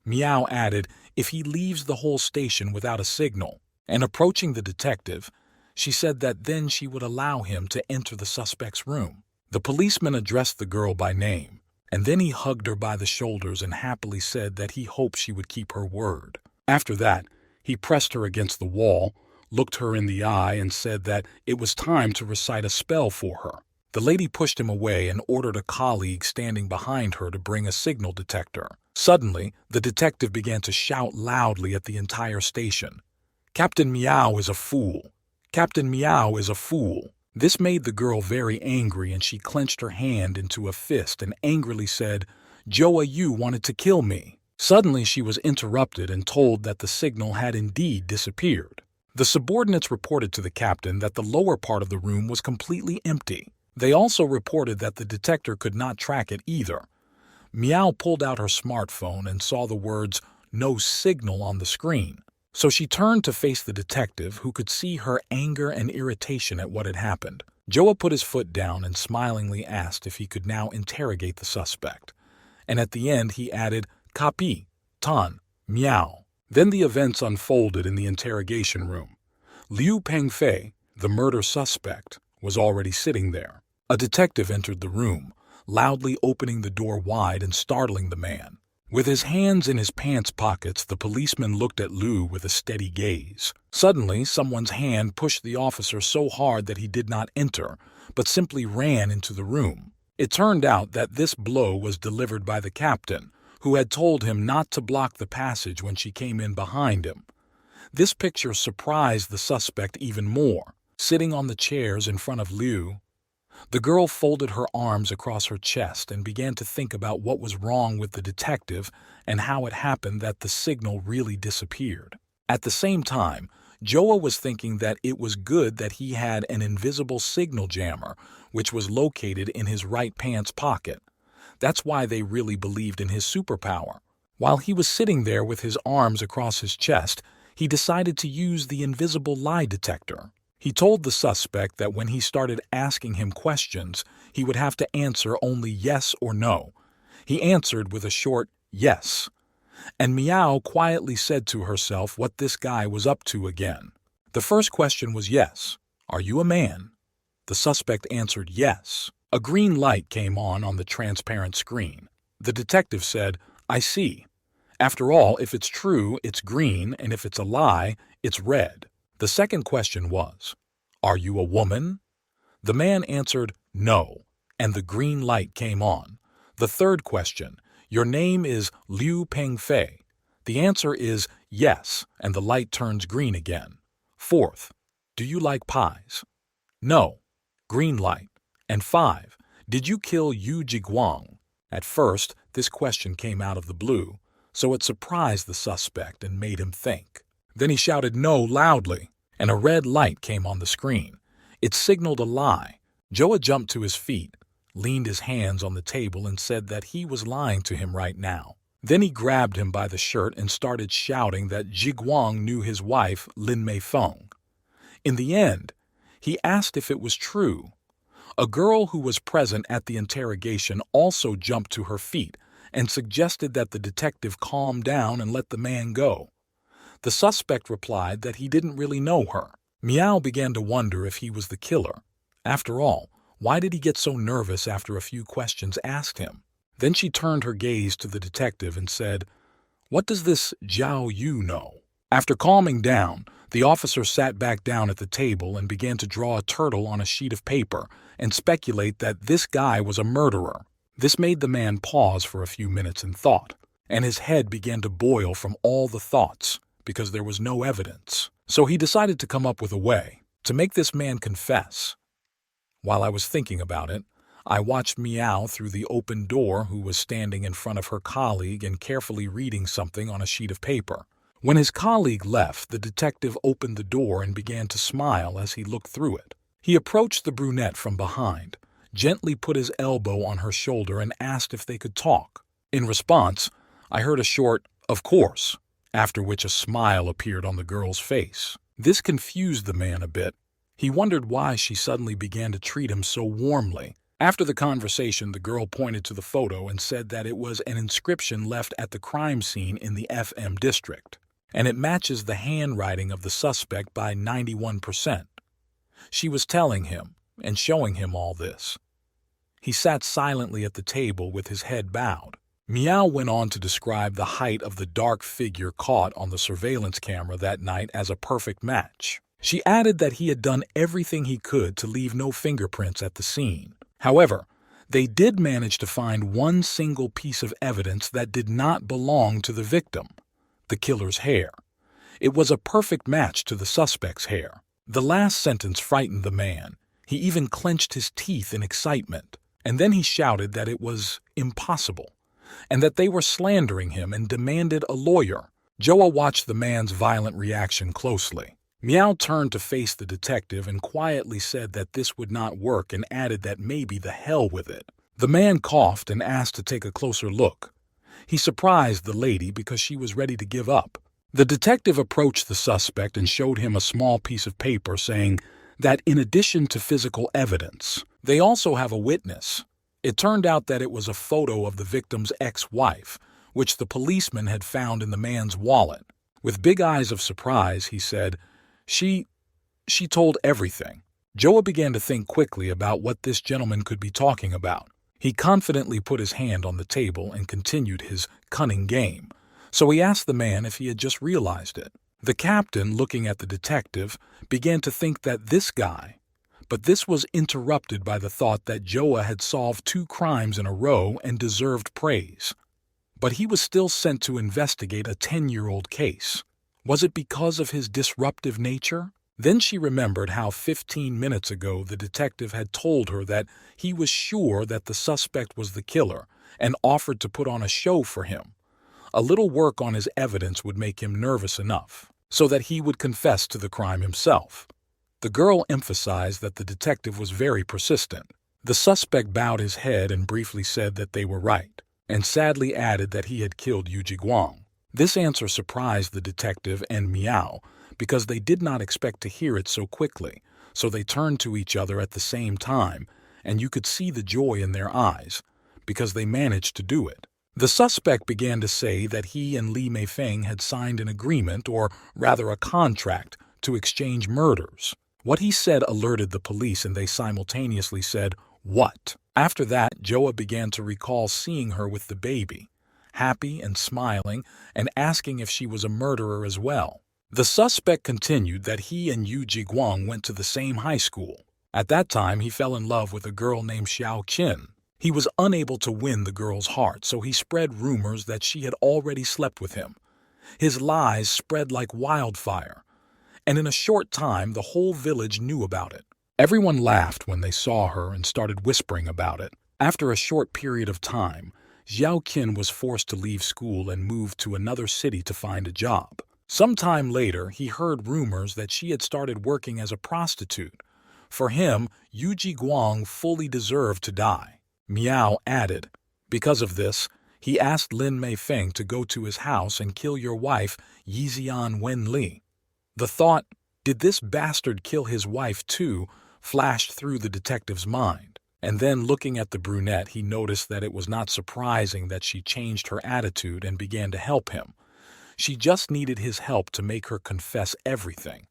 Meow added if he leaves the whole station without a signal, and approaching the detective, she said that then she would allow him to enter the suspect's room. The policeman addressed the girl by name, and then he hugged her by the shoulders and happily said that he hoped she would keep her word. After that, he pressed her against the wall, looked her in the eye, and said that it was time to recite a spell for her. The lady pushed him away and ordered a colleague standing behind her to bring a signal detector. Suddenly, the detective began to shout loudly at the entire station, "Captain Meow is a fool! Captain Meow is a fool!" This made the girl very angry, and she clenched her hand into a fist and angrily said, "Joa, you wanted to kill me." Suddenly she was interrupted and told that the signal had indeed disappeared. The subordinates reported to the captain that the lower part of the room was completely empty. They also reported that the detector could not track it either. Meow pulled out her smartphone and saw the words, "No signal" on the screen. So she turned to face the detective, who could see her anger and irritation at what had happened. Joa put his foot down and smilingly asked if he could now interrogate the suspect. And at the end he added, "Copy, Tan, Meow." Then the events unfolded in the interrogation room. Liu Peifei, the murder suspect, was already sitting there. A detective entered the room, loudly opening the door wide and startling the man. With his hands in his pants pockets, the policeman looked at Liu with a steady gaze. Suddenly, someone's hand pushed the officer so hard that he did not enter, but simply ran into the room. It turned out that this blow was delivered by the captain, who had told him not to block the passage when she came in behind him. This picture surprised the suspect even more. Sitting on the chairs in front of Liu, the girl folded her arms across her chest and began to think about what was wrong with the detective and how it happened that the signal really disappeared. At the same time, Joa was thinking that it was good that he had an invisible signal jammer, which was located in his right pants pocket. That's why they really believed in his superpower. While he was sitting there with his arms across his chest, he decided to use the invisible lie detector. He told the suspect that when he started asking him questions, he would have to answer only yes or no. He answered with a short yes. And Meow quietly said to herself what this guy was up to again. The first question was yes. Are you a man? The suspect answered yes. A green light came on the transparent screen. The detective said, I see. After all, if it's true, it's green, and if it's a lie, it's red. The second question was, are you a woman? The man answered no, and the green light came on. The third question, your name is Liu Pengfei. The answer is yes, and the light turns green again. Fourth, do you like pies? No, green light. And 5, did you kill Yu Jiguang? At first, this question came out of the blue, so it surprised the suspect and made him think. Then he shouted no loudly, and a red light came on the screen. It signaled a lie. Joa jumped to his feet, leaned his hands on the table, and said that he was lying to him right now. Then he grabbed him by the shirt and started shouting that Jiguang knew his wife, Lin Mei Feng. In the end, he asked if it was true. A girl who was present at the interrogation also jumped to her feet and suggested that the detective calm down and let the man go. The suspect replied that he didn't really know her. Meow began to wonder if he was the killer. After all, why did he get so nervous after a few questions asked him? Then she turned her gaze to the detective and said, what does this Zhao Yu know? After calming down, the officer sat back down at the table and began to draw a turtle on a sheet of paper and speculate that this guy was a murderer. This made the man pause for a few minutes in thought, and his head began to boil from all the thoughts because there was no evidence. So he decided to come up with a way to make this man confess. While I was thinking about it, I watched Meow through the open door, who was standing in front of her colleague and carefully reading something on a sheet of paper. When his colleague left, the detective opened the door and began to smile as he looked through it. He approached the brunette from behind, gently put his elbow on her shoulder, and asked if they could talk. In response, I heard a short, "Of course," after which a smile appeared on the girl's face. This confused the man a bit. He wondered why she suddenly began to treat him so warmly. After the conversation, the girl pointed to the photo and said that it was an inscription left at the crime scene in the FM district, and it matches the handwriting of the suspect by 91%. She was telling him and showing him all this. He sat silently at the table with his head bowed. Meow went on to describe the height of the dark figure caught on the surveillance camera that night as a perfect match. She added that he had done everything he could to leave no fingerprints at the scene. However, they did manage to find one single piece of evidence that did not belong to the victim: the killer's hair. It was a perfect match to the suspect's hair. The last sentence frightened the man. He even clenched his teeth in excitement. And then he shouted that it was impossible, and that they were slandering him, and demanded a lawyer. Joa watched the man's violent reaction closely. Meow turned to face the detective and quietly said that this would not work, and added that maybe the hell with it. The man coughed and asked to take a closer look. He surprised the lady because she was ready to give up. The detective approached the suspect and showed him a small piece of paper, saying that in addition to physical evidence, they also have a witness. It turned out that it was a photo of the victim's ex-wife, which the policeman had found in the man's wallet. With big eyes of surprise, he said, She told everything. Joa began to think quickly about what this gentleman could be talking about. He confidently put his hand on the table and continued his cunning game, so he asked the man if he had just realized it. The captain, looking at the detective, began to think that this guy, but this was interrupted by the thought that Joa had solved 2 crimes in a row and deserved praise. But he was still sent to investigate a 10-year-old case. Was it because of his disruptive nature? Then she remembered how 15 minutes ago the detective had told her that he was sure that the suspect was the killer and offered to put on a show for him. A little work on his evidence would make him nervous enough. so that he would confess to the crime himself. The girl emphasized that the detective was very persistent. The suspect bowed his head and briefly said that they were right, and sadly added that he had killed Yu Jiguang. This answer surprised the detective and Miao because they did not expect to hear it so quickly, so they turned to each other at the same time, and you could see the joy in their eyes, because they managed to do it. The suspect began to say that he and Li Meifeng had signed an agreement, or rather a contract, to exchange murders. What he said alerted the police, and they simultaneously said, "What?" After that, Joa began to recall seeing her with the baby, happy and smiling, and asking if she was a murderer as well. The suspect continued that he and Yu Jiguang went to the same high school. At that time, he fell in love with a girl named Xiao Qin. He was unable to win the girl's heart, so he spread rumors that she had already slept with him. His lies spread like wildfire, and in a short time the whole village knew about it. Everyone laughed when they saw her and started whispering about it. After a short period of time, Xiao Qin was forced to leave school and moved to another city to find a job. Sometime later, he heard rumors that she had started working as a prostitute. For him, Yu Jiguang fully deserved to die. Miao added, "Because of this, he asked Lin Meifeng to go to his house and kill your wife, Yixian Wenli." The thought, "Did this bastard kill his wife too?" flashed through the detective's mind. And then, looking at the brunette, he noticed that it was not surprising that she changed her attitude and began to help him. She just needed his help to make her confess everything.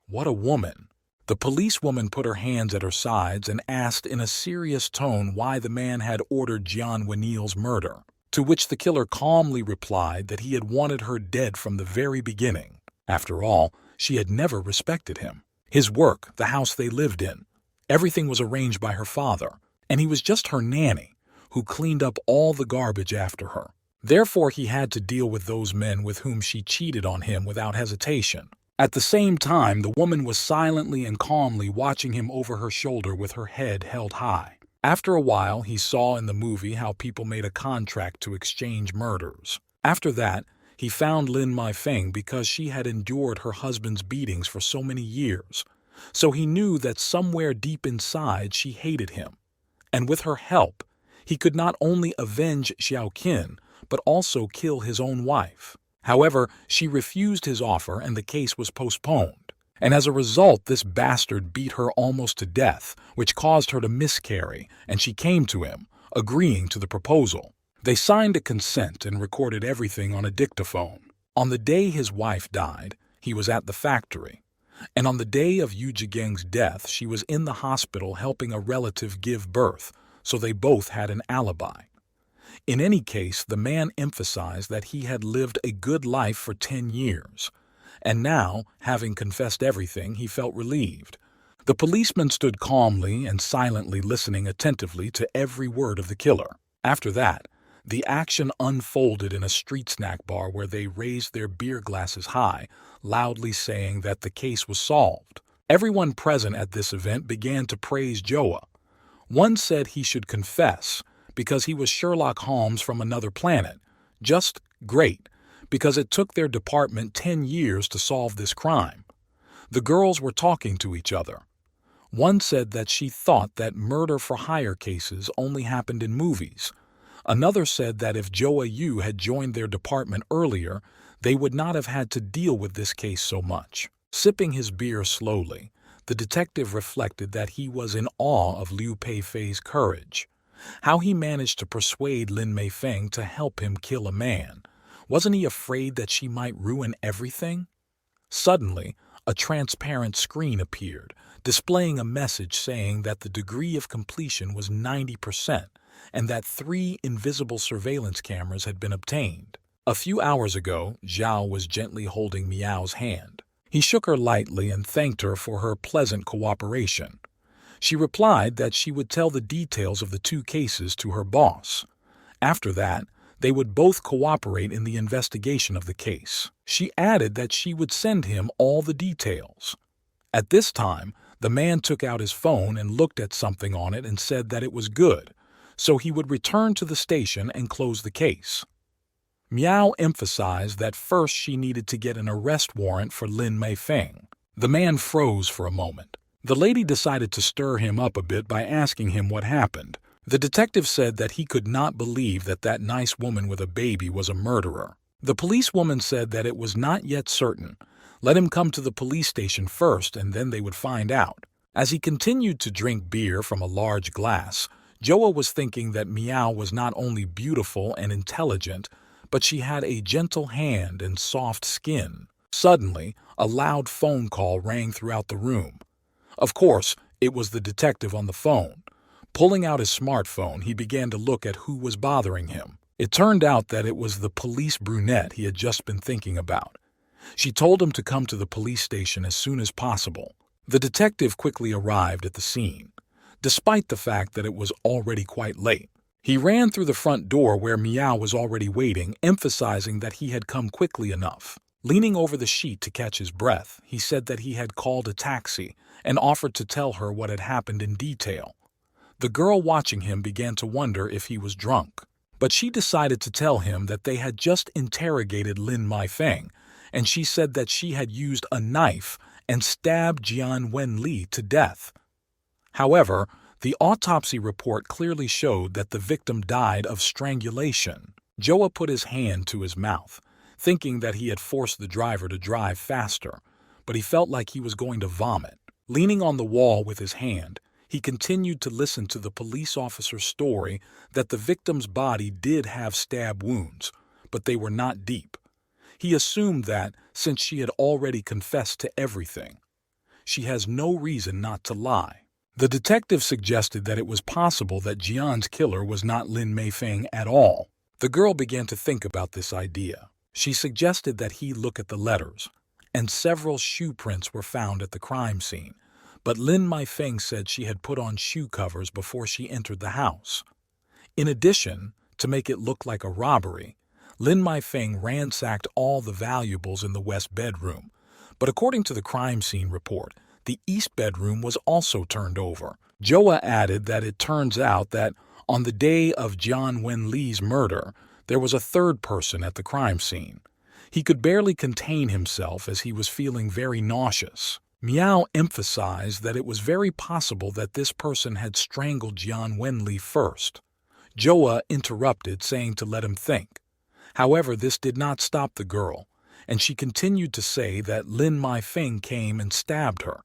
What a woman! The policewoman put her hands at her sides and asked in a serious tone why the man had ordered Jian Wenil's murder, to which the killer calmly replied that he had wanted her dead from the very beginning. After all, she had never respected him. His work, the house they lived in, everything was arranged by her father, and he was just her nanny, who cleaned up all the garbage after her. Therefore, he had to deal with those men with whom she cheated on him without hesitation. At the same time, the woman was silently and calmly watching him over her shoulder with her head held high. After a while, he saw in the movie how people made a contract to exchange murders. After that, he found Lin Meifeng because she had endured her husband's beatings for so many years. So he knew that somewhere deep inside she hated him. And with her help, he could not only avenge Xiao Qin, but also kill his own wife. However, she refused his offer and the case was postponed. And as a result, this bastard beat her almost to death, which caused her to miscarry, and she came to him, agreeing to the proposal. They signed a consent and recorded everything on a dictaphone. On the day his wife died, he was at the factory. And on the day of Yu Jiguang's death, she was in the hospital helping a relative give birth, so they both had an alibi. In any case, the man emphasized that he had lived a good life for 10 years. And now, having confessed everything, he felt relieved. The policeman stood calmly and silently listening attentively to every word of the killer. After that, the action unfolded in a street snack bar where they raised their beer glasses high, loudly saying that the case was solved. Everyone present at this event began to praise Joa. One said he should confess because he was Sherlock Holmes from another planet. Just great, because it took their department 10 years to solve this crime. The girls were talking to each other. One said that she thought that murder-for-hire cases only happened in movies. Another said that if Joa Yu had joined their department earlier, they would not have had to deal with this case so much. Sipping his beer slowly, the detective reflected that he was in awe of Liu Peifei's courage. How he managed to persuade Lin Meifeng to help him kill a man. Wasn't he afraid that she might ruin everything? Suddenly, a transparent screen appeared, displaying a message saying that the degree of completion was 90% and that 3 invisible surveillance cameras had been obtained. A few hours ago, Zhao was gently holding Miao's hand. He shook her lightly and thanked her for her pleasant cooperation. She replied that she would tell the details of the 2 cases to her boss. After that, they would both cooperate in the investigation of the case. She added that she would send him all the details. At this time, the man took out his phone and looked at something on it and said that it was good, so he would return to the station and close the case. Miao emphasized that first she needed to get an arrest warrant for Lin Meifeng. The man froze for a moment. The lady decided to stir him up a bit by asking him what happened. The detective said that he could not believe that that nice woman with a baby was a murderer. The policewoman said that it was not yet certain. Let him come to the police station first and then they would find out. As he continued to drink beer from a large glass, Joa was thinking that Miao was not only beautiful and intelligent, but she had a gentle hand and soft skin. Suddenly, a loud phone call rang throughout the room. Of course, it was the detective on the phone. Pulling out his smartphone, he began to look at who was bothering him. It turned out that it was the police brunette he had just been thinking about. She told him to come to the police station as soon as possible. The detective quickly arrived at the scene, despite the fact that it was already quite late. He ran through the front door where Miao was already waiting, emphasizing that he had come quickly enough. Leaning over the sheet to catch his breath, he said that he had called a taxi and offered to tell her what had happened in detail. The girl watching him began to wonder if he was drunk, but she decided to tell him that they had just interrogated Lin Meifeng, and she said that she had used a knife and stabbed Jian Wenli to death. However, the autopsy report clearly showed that the victim died of strangulation. Joa put his hand to his mouth, thinking that he had forced the driver to drive faster, but he felt like he was going to vomit. Leaning on the wall with his hand, he continued to listen to the police officer's story that the victim's body did have stab wounds, but they were not deep. He assumed that, since she had already confessed to everything, she has no reason not to lie. The detective suggested that it was possible that Jian's killer was not Lin Meifeng at all. The girl began to think about this idea. She suggested that he look at the letters, and several shoe prints were found at the crime scene, but Lin Meifeng said she had put on shoe covers before she entered the house. In addition, to make it look like a robbery, Lin Meifeng ransacked all the valuables in the west bedroom, but according to the crime scene report, the east bedroom was also turned over. Joa added that it turns out that on the day of Jian Wenli's murder, there was a third person at the crime scene. He could barely contain himself as he was feeling very nauseous. Miao emphasized that it was very possible that this person had strangled Jian Wenli first. Joa interrupted, saying to let him think. However, this did not stop the girl, and she continued to say that Lin Meifeng came and stabbed her,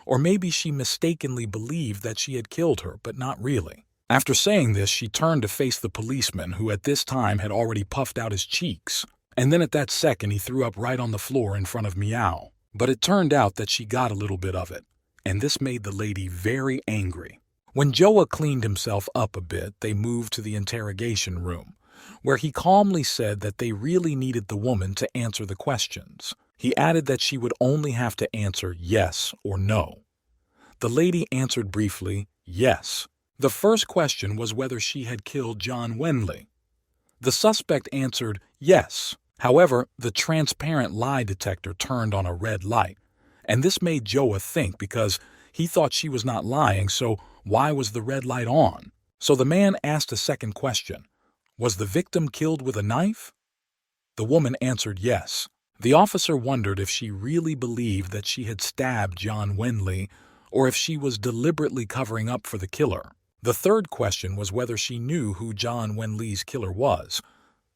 or maybe she mistakenly believed that she had killed her, but not really. After saying this, she turned to face the policeman, who at this time had already puffed out his cheeks, and then at that second he threw up right on the floor in front of Miao. But it turned out that she got a little bit of it, and this made the lady very angry. When Joa cleaned himself up a bit, they moved to the interrogation room, where he calmly said that they really needed the woman to answer the questions. He added that she would only have to answer yes or no. The lady answered briefly, yes. The first question was whether she had killed Jian Wenli. The suspect answered yes. However, the transparent lie detector turned on a red light, and this made Joa think because he thought she was not lying, so why was the red light on? So the man asked a second question. Was the victim killed with a knife? The woman answered yes. The officer wondered if she really believed that she had stabbed Jian Wenli or if she was deliberately covering up for the killer. The third question was whether she knew who Jian Wenli's killer was.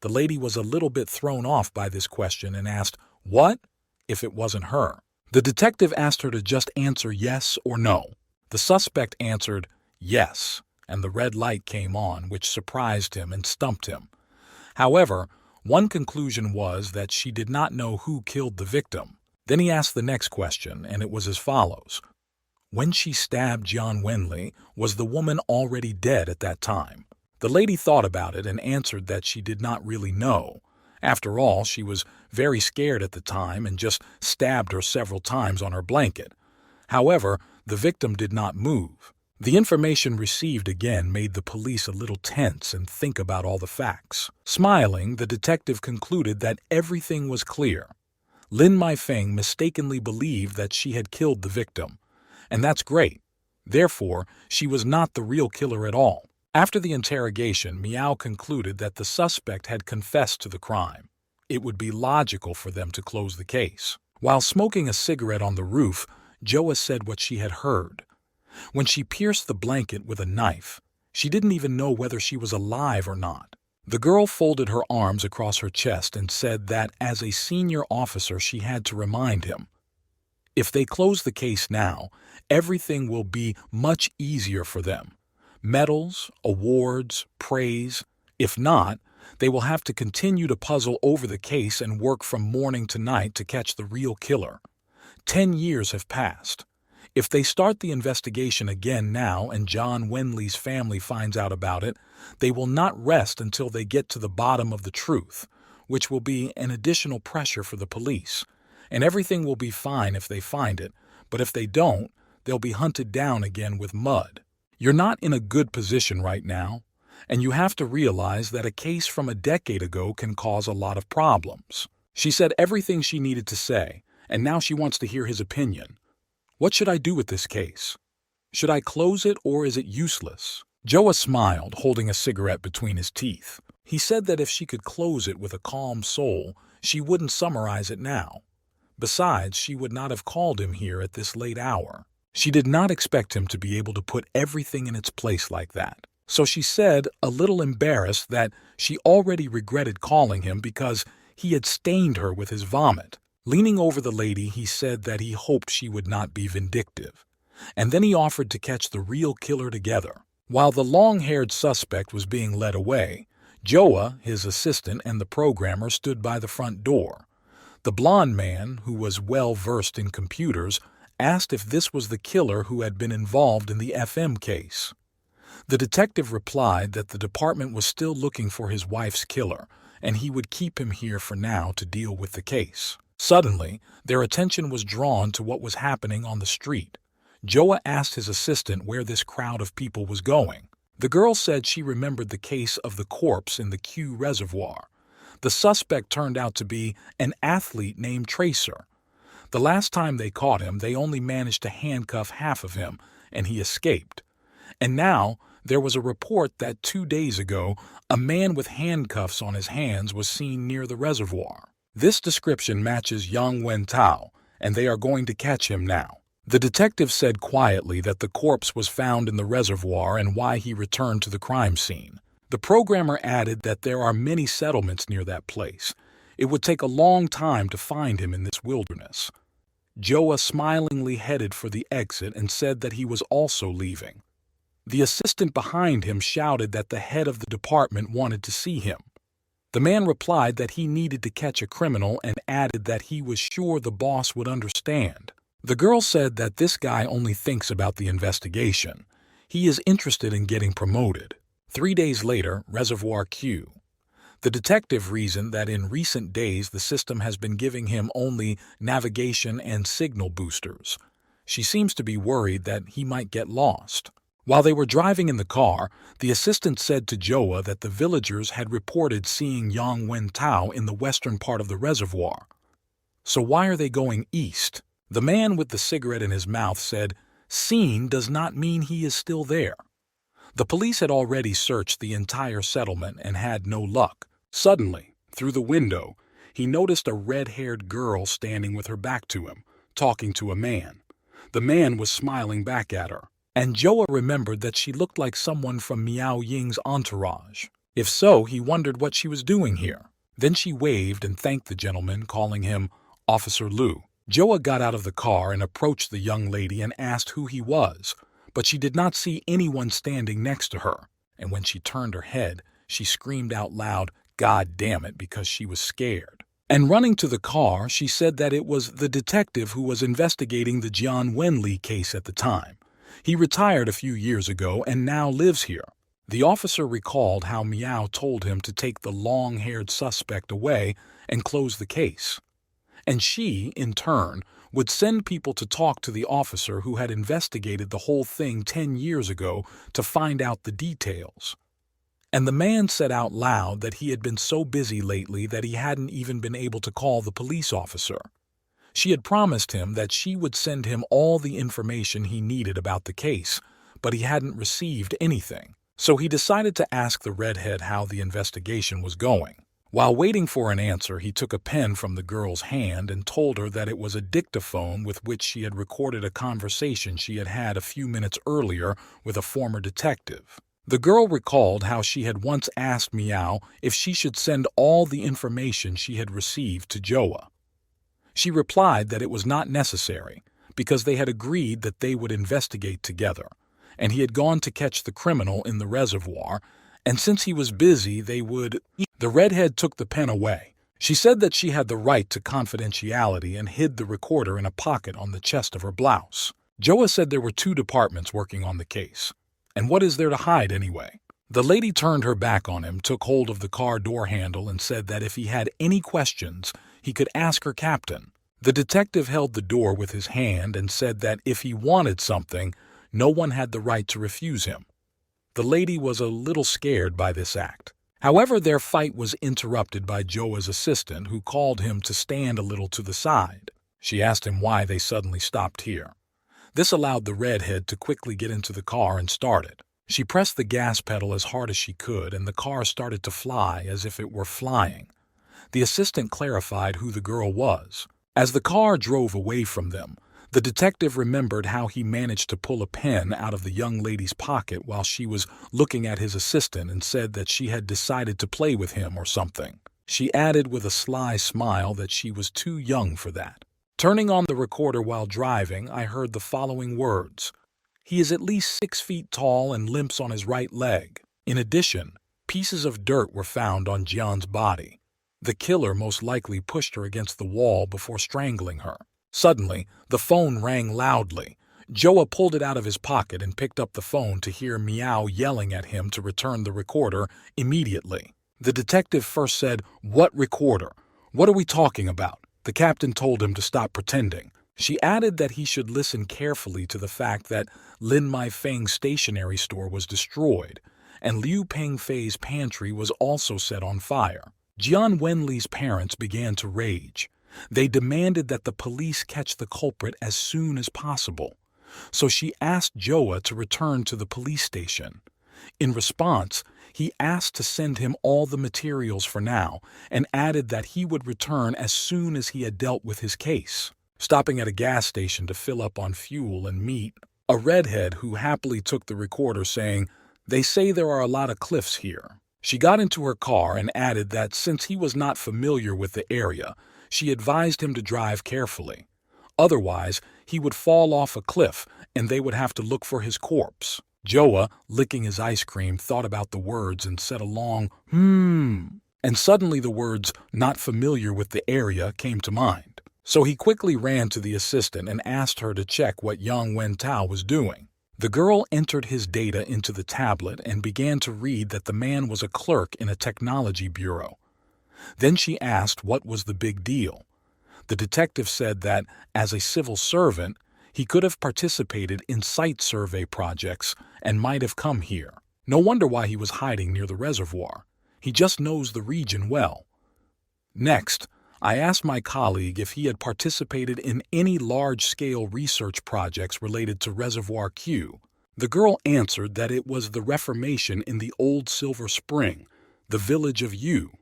The lady was a little bit thrown off by this question and asked, what if it wasn't her? The detective asked her to just answer yes or no. The suspect answered yes, and the red light came on, which surprised him and stumped him. However, one conclusion was that she did not know who killed the victim. Then he asked the next question, and it was as follows. When she stabbed Jian Wenli, was the woman already dead at that time? The lady thought about it and answered that she did not really know. After all, she was very scared at the time and just stabbed her several times on her blanket. However, the victim did not move. The information received again made the police a little tense and think about all the facts. Smiling, the detective concluded that everything was clear. Lin Meifeng mistakenly believed that she had killed the victim, and that's great. Therefore, she was not the real killer at all. After the interrogation, Miao concluded that the suspect had confessed to the crime. It would be logical for them to close the case. While smoking a cigarette on the roof, Joa said what she had heard. When she pierced the blanket with a knife, she didn't even know whether she was alive or not. The girl folded her arms across her chest and said that as a senior officer she had to remind him. If they close the case now, everything will be much easier for them. Medals, awards, praise. If not, they will have to continue to puzzle over the case and work from morning to night to catch the real killer. 10 years have passed. If they start the investigation again now and John Wenley's family finds out about it, they will not rest until they get to the bottom of the truth, which will be an additional pressure for the police. And everything will be fine if they find it, but if they don't, they'll be hunted down again with mud. You're not in a good position right now, and you have to realize that a case from a decade ago can cause a lot of problems. She said everything she needed to say, and now she wants to hear his opinion. What should I do with this case? Should I close it or is it useless? Joa smiled, holding a cigarette between his teeth. He said that if she could close it with a calm soul, she wouldn't summarize it now. Besides, she would not have called him here at this late hour. She did not expect him to be able to put everything in its place like that. So she said, a little embarrassed, that she already regretted calling him because he had stained her with his vomit. Leaning over the lady, he said that he hoped she would not be vindictive. And then he offered to catch the real killer together. While the long-haired suspect was being led away, Joa, his assistant, and the programmer stood by the front door. The blond man, who was well-versed in computers, asked if this was the killer who had been involved in the FM case. The detective replied that the department was still looking for his wife's killer, and he would keep him here for now to deal with the case. Suddenly, their attention was drawn to what was happening on the street. Joa asked his assistant where this crowd of people was going. The girl said she remembered the case of the corpse in the Q reservoir. The suspect turned out to be an athlete named Tracer. The last time they caught him, they only managed to handcuff half of him, and he escaped. And now, there was a report that 2 days ago, a man with handcuffs on his hands was seen near the reservoir. This description matches Yang Wen-tao, and they are going to catch him now. The detective said quietly that the corpse was found in the reservoir and why he returned to the crime scene. The programmer added that there are many settlements near that place. It would take a long time to find him in this wilderness. Joa smilingly headed for the exit and said that he was also leaving. The assistant behind him shouted that the head of the department wanted to see him. The man replied that he needed to catch a criminal and added that he was sure the boss would understand. The girl said that this guy only thinks about the investigation. He is interested in getting promoted. 3 days later, Reservoir Q. The detective reasoned that in recent days the system has been giving him only navigation and signal boosters. She seems to be worried that he might get lost. While they were driving in the car, the assistant said to Joa that the villagers had reported seeing Yang Wen-tao in the western part of the reservoir. So why are they going east? The man with the cigarette in his mouth said, "Seen does not mean he is still there." The police had already searched the entire settlement and had no luck. Suddenly, through the window, he noticed a red-haired girl standing with her back to him, talking to a man. The man was smiling back at her, and Joa remembered that she looked like someone from Miao Ying's entourage. If so, he wondered what she was doing here. Then she waved and thanked the gentleman, calling him Officer Liu. Joa got out of the car and approached the young lady and asked who he was, but she did not see anyone standing next to her, and when she turned her head, she screamed out loud, "God damn it," because she was scared. And running to the car, she said that it was the detective who was investigating the Jian Wenli case at the time. He retired a few years ago and now lives here. The officer recalled how Miao told him to take the long-haired suspect away and close the case. And she, in turn, would send people to talk to the officer who had investigated the whole thing 10 years ago to find out the details. And the man said out loud that he had been so busy lately that he hadn't even been able to call the police officer. She had promised him that she would send him all the information he needed about the case, but he hadn't received anything. So he decided to ask the redhead how the investigation was going. While waiting for an answer, he took a pen from the girl's hand and told her that it was a dictaphone with which she had recorded a conversation she had had a few minutes earlier with a former detective. The girl recalled how she had once asked Meow if she should send all the information she had received to Joa. She replied that it was not necessary, because they had agreed that they would investigate together, and he had gone to catch the criminal in the reservoir, and since he was busy, they would... The redhead took the pen away. She said that she had the right to confidentiality and hid the recorder in a pocket on the chest of her blouse. Joa said there were 2 departments working on the case. And what is there to hide anyway? The lady turned her back on him, took hold of the car door handle, and said that if he had any questions, he could ask her captain. The detective held the door with his hand and said that if he wanted something, no one had the right to refuse him. The lady was a little scared by this act. However, their fight was interrupted by Joa's assistant, who called him to stand a little to the side. She asked him why they suddenly stopped here. This allowed the redhead to quickly get into the car and start it. She pressed the gas pedal as hard as she could, and the car started to fly as if it were flying. The assistant clarified who the girl was. As the car drove away from them, the detective remembered how he managed to pull a pen out of the young lady's pocket while she was looking at his assistant and said that she had decided to play with him or something. She added with a sly smile that she was too young for that. Turning on the recorder while driving, I heard the following words. He is at least 6 feet tall and limps on his right leg. In addition, pieces of dirt were found on Jian's body. The killer most likely pushed her against the wall before strangling her. Suddenly, the phone rang loudly. Joa pulled it out of his pocket and picked up the phone to hear Meow yelling at him to return the recorder immediately. The detective first said, "What recorder? What are we talking about?" The captain told him to stop pretending. She added that he should listen carefully to the fact that Lin Mai Feng's stationery store was destroyed, and Liu Pengfei's pantry was also set on fire. Jian Wenli's parents began to rage. They demanded that the police catch the culprit as soon as possible. So she asked Joa to return to the police station. In response, he asked to send him all the materials for now and added that he would return as soon as he had dealt with his case. Stopping at a gas station to fill up on fuel and meet a redhead who happily took the recorder, saying, "They say there are a lot of cliffs here." She got into her car and added that since he was not familiar with the area, she advised him to drive carefully. Otherwise, he would fall off a cliff and they would have to look for his corpse. Joa, licking his ice cream, thought about the words and said a long, and suddenly the words, "not familiar with the area," came to mind. So he quickly ran to the assistant and asked her to check what Yang Wentao was doing. The girl entered his data into the tablet and began to read that the man was a clerk in a technology bureau. Then she asked what was the big deal. The detective said that, as a civil servant, he could have participated in site survey projects and might have come here. No wonder why he was hiding near the reservoir. He just knows the region well. Next, I asked my colleague if he had participated in any large-scale research projects related to Reservoir Q. The girl answered that it was the reformation in the old Silver Spring, the village of Yu.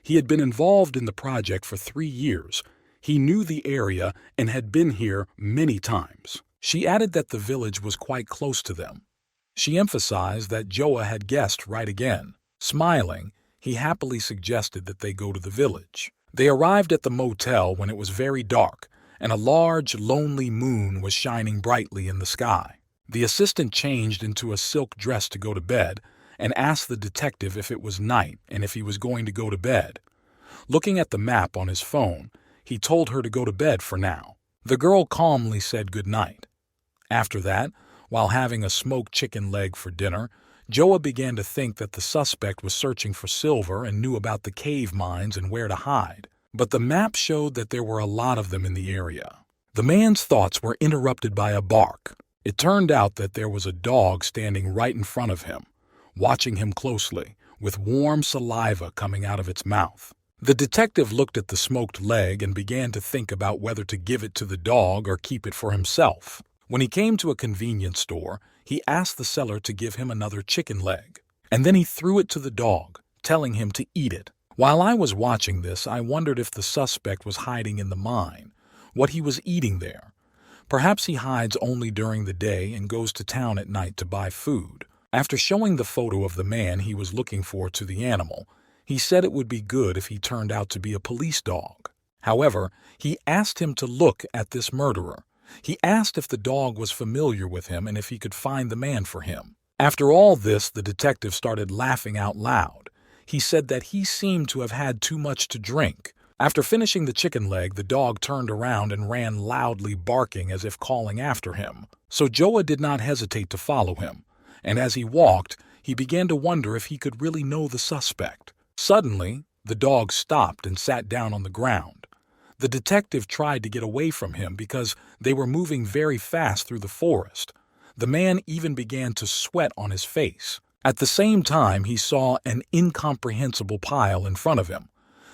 He had been involved in the project for 3 years. He knew the area and had been here many times. She added that the village was quite close to them. She emphasized that Joa had guessed right again. Smiling, he happily suggested that they go to the village. They arrived at the motel when it was very dark, and a large, lonely moon was shining brightly in the sky. The assistant changed into a silk dress to go to bed and asked the detective if it was night and if he was going to go to bed. Looking at the map on his phone, he told her to go to bed for now. The girl calmly said good night. After that, while having a smoked chicken leg for dinner, Joa began to think that the suspect was searching for silver and knew about the cave mines and where to hide. But the map showed that there were a lot of them in the area. The man's thoughts were interrupted by a bark. It turned out that there was a dog standing right in front of him, watching him closely, with warm saliva coming out of its mouth. The detective looked at the smoked leg and began to think about whether to give it to the dog or keep it for himself. When he came to a convenience store, he asked the seller to give him another chicken leg. And then he threw it to the dog, telling him to eat it. While I was watching this, I wondered if the suspect was hiding in the mine, what he was eating there. Perhaps he hides only during the day and goes to town at night to buy food. After showing the photo of the man he was looking for to the animal, he said it would be good if he turned out to be a police dog. However, he asked him to look at this murderer. He asked if the dog was familiar with him and if he could find the man for him. After all this, the detective started laughing out loud. He said that he seemed to have had too much to drink. After finishing the chicken leg, the dog turned around and ran loudly, barking as if calling after him. So Joa did not hesitate to follow him, and as he walked, he began to wonder if he could really know the suspect. Suddenly, the dog stopped and sat down on the ground. The detective tried to get away from him because they were moving very fast through the forest. The man even began to sweat on his face. At the same time, he saw an incomprehensible pile in front of him.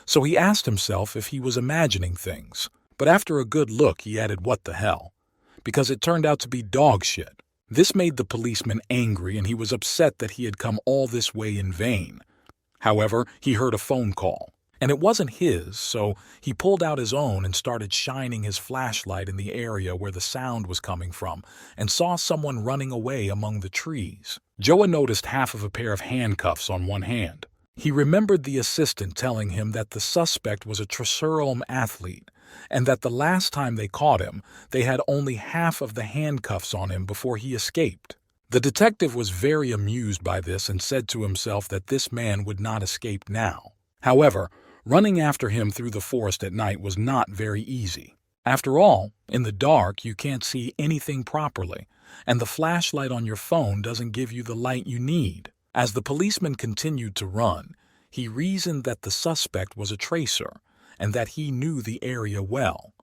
So he asked himself if he was imagining things. But after a good look, he added, "What the hell?" Because it turned out to be dog shit. This made the policeman angry, and he was upset that he had come all this way in vain. However, he heard a phone call, and it wasn't his, so he pulled out his own and started shining his flashlight in the area where the sound was coming from and saw someone running away among the trees. Joa noticed half of a pair of handcuffs on one hand. He remembered the assistant telling him that the suspect was a Tresurulm athlete and that the last time they caught him, they had only half of the handcuffs on him before he escaped. The detective was very amused by this and said to himself that this man would not escape now. However, running after him through the forest at night was not very easy. After all, in the dark you can't see anything properly, and the flashlight on your phone doesn't give you the light you need. As the policeman continued to run, he reasoned that the suspect was a tracer and that he knew the area well,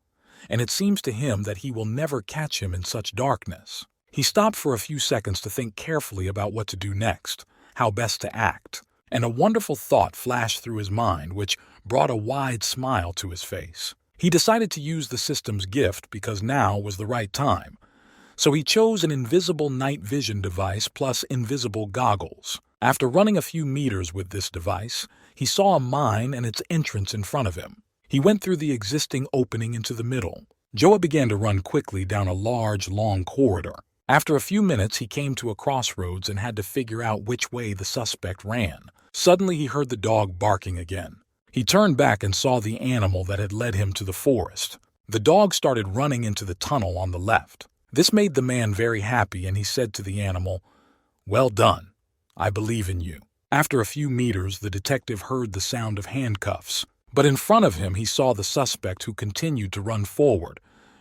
and it seems to him that he will never catch him in such darkness. He stopped for a few seconds to think carefully about what to do next, how best to act, and a wonderful thought flashed through his mind which brought a wide smile to his face. He decided to use the system's gift because now was the right time. So he chose an invisible night vision device plus invisible goggles. After running a few meters with this device, he saw a mine and its entrance in front of him. He went through the existing opening into the middle. Joa began to run quickly down a large, long corridor. After a few minutes, he came to a crossroads and had to figure out which way the suspect ran. Suddenly, he heard the dog barking again. He turned back and saw the animal that had led him to the forest. The dog started running into the tunnel on the left. This made the man very happy, and he said to the animal, "Well done. I believe in you." After a few meters, the detective heard the sound of handcuffs. But in front of him, he saw the suspect who continued to run forward.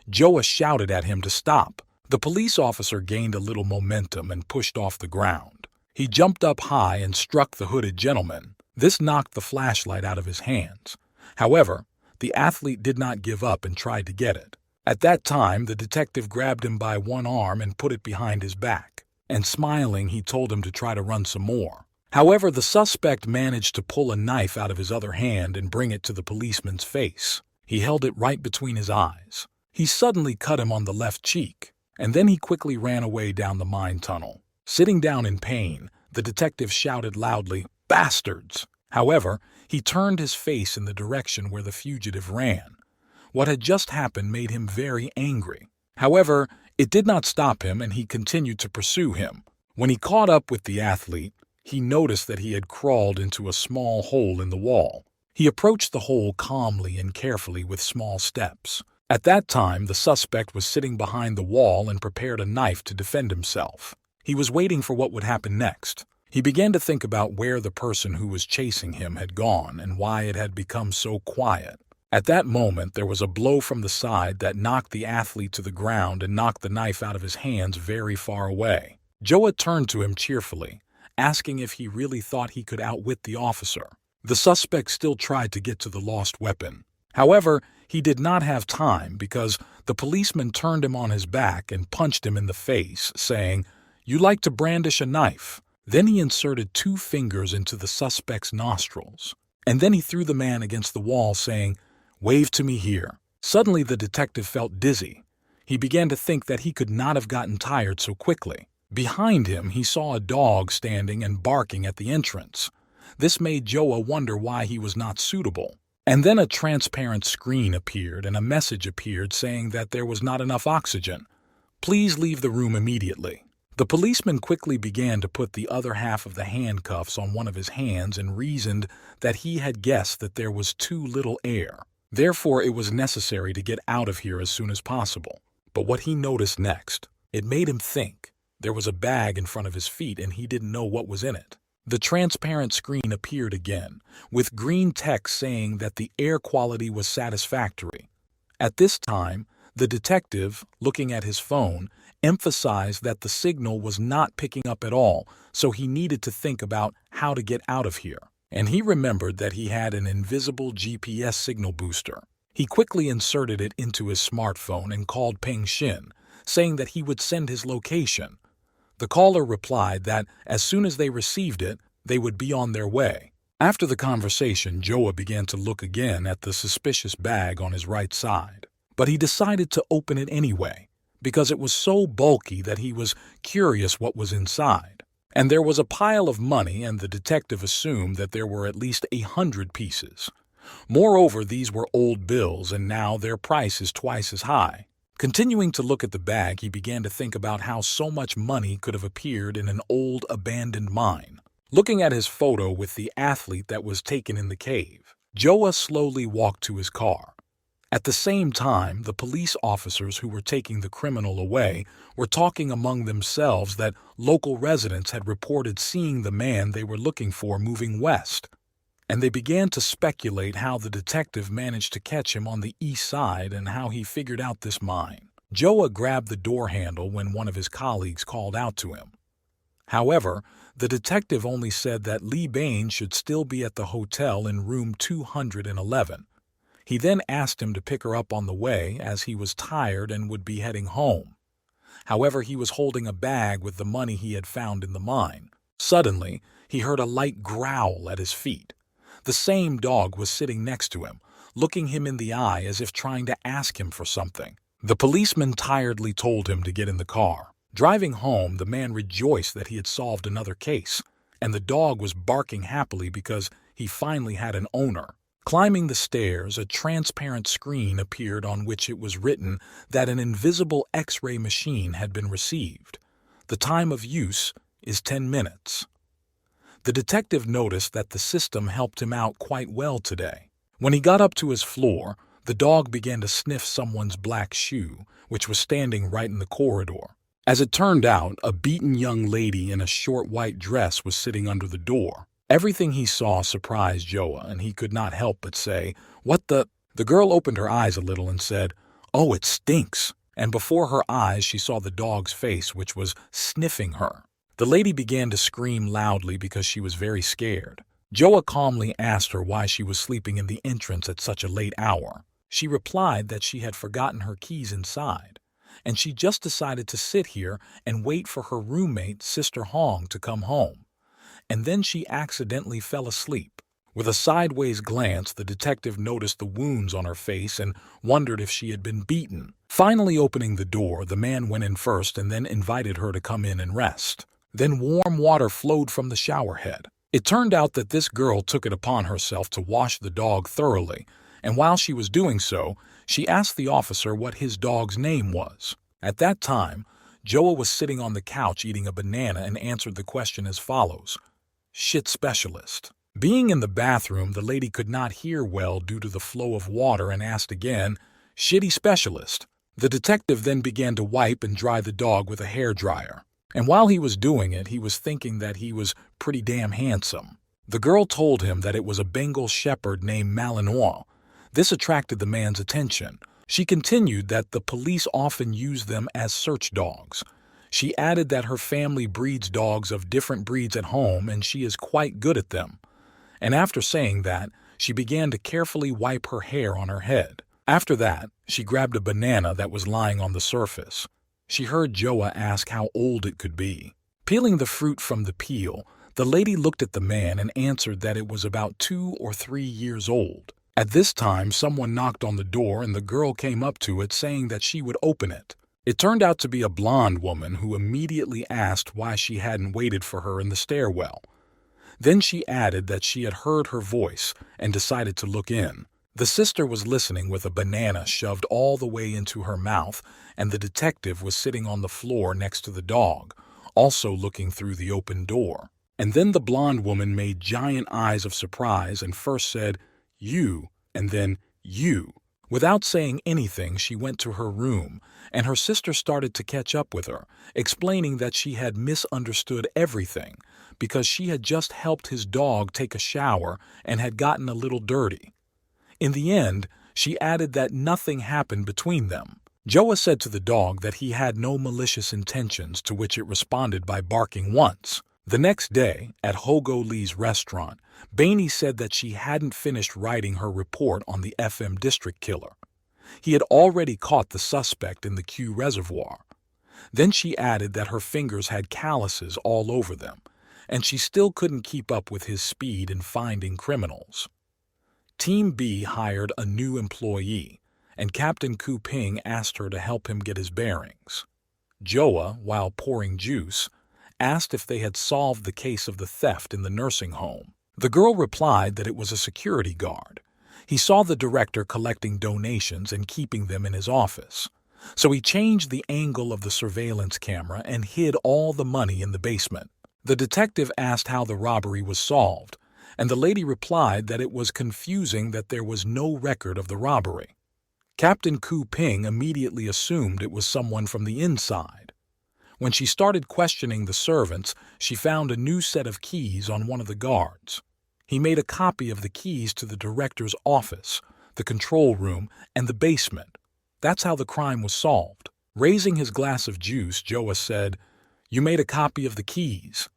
Joa shouted at him to stop. The police officer gained a little momentum and pushed off the ground. He jumped up high and struck the hooded gentleman. This knocked the flashlight out of his hands. However, the athlete did not give up and tried to get it. At that time, the detective grabbed him by one arm and put it behind his back, and smiling, he told him to try to run some more. However, the suspect managed to pull a knife out of his other hand and bring it to the policeman's face. He held it right between his eyes. He suddenly cut him on the left cheek, and then he quickly ran away down the mine tunnel. Sitting down in pain, the detective shouted loudly, "Bastards!" However, he turned his face in the direction where the fugitive ran. What had just happened made him very angry. However, it did not stop him, and he continued to pursue him. When he caught up with the athlete, he noticed that he had crawled into a small hole in the wall. He approached the hole calmly and carefully with small steps. At that time, the suspect was sitting behind the wall and prepared a knife to defend himself. He was waiting for what would happen next. He began to think about where the person who was chasing him had gone and why it had become so quiet. At that moment, there was a blow from the side that knocked the athlete to the ground and knocked the knife out of his hands very far away. Joa turned to him cheerfully, asking if he really thought he could outwit the officer. The suspect still tried to get to the lost weapon. However, he did not have time because the policeman turned him on his back and punched him in the face, saying, "You like to brandish a knife." Then he inserted 2 fingers into the suspect's nostrils, and then he threw the man against the wall, saying, "Wave to me here." Suddenly the detective felt dizzy. He began to think that he could not have gotten tired so quickly. Behind him, he saw a dog standing and barking at the entrance. This made Joa wonder why he was not suitable. And then a transparent screen appeared and a message appeared saying that there was not enough oxygen. Please leave the room immediately. The policeman quickly began to put the other half of the handcuffs on one of his hands and reasoned that he had guessed that there was too little air. Therefore, it was necessary to get out of here as soon as possible. But what he noticed next, it made him think. There was a bag in front of his feet and he didn't know what was in it. The transparent screen appeared again, with green text saying that the air quality was satisfactory. At this time, the detective, looking at his phone, emphasized that the signal was not picking up at all, so he needed to think about how to get out of here. And he remembered that he had an invisible GPS signal booster. He quickly inserted it into his smartphone and called Peng Shin, saying that he would send his location. The caller replied that as soon as they received it, they would be on their way. After the conversation, Joa began to look again at the suspicious bag on his right side. But he decided to open it anyway, because it was so bulky that he was curious what was inside. And there was a pile of money, and the detective assumed that there were at least 100 pieces. Moreover, these were old bills, and now their price is twice as high. Continuing to look at the bag, he began to think about how so much money could have appeared in an old abandoned mine. Looking at his photo with the athlete that was taken in the cave, Joa slowly walked to his car. At the same time, the police officers who were taking the criminal away were talking among themselves that local residents had reported seeing the man they were looking for moving west. And they began to speculate how the detective managed to catch him on the east side and how he figured out this mine. Joa grabbed the door handle when one of his colleagues called out to him. However, the detective only said that Li Bain should still be at the hotel in room 211. He then asked him to pick her up on the way as he was tired and would be heading home. However, he was holding a bag with the money he had found in the mine. Suddenly, he heard a light growl at his feet. The same dog was sitting next to him, looking him in the eye as if trying to ask him for something. The policeman tiredly told him to get in the car. Driving home, the man rejoiced that he had solved another case, and the dog was barking happily because he finally had an owner. Climbing the stairs, a transparent screen appeared on which it was written that an invisible X-ray machine had been received. The time of use is 10 minutes. The detective noticed that the system helped him out quite well today. When he got up to his floor, the dog began to sniff someone's black shoe, which was standing right in the corridor. As it turned out, a beaten young lady in a short white dress was sitting under the door. Everything he saw surprised Joa, and he could not help but say, "What the—" The girl opened her eyes a little and said, "Oh, it stinks." And before her eyes she saw the dog's face, which was sniffing her. The lady began to scream loudly because she was very scared. Joa calmly asked her why she was sleeping in the entrance at such a late hour. She replied that she had forgotten her keys inside, and she just decided to sit here and wait for her roommate, Sister Hong, to come home. And then she accidentally fell asleep. With a sideways glance, the detective noticed the wounds on her face and wondered if she had been beaten. Finally opening the door, the man went in first and then invited her to come in and rest. Then warm water flowed from the shower head. It turned out that this girl took it upon herself to wash the dog thoroughly, and while she was doing so, she asked the officer what his dog's name was. At that time, Joa was sitting on the couch eating a banana and answered the question as follows: "Shit specialist." Being in the bathroom, the lady could not hear well due to the flow of water and asked again, "Shitty specialist." The detective then began to wipe and dry the dog with a hairdryer. And while he was doing it, he was thinking that he was pretty damn handsome. The girl told him that it was a Bengal shepherd named Manhwa. This attracted the man's attention. She continued that the police often use them as search dogs. She added that her family breeds dogs of different breeds at home and she is quite good at them. And after saying that, she began to carefully wipe her hair on her head. After that, she grabbed a banana that was lying on the surface. She heard Joa ask how old it could be. Peeling the fruit from the peel, the lady looked at the man and answered that it was about 2 or 3 years old. At this time, someone knocked on the door and the girl came up to it saying that she would open it. It turned out to be a blonde woman who immediately asked why she hadn't waited for her in the stairwell. Then she added that she had heard her voice and decided to look in. The sister was listening with a banana shoved all the way into her mouth, and the detective was sitting on the floor next to the dog, also looking through the open door. And then the blonde woman made giant eyes of surprise and first said, "You," and then, "You." Without saying anything, she went to her room, and her sister started to catch up with her, explaining that she had misunderstood everything because she had just helped his dog take a shower and had gotten a little dirty. In the end, she added that nothing happened between them. Joa said to the dog that he had no malicious intentions, to which it responded by barking once. The next day, at Hogo Lee's restaurant, Bainey said that she hadn't finished writing her report on the FM district killer. He had already caught the suspect in the Q reservoir. Then she added that her fingers had calluses all over them, and she still couldn't keep up with his speed in finding criminals. Team B hired a new employee, and Captain Ku Ping asked her to help him get his bearings. Joa, while pouring juice, asked if they had solved the case of the theft in the nursing home. The girl replied that it was a security guard. He saw the director collecting donations and keeping them in his office. So he changed the angle of the surveillance camera and hid all the money in the basement. The detective asked how the robbery was solved, and the lady replied that it was confusing that there was no record of the robbery. Captain Ku Ping immediately assumed it was someone from the inside. When she started questioning the servants, she found a new set of keys on one of the guards. He made a copy of the keys to the director's office, the control room, and the basement. That's how the crime was solved. Raising his glass of juice, Joa said, "You made a copy of the keys."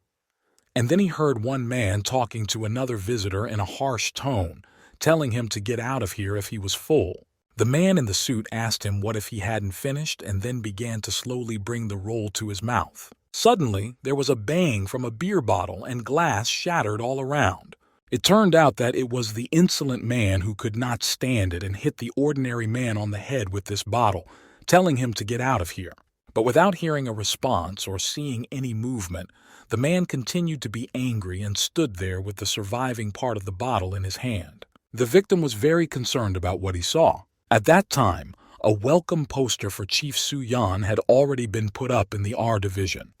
And then he heard one man talking to another visitor in a harsh tone, telling him to get out of here if he was full. The man in the suit asked him what if he hadn't finished and then began to slowly bring the roll to his mouth. Suddenly, there was a bang from a beer bottle and glass shattered all around. It turned out that it was the insolent man who could not stand it and hit the ordinary man on the head with this bottle, telling him to get out of here. But without hearing a response or seeing any movement, the man continued to be angry and stood there with the surviving part of the bottle in his hand. The victim was very concerned about what he saw. At that time, a welcome poster for Chief Su-yan had already been put up in the R Division.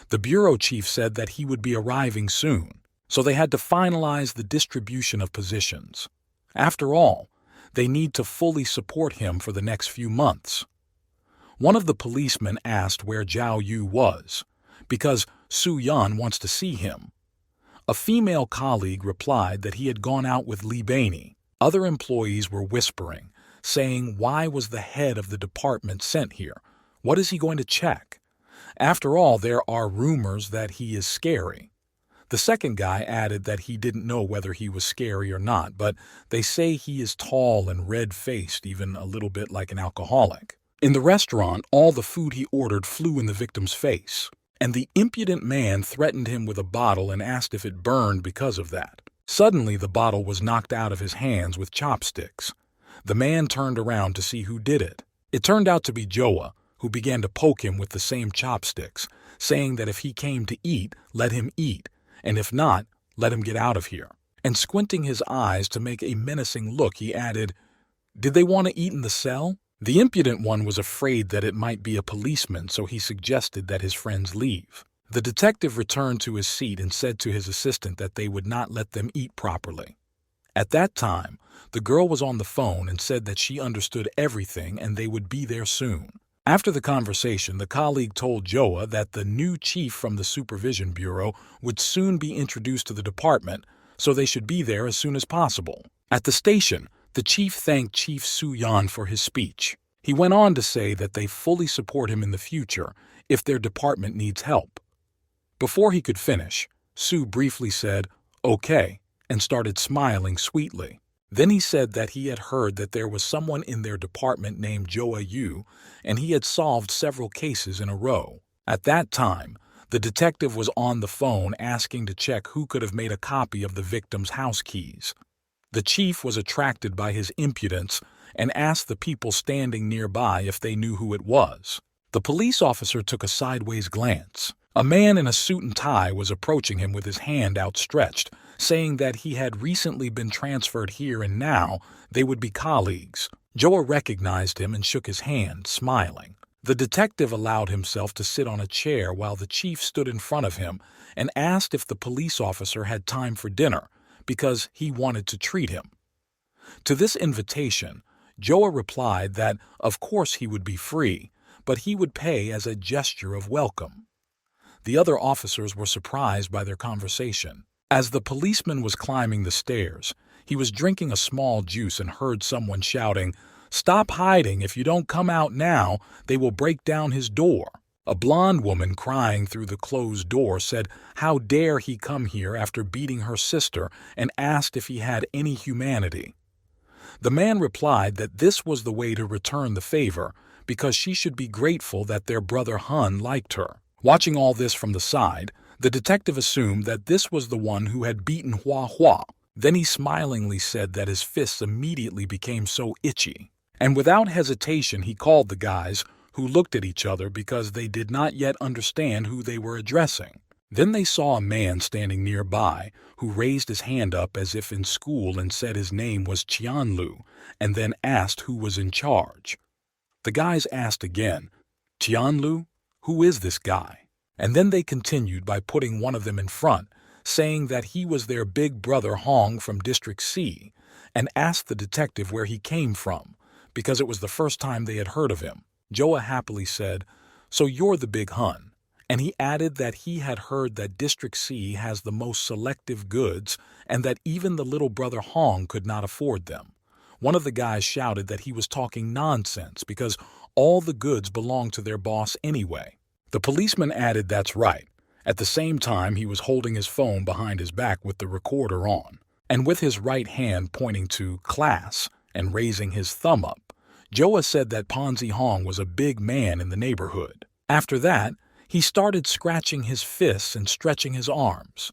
The bureau chief said that he would be arriving soon, so they had to finalize the distribution of positions. After all, they need to fully support him for the next few months. One of the policemen asked where Zhao Yu was, because Su-yan wants to see him. A female colleague replied that he had gone out with Li Bainey. Other employees were whispering, saying, "Why was the head of the department sent here? What is he going to check? After all, there are rumors that he is scary." The second guy added that he didn't know whether he was scary or not, but they say he is tall and red-faced, even a little bit like an alcoholic. In the restaurant, all the food he ordered flew in the victim's face, and the impudent man threatened him with a bottle and asked if it burned because of that. Suddenly, the bottle was knocked out of his hands with chopsticks. The man turned around to see who did it. It turned out to be Joa, who began to poke him with the same chopsticks, saying that if he came to eat, let him eat, and if not, let him get out of here. And squinting his eyes to make a menacing look, he added, "Did they want to eat in the cell?" The impudent one was afraid that it might be a policeman, so he suggested that his friends leave. The detective returned to his seat and said to his assistant that they would not let them eat properly. At that time, the girl was on the phone and said that she understood everything and they would be there soon. After the conversation, the colleague told Joa that the new chief from the Supervision Bureau would soon be introduced to the department, so they should be there as soon as possible. At the station, the chief thanked Chief Su-yan for his speech. He went on to say that they fully support him in the future if their department needs help. Before he could finish, Su briefly said, "Okay," and started smiling sweetly. Then he said that he had heard that there was someone in their department named Joa Yu, and he had solved several cases in a row. At that time, the detective was on the phone asking to check who could have made a copy of the victim's house keys. The chief was attracted by his impudence and asked the people standing nearby if they knew who it was. The police officer took a sideways glance. A man in a suit and tie was approaching him with his hand outstretched, saying that he had recently been transferred here and now they would be colleagues. Joa recognized him and shook his hand, smiling. The detective allowed himself to sit on a chair while the chief stood in front of him and asked if the police officer had time for dinner, because he wanted to treat him. To this invitation, Joa replied that of course he would be free, but he would pay as a gesture of welcome. The other officers were surprised by their conversation. As the policeman was climbing the stairs, he was drinking a small juice and heard someone shouting, "Stop hiding! If you don't come out now, they will break down his door." A blonde woman crying through the closed door said how dare he come here after beating her sister, and asked if he had any humanity. The man replied that this was the way to return the favor, because she should be grateful that their brother Hun liked her. Watching all this from the side, the detective assumed that this was the one who had beaten Hua Hua. Then he smilingly said that his fists immediately became so itchy. And without hesitation he called the guys, who looked at each other because they did not yet understand who they were addressing. Then they saw a man standing nearby who raised his hand up as if in school and said his name was Qianlu, and then asked who was in charge. The guys asked again, "Qianlu? Who is this guy?" And then they continued by putting one of them in front, saying that he was their big brother Hong from District C, and asked the detective where he came from, because it was the first time they had heard of him. Joa happily said, "So you're the big Hun." And he added that he had heard that District C has the most selective goods and that even the little brother Hong could not afford them. One of the guys shouted that he was talking nonsense because all the goods belonged to their boss anyway. The policeman added that's right. At the same time, he was holding his phone behind his back with the recorder on, and with his right hand pointing to class and raising his thumb up. Joa said that Ponzi Hong was a big man in the neighborhood. After that, he started scratching his fists and stretching his arms.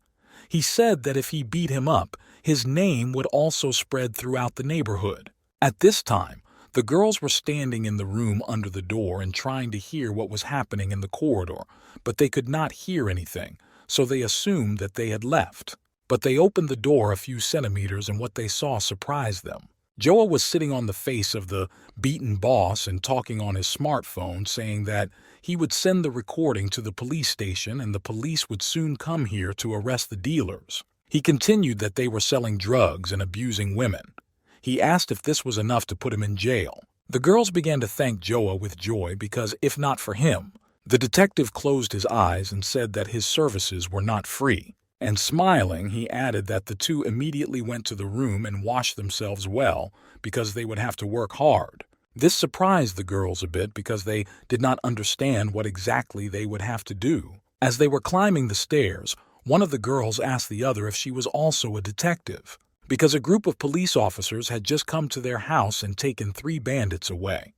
He said that if he beat him up, his name would also spread throughout the neighborhood. At this time, the girls were standing in the room under the door and trying to hear what was happening in the corridor, but they could not hear anything, so they assumed that they had left. But they opened the door a few centimeters and what they saw surprised them. Joa was sitting on the face of the beaten boss and talking on his smartphone, saying that he would send the recording to the police station and the police would soon come here to arrest the dealers. He continued that they were selling drugs and abusing women. He asked if this was enough to put him in jail. The girls began to thank Joa with joy because, if not for him, the detective closed his eyes and said that his services were not free. And smiling, he added that the two immediately went to the room and washed themselves well because they would have to work hard. This surprised the girls a bit because they did not understand what exactly they would have to do. As they were climbing the stairs, one of the girls asked the other if she was also a detective, because a group of police officers had just come to their house and taken 3 bandits away.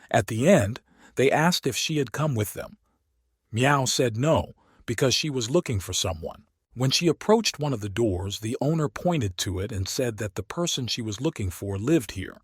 At the end, they asked if she had come with them. Meow said no, because she was looking for someone. When she approached one of the doors, the owner pointed to it and said that the person she was looking for lived here,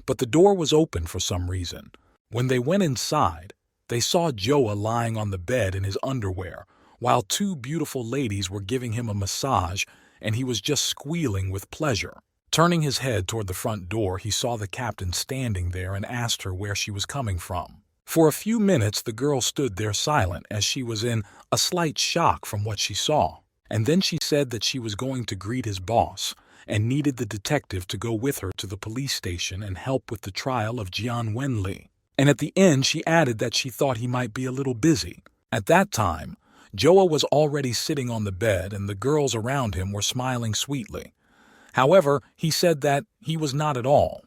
but the door was open for some reason. When they went inside, they saw Joa lying on the bed in his underwear, while 2 beautiful ladies were giving him a massage, and he was just squealing with pleasure. Turning his head toward the front door, he saw the captain standing there and asked her where she was coming from. For a few minutes, the girl stood there silent as she was in a slight shock from what she saw. And then she said that she was going to greet his boss and needed the detective to go with her to the police station and help with the trial of Jian Wenli. And at the end, she added that she thought he might be a little busy. At that time, Joa was already sitting on the bed and the girls around him were smiling sweetly. However, he said that he was not at all.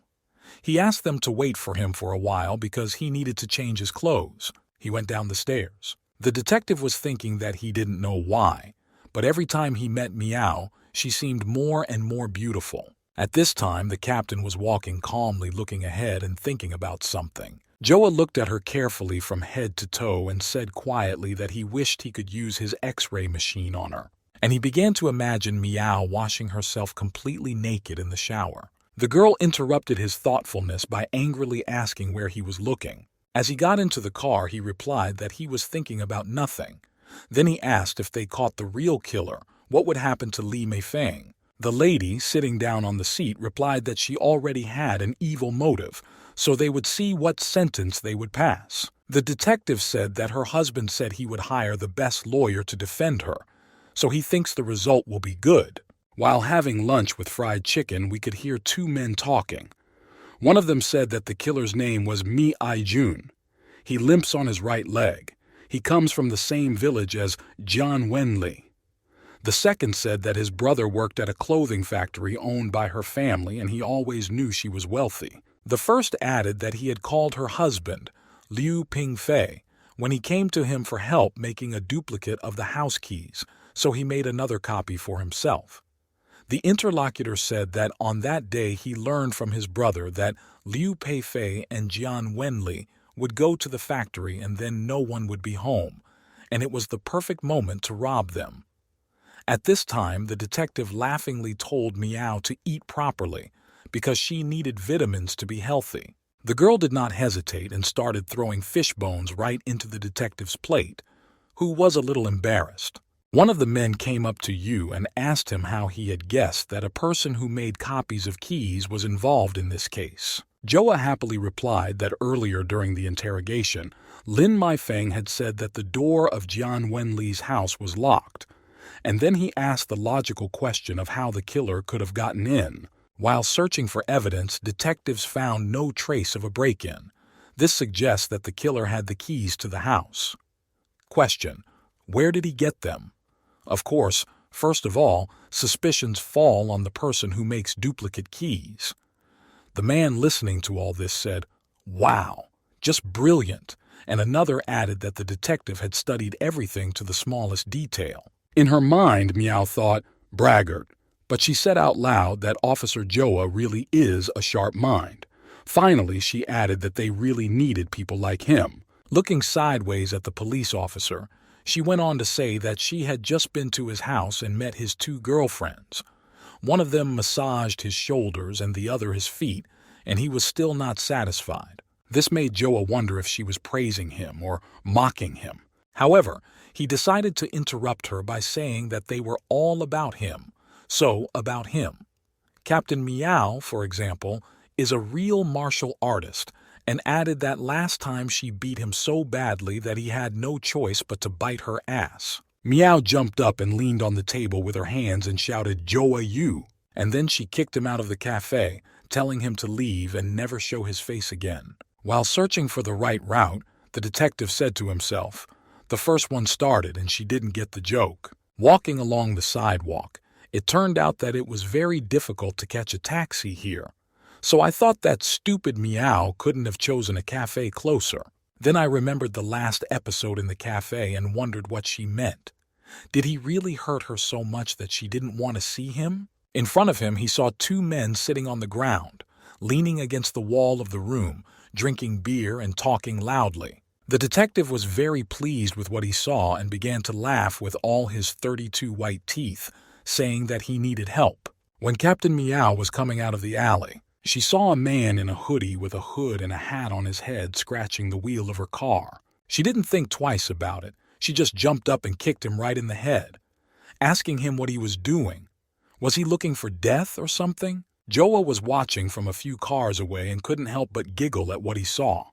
He asked them to wait for him for a while because he needed to change his clothes. He went down the stairs. The detective was thinking that he didn't know why, but every time he met Meow, she seemed more and more beautiful. At this time, the captain was walking calmly, looking ahead and thinking about something. Joa looked at her carefully from head to toe and said quietly that he wished he could use his X-ray machine on her. And he began to imagine Meow washing herself completely naked in the shower. The girl interrupted his thoughtfulness by angrily asking where he was looking. As he got into the car, he replied that he was thinking about nothing. Then he asked if they caught the real killer, what would happen to Li Meifeng. The lady, sitting down on the seat, replied that she already had an evil motive, so they would see what sentence they would pass. The detective said that her husband said he would hire the best lawyer to defend her, so he thinks the result will be good. While having lunch with fried chicken, we could hear two men talking. One of them said that the killer's name was Mi Ai-jun. He limps on his right leg. He comes from the same village as Jian Wenli. The second said that his brother worked at a clothing factory owned by her family and he always knew she was wealthy. The first added that he had called her husband, Liu Pingfei, when he came to him for help making a duplicate of the house keys, so he made another copy for himself. The interlocutor said that on that day he learned from his brother that Liu Peifei and Jian Wenli would go to the factory and then no one would be home, and it was the perfect moment to rob them. At this time, the detective laughingly told Miao to eat properly because she needed vitamins to be healthy. The girl did not hesitate and started throwing fish bones right into the detective's plate, who was a little embarrassed. One of the men came up to Yu and asked him how he had guessed that a person who made copies of keys was involved in this case. Joa happily replied that earlier during the interrogation, Lin Meifeng had said that the door of Jian Wenli's house was locked, and then he asked the logical question of how the killer could have gotten in. While searching for evidence, detectives found no trace of a break-in. This suggests that the killer had the keys to the house. Question: where did he get them? Of course, first of all, suspicions fall on the person who makes duplicate keys. The man listening to all this said, "Wow, just brilliant," and another added that the detective had studied everything to the smallest detail. In her mind, Miao thought, braggart, but she said out loud that Officer Joa really is a sharp mind. Finally, she added that they really needed people like him. Looking sideways at the police officer, she went on to say that she had just been to his house and met his two girlfriends. One of them massaged his shoulders and the other his feet, and he was still not satisfied. This made Joa wonder if she was praising him or mocking him. However, he decided to interrupt her by saying that they were all about him, so about him. Captain Miao, for example, is a real martial artist, and added that last time she beat him so badly that he had no choice but to bite her ass. Miao jumped up and leaned on the table with her hands and shouted, "Joa Yu," and then she kicked him out of the cafe, telling him to leave and never show his face again. While searching for the right route, the detective said to himself, "The first one started and she didn't get the joke." Walking along the sidewalk, it turned out that it was very difficult to catch a taxi here. So I thought that stupid Miao couldn't have chosen a cafe closer. Then I remembered the last episode in the cafe and wondered what she meant. Did he really hurt her so much that she didn't want to see him? In front of him, he saw two men sitting on the ground, leaning against the wall of the room, drinking beer and talking loudly. The detective was very pleased with what he saw and began to laugh with all his 32 white teeth, saying that he needed help. When Captain Miao was coming out of the alley, she saw a man in a hoodie with a hood and a hat on his head scratching the wheel of her car. She didn't think twice about it. She just jumped up and kicked him right in the head, asking him what he was doing. Was he looking for death or something? Joa was watching from a few cars away and couldn't help but giggle at what he saw.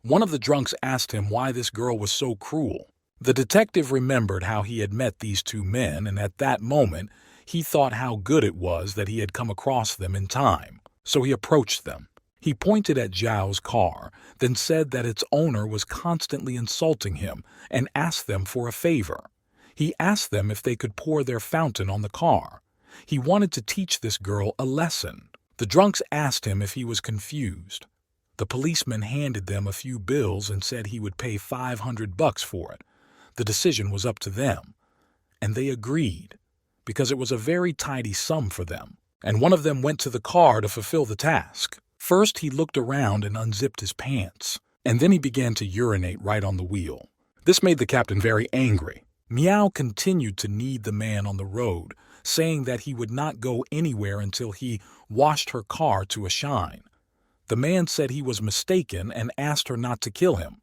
One of the drunks asked him why this girl was so cruel. The detective remembered how he had met these two men, and at that moment, he thought how good it was that he had come across them in time. So he approached them. He pointed at Zhao's car, then said that its owner was constantly insulting him and asked them for a favor. He asked them if they could pour their fountain on the car. He wanted to teach this girl a lesson. The drunks asked him if he was confused. The policeman handed them a few bills and said he would pay $500 for it. The decision was up to them. And they agreed, because it was a very tidy sum for them. And one of them went to the car to fulfill the task. First, he looked around and unzipped his pants, and then he began to urinate right on the wheel. This made the captain very angry. Miao continued to knead the man on the road, saying that he would not go anywhere until he washed her car to a shine. The man said he was mistaken and asked her not to kill him.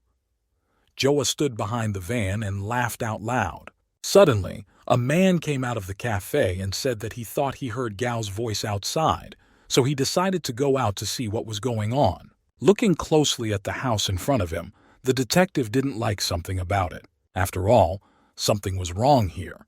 Joa stood behind the van and laughed out loud. Suddenly, a man came out of the cafe and said that he thought he heard Gao's voice outside, so he decided to go out to see what was going on. Looking closely at the house in front of him, the detective didn't like something about it. After all, something was wrong here.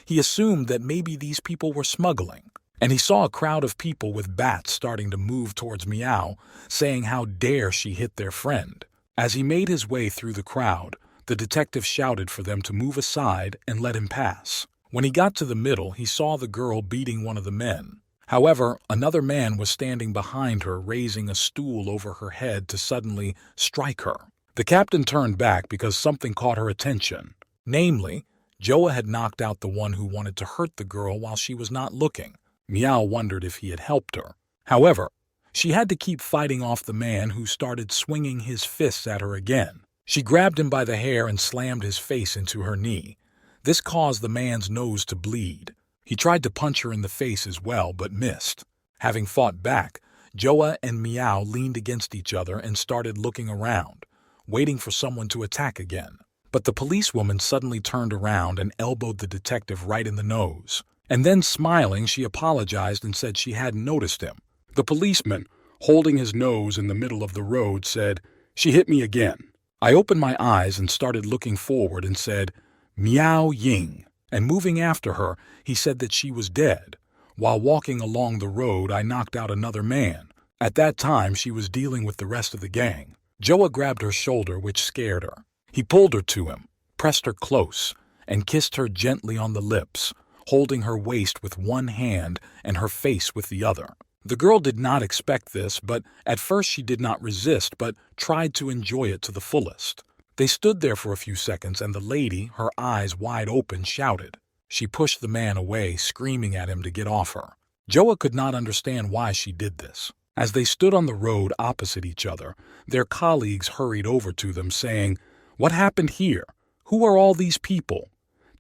He assumed that maybe these people were smuggling, and he saw a crowd of people with bats starting to move towards Meow, saying how dare she hit their friend. As he made his way through the crowd, the detective shouted for them to move aside and let him pass. When he got to the middle, he saw the girl beating one of the men. However, another man was standing behind her, raising a stool over her head to suddenly strike her. The captain turned back because something caught her attention. Namely, Joa had knocked out the one who wanted to hurt the girl while she was not looking. Meow wondered if he had helped her. However, she had to keep fighting off the man who started swinging his fists at her again. She grabbed him by the hair and slammed his face into her knee. This caused the man's nose to bleed. He tried to punch her in the face as well, but missed. Having fought back, Joa and Meow leaned against each other and started looking around, waiting for someone to attack again. But the policewoman suddenly turned around and elbowed the detective right in the nose. And then, smiling, she apologized and said she hadn't noticed him. The policeman, holding his nose in the middle of the road, said, "She hit me again." I opened my eyes and started looking forward and said, "Miao Ying." And moving after her, he said that she was dead. While walking along the road, I knocked out another man. At that time, she was dealing with the rest of the gang. Joa grabbed her shoulder, which scared her. He pulled her to him, pressed her close, and kissed her gently on the lips, holding her waist with one hand and her face with the other. The girl did not expect this, but at first she did not resist, but tried to enjoy it to the fullest. They stood there for a few seconds, and the lady, her eyes wide open, shouted. She pushed the man away, screaming at him to get off her. Joa could not understand why she did this. As they stood on the road opposite each other, their colleagues hurried over to them, saying, "What happened here? Who are all these people?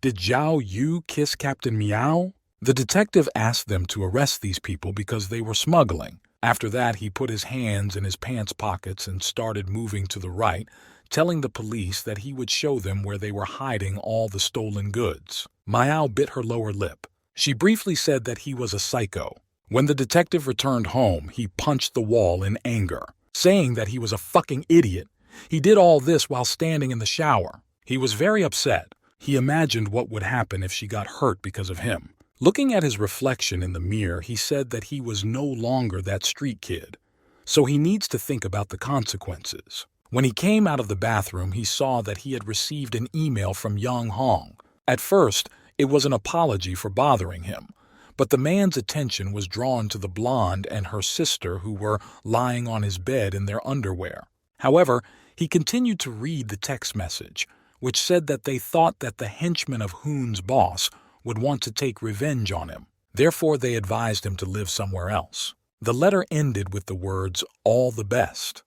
Did Zhao Yu kiss Captain Meow?" The detective asked them to arrest these people because they were smuggling. After that, he put his hands in his pants pockets and started moving to the right, telling the police that he would show them where they were hiding all the stolen goods. Meow bit her lower lip. She briefly said that he was a psycho. When the detective returned home, he punched the wall in anger, saying that he was a fucking idiot. He did all this while standing in the shower. He was very upset. He imagined what would happen if she got hurt because of him. Looking at his reflection in the mirror, he said that he was no longer that street kid, so he needs to think about the consequences. When he came out of the bathroom, he saw that he had received an email from Yang Hong. At first, it was an apology for bothering him, but the man's attention was drawn to the blonde and her sister who were lying on his bed in their underwear. However, he continued to read the text message, which said that they thought that the henchman of Hoon's boss would want to take revenge on him. Therefore, they advised him to live somewhere else. The letter ended with the words, "All the best."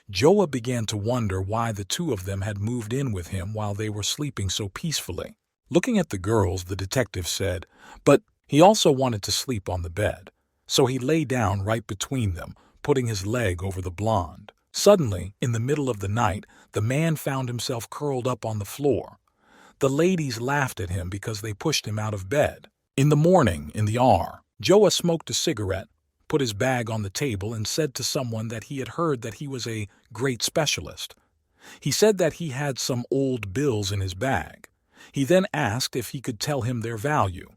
Joa began to wonder why the two of them had moved in with him while they were sleeping so peacefully. Looking at the girls, the detective said, but he also wanted to sleep on the bed, so he lay down right between them, putting his leg over the blonde. Suddenly, in the middle of the night, the man found himself curled up on the floor. The ladies laughed at him because they pushed him out of bed. In the morning, in the R, Joa smoked a cigarette, put his bag on the table, and said to someone that he had heard that he was a great specialist. He said that he had some old bills in his bag. He then asked if he could tell him their value.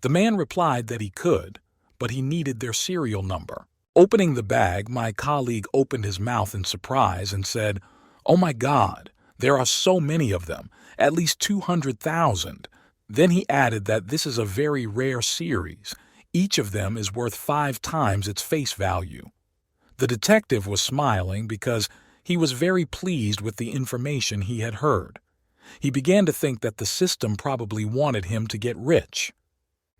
The man replied that he could, but he needed their serial number. Opening the bag, my colleague opened his mouth in surprise and said, "Oh my God, there are so many of them, at least 200,000. Then he added that this is a very rare series. Each of them is worth 5 times its face value. The detective was smiling because he was very pleased with the information he had heard. He began to think that the system probably wanted him to get rich.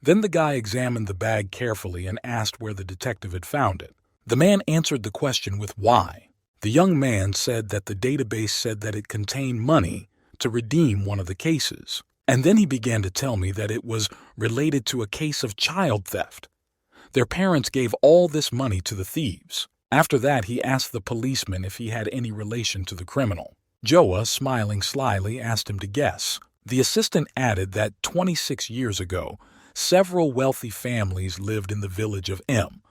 Then the guy examined the bag carefully and asked where the detective had found it. The man answered the question with why. The young man said that the database said that it contained money to redeem one of the cases. And then he began to tell me that it was related to a case of child theft. Their parents gave all this money to the thieves. After that, he asked the policeman if he had any relation to the criminal. Joa, smiling slyly, asked him to guess. The assistant added that 26 years ago, several wealthy families lived in the village of M.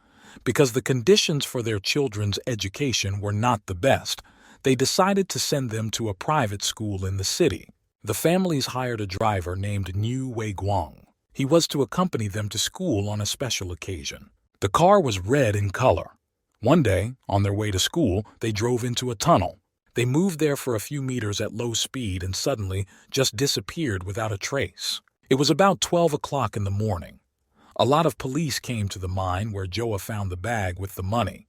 Because the conditions for their children's education were not the best, they decided to send them to a private school in the city. The families hired a driver named Niu Wei-guang. He was to accompany them to school on a special occasion. The car was red in color. One day, on their way to school, they drove into a tunnel. They moved there for a few meters at low speed and suddenly just disappeared without a trace. It was about 12 o'clock in the morning. A lot of police came to the mine where Joa found the bag with the money.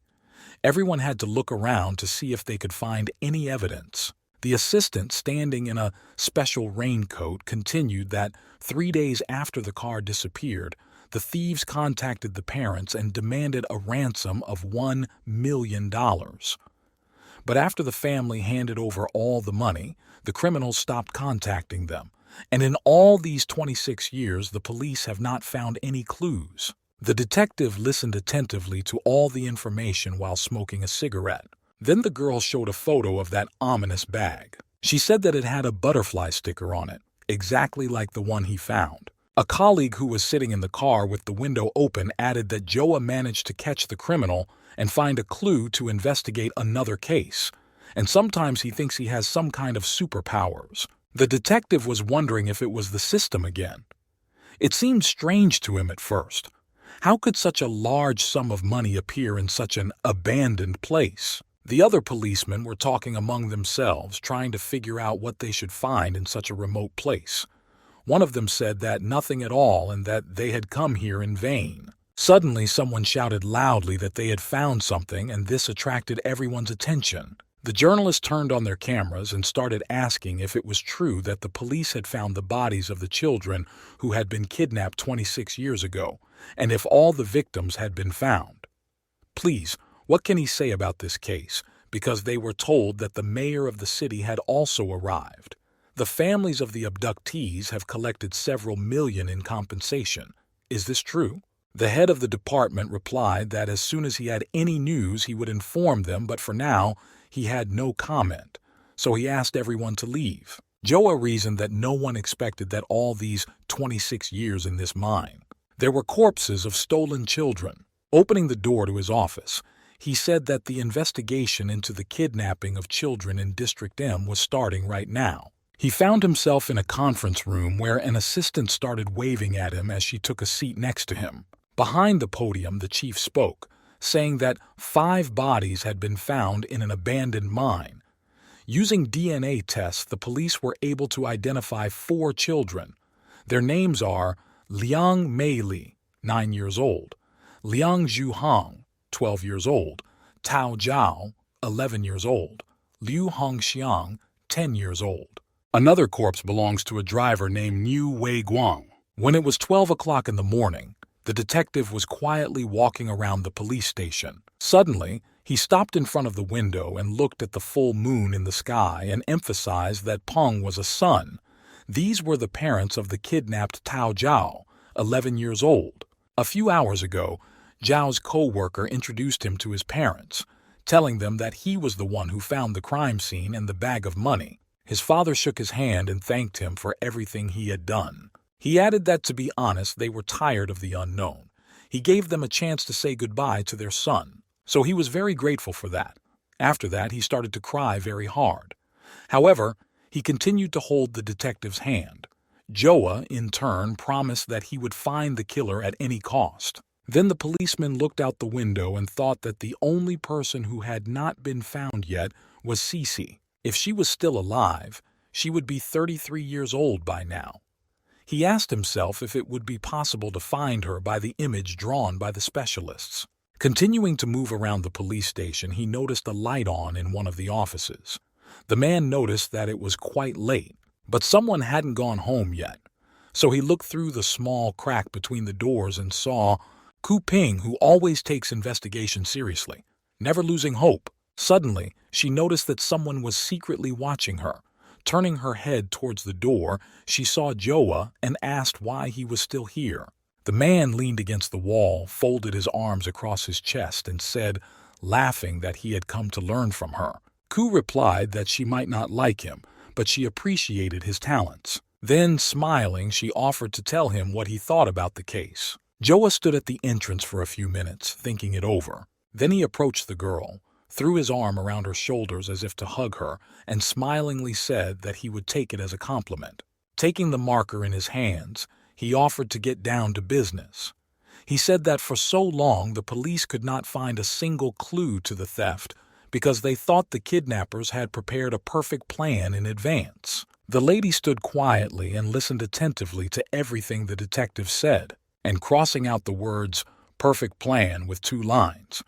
Everyone had to look around to see if they could find any evidence. The assistant, standing in a special raincoat, continued that 3 days after the car disappeared, the thieves contacted the parents and demanded a ransom of $1 million. But after the family handed over all the money, the criminals stopped contacting them. And in all these 26 years, the police have not found any clues. The detective listened attentively to all the information while smoking a cigarette. Then the girl showed a photo of that ominous bag. She said that it had a butterfly sticker on it, exactly like the one he found. A colleague who was sitting in the car with the window open added that Joa managed to catch the criminal and find a clue to investigate another case, and sometimes he thinks he has some kind of superpowers. The detective was wondering if it was the system again. It seemed strange to him at first. How could such a large sum of money appear in such an abandoned place? The other policemen were talking among themselves, trying to figure out what they should find in such a remote place. One of them said that nothing at all and that they had come here in vain. Suddenly, someone shouted loudly that they had found something, and this attracted everyone's attention. The journalists turned on their cameras and started asking if it was true that the police had found the bodies of the children who had been kidnapped 26 years ago, and if all the victims had been found. Please, what can he say about this case? Because they were told that the mayor of the city had also arrived. The families of the abductees have collected several million in compensation. Is this true? The head of the department replied that as soon as he had any news he would inform them, but for now he had no comment, so he asked everyone to leave. Joa reasoned that no one expected that all these 26 years in this mine. There were corpses of stolen children. Opening the door to his office, he said that the investigation into the kidnapping of children in District M was starting right now. He found himself in a conference room where an assistant started waving at him as she took a seat next to him. Behind the podium, the chief spoke, saying that 5 bodies had been found in an abandoned mine. Using DNA tests, the police were able to identify 4 children. Their names are Liang Meili, 9 years old, Liang Zhuhang, 12 years old, Tao Zhao, 11 years old, Liu Hongxiang, 10 years old. Another corpse belongs to a driver named Niu Wei-guang. When it was 12 o'clock in the morning, the detective was quietly walking around the police station. Suddenly, he stopped in front of the window and looked at the full moon in the sky and emphasized that Peng was a son. These were the parents of the kidnapped Tao Zhao, 11 years old. A few hours ago, Zhao's co-worker introduced him to his parents, telling them that he was the one who found the crime scene and the bag of money. His father shook his hand and thanked him for everything he had done. He added that, to be honest, they were tired of the unknown. He gave them a chance to say goodbye to their son, so he was very grateful for that. After that, he started to cry very hard. However, he continued to hold the detective's hand. Joa, in turn, promised that he would find the killer at any cost. Then the policeman looked out the window and thought that the only person who had not been found yet was Cece. If she was still alive, she would be 33 years old by now. He asked himself if it would be possible to find her by the image drawn by the specialists. Continuing to move around the police station, he noticed a light on in one of the offices. The man noticed that it was quite late, but someone hadn't gone home yet. So he looked through the small crack between the doors and saw Ku Ping, who always takes investigation seriously, never losing hope. Suddenly, she noticed that someone was secretly watching her. Turning her head towards the door, she saw Joa and asked why he was still here. The man leaned against the wall, folded his arms across his chest, and said, laughing that he had come to learn from her. Ku replied that she might not like him, but she appreciated his talents. Then, smiling, she offered to tell him what he thought about the case. Joa stood at the entrance for a few minutes, thinking it over. Then he approached the girl, threw his arm around her shoulders as if to hug her, and smilingly said that he would take it as a compliment. Taking the marker in his hands, he offered to get down to business. He said that for so long the police could not find a single clue to the theft because they thought the kidnappers had prepared a perfect plan in advance. The lady stood quietly and listened attentively to everything the detective said, and crossing out the words, "perfect plan," with 2 lines.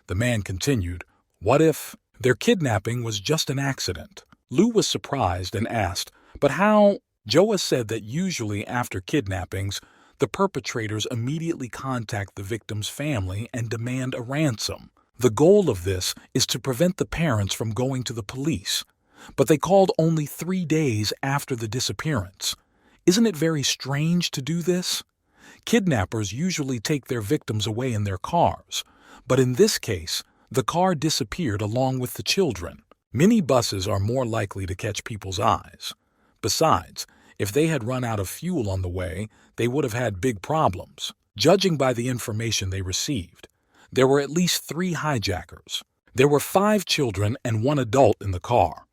The man continued, "What if their kidnapping was just an accident?" Lou was surprised and asked, "But how?" Joa said that usually after kidnappings, the perpetrators immediately contact the victim's family and demand a ransom. The goal of this is to prevent the parents from going to the police. But they called only 3 days after the disappearance. Isn't it very strange to do this? Kidnappers usually take their victims away in their cars, but in this case, the car disappeared along with the children. Minibuses are more likely to catch people's eyes. Besides, if they had run out of fuel on the way, they would have had big problems. Judging by the information they received, there were at least 3 hijackers. There were 5 children and 1 adult in the car.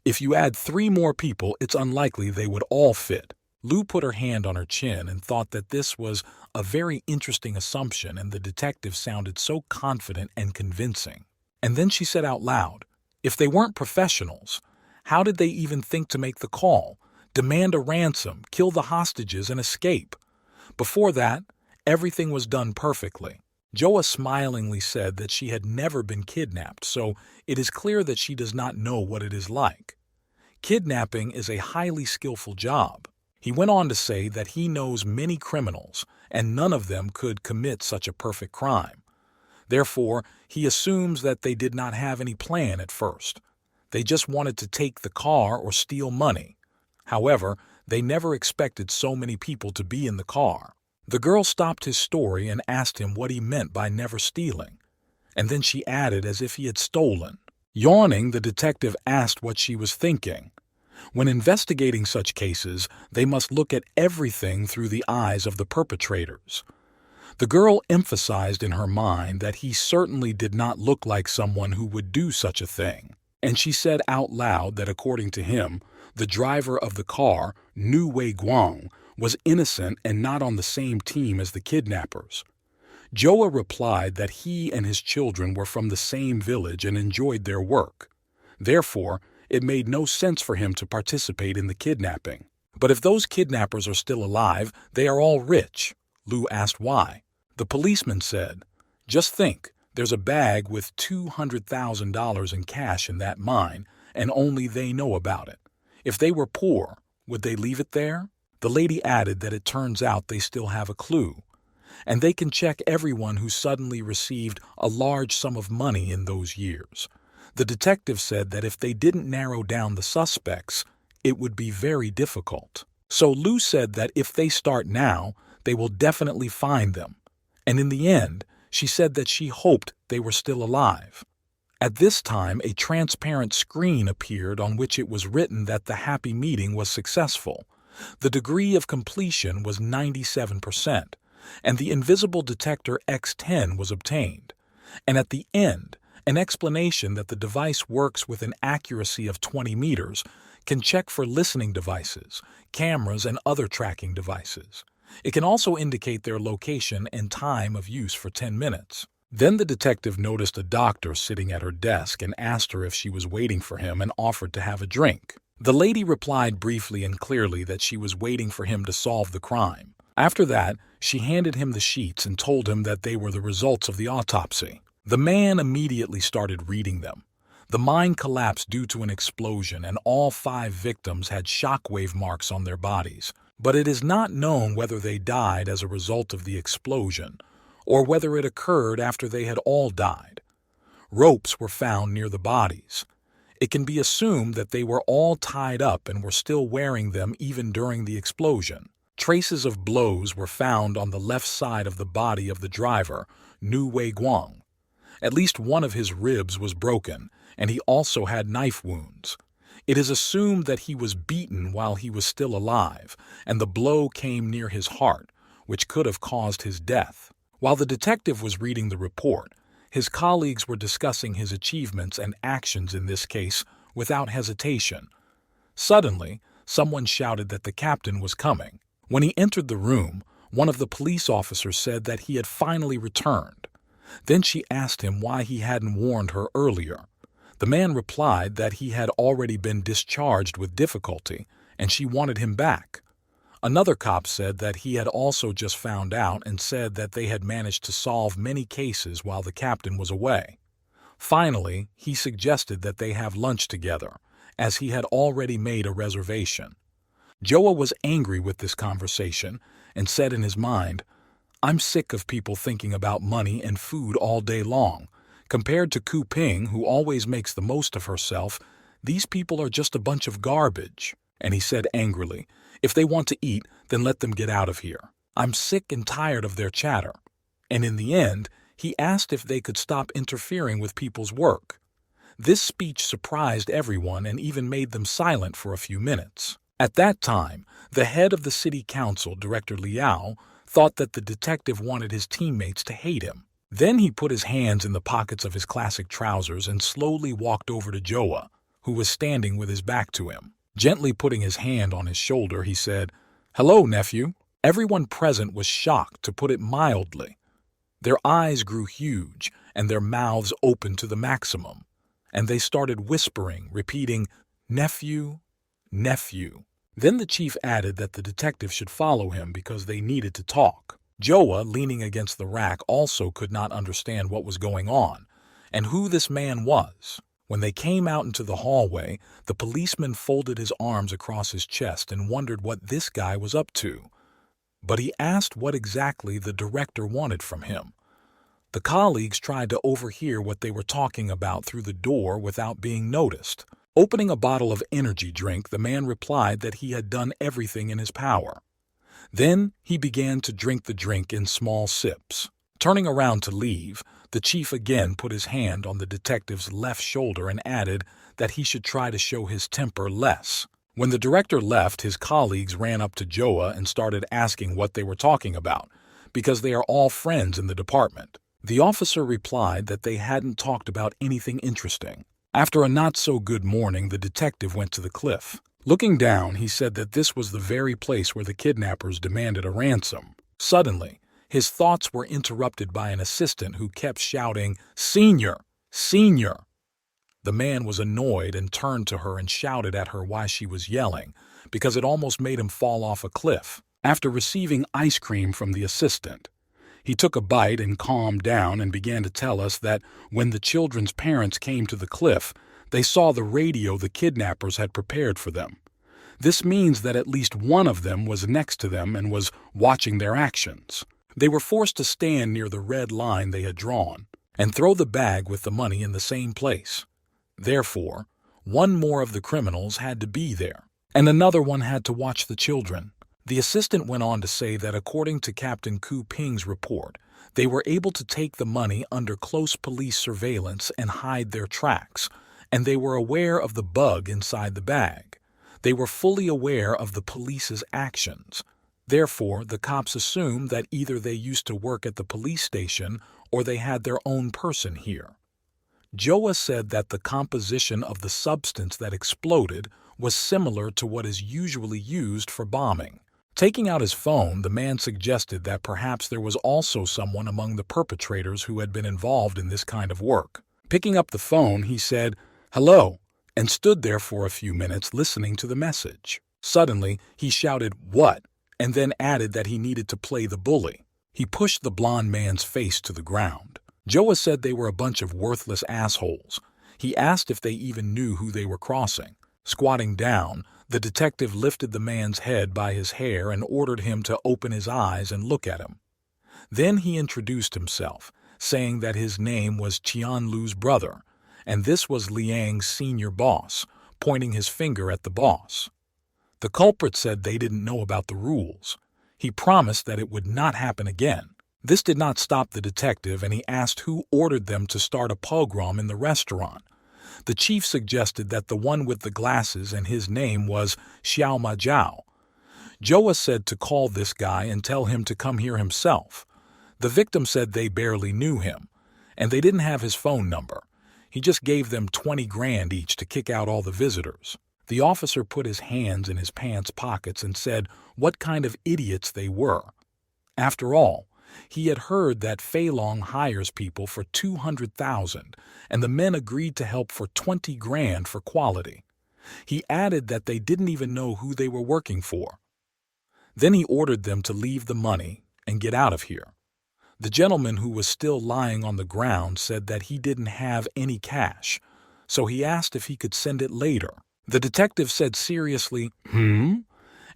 If you add 3 more people, it's unlikely they would all fit. Lou put her hand on her chin and thought that this was a very interesting assumption, and the detective sounded so confident and convincing. And then she said out loud, "If they weren't professionals, how did they even think to make the call, demand a ransom, kill the hostages, and escape? Before that, everything was done perfectly." Joa smilingly said that she had never been kidnapped, so it is clear that she does not know what it is like. Kidnapping is a highly skillful job. He went on to say that he knows many criminals, and none of them could commit such a perfect crime. Therefore, he assumes that they did not have any plan at first. They just wanted to take the car or steal money. However, they never expected so many people to be in the car. The girl stopped his story and asked him what he meant by never stealing, and then she added as if he had stolen. Yawning, the detective asked what she was thinking. When investigating such cases, they must look at everything through the eyes of the perpetrators. The girl emphasized in her mind that he certainly did not look like someone who would do such a thing, and she said out loud that according to him, the driver of the car, Nu Wei Guang, was innocent and not on the same team as the kidnappers. Joa replied that he and his children were from the same village and enjoyed their work. Therefore, it made no sense for him to participate in the kidnapping. But if those kidnappers are still alive, they are all rich. Lou asked why. The policeman said, "Just think, there's a bag with $200,000 in cash in that mine, and only they know about it. If they were poor, would they leave it there?" The lady added that it turns out they still have a clue, and they can check everyone who suddenly received a large sum of money in those years. The detective said that if they didn't narrow down the suspects, it would be very difficult. So Lou said that if they start now, they will definitely find them. And in the end, she said that she hoped they were still alive. At this time, a transparent screen appeared on which it was written that the happy meeting was successful. The degree of completion was 97%, and the invisible detector X10 was obtained. And at the end, an explanation that the device works with an accuracy of 20 meters, can check for listening devices, cameras, and other tracking devices. It can also indicate their location and time of use for 10 minutes. Then the detective noticed a doctor sitting at her desk and asked her if she was waiting for him and offered to have a drink. The lady replied briefly and clearly that she was waiting for him to solve the crime. After that, she handed him the sheets and told him that they were the results of the autopsy. The man immediately started reading them. The mine collapsed due to an explosion, and all 5 victims had shockwave marks on their bodies. But it is not known whether they died as a result of the explosion, or whether it occurred after they had all died. Ropes were found near the bodies. It can be assumed that they were all tied up and were still wearing them even during the explosion. Traces of blows were found on the left side of the body of the driver, Nu Wei Guang, At least one of his ribs was broken, and he also had knife wounds. It is assumed that he was beaten while he was still alive, and the blow came near his heart, which could have caused his death. While the detective was reading the report, his colleagues were discussing his achievements and actions in this case without hesitation. Suddenly, someone shouted that the captain was coming. When he entered the room, one of the police officers said that he had finally returned. Then she asked him why he hadn't warned her earlier. The man replied that he had already been discharged with difficulty, and she wanted him back. Another cop said that he had also just found out and said that they had managed to solve many cases while the captain was away. Finally, he suggested that they have lunch together, as he had already made a reservation. Joa was angry with this conversation and said in his mind, "I'm sick of people thinking about money and food all day long. Compared to Ku Ping, who always makes the most of herself, these people are just a bunch of garbage." And he said angrily, "If they want to eat, then let them get out of here. I'm sick and tired of their chatter." And in the end, he asked if they could stop interfering with people's work. This speech surprised everyone and even made them silent for a few minutes. At that time, the head of the city council, Director Liao, thought that the detective wanted his teammates to hate him. Then he put his hands in the pockets of his classic trousers and slowly walked over to Joa, who was standing with his back to him. Gently putting his hand on his shoulder, he said, "Hello, nephew." Everyone present was shocked, to put it mildly. Their eyes grew huge and their mouths opened to the maximum, and they started whispering, repeating, "Nephew, nephew." Then the chief added that the detective should follow him because they needed to talk. Joa, leaning against the rack, also could not understand what was going on and who this man was. When they came out into the hallway, the policeman folded his arms across his chest and wondered what this guy was up to. But he asked what exactly the director wanted from him. The colleagues tried to overhear what they were talking about through the door without being noticed. Opening a bottle of energy drink, the man replied that he had done everything in his power. Then he began to drink the drink in small sips. Turning around to leave, the chief again put his hand on the detective's left shoulder and added that he should try to show his temper less. When the director left, his colleagues ran up to Joa and started asking what they were talking about, because they are all friends in the department. The officer replied that they hadn't talked about anything interesting. After a not-so-good morning, the detective went to the cliff. Looking down, he said that this was the very place where the kidnappers demanded a ransom. Suddenly, his thoughts were interrupted by an assistant who kept shouting, "Senior! Senior!" The man was annoyed and turned to her and shouted at her why she was yelling, because it almost made him fall off a cliff. After receiving ice cream from the assistant, he took a bite and calmed down and began to tell us that when the children's parents came to the cliff, they saw the radio the kidnappers had prepared for them. This means that at least one of them was next to them and was watching their actions. They were forced to stand near the red line they had drawn and throw the bag with the money in the same place. Therefore, one more of the criminals had to be there, and another one had to watch the children. The assistant went on to say that according to Captain Ku Ping's report, they were able to take the money under close police surveillance and hide their tracks, and they were aware of the bug inside the bag. They were fully aware of the police's actions. Therefore, the cops assumed that either they used to work at the police station or they had their own person here. Joa said that the composition of the substance that exploded was similar to what is usually used for bombing. Taking out his phone, the man suggested that perhaps there was also someone among the perpetrators who had been involved in this kind of work. Picking up the phone, he said, "Hello," and stood there for a few minutes listening to the message. Suddenly, he shouted, "What?" and then added that he needed to play the bully. He pushed the blond man's face to the ground. Joa said they were a bunch of worthless assholes. He asked if they even knew who they were crossing. Squatting down, the detective lifted the man's head by his hair and ordered him to open his eyes and look at him. Then he introduced himself, saying that his name was Qianlu's brother, and this was Liang's senior boss, pointing his finger at the boss. The culprit said they didn't know about the rules. He promised that it would not happen again. This did not stop the detective, and he asked who ordered them to start a pogrom in the restaurant. The chief suggested that the one with the glasses and his name was Xiao Ma Jiao. Joa said to call this guy and tell him to come here himself. The victim said they barely knew him, and they didn't have his phone number. He just gave them 20 grand each to kick out all the visitors. The officer put his hands in his pants pockets and said what kind of idiots they were. After all, he had heard that Fei Long hires people for 200,000, and the men agreed to help for 20 grand for quality. He added that they didn't even know who they were working for. Then he ordered them to leave the money and get out of here. The gentleman who was still lying on the ground said that he didn't have any cash, so he asked if he could send it later. The detective said seriously,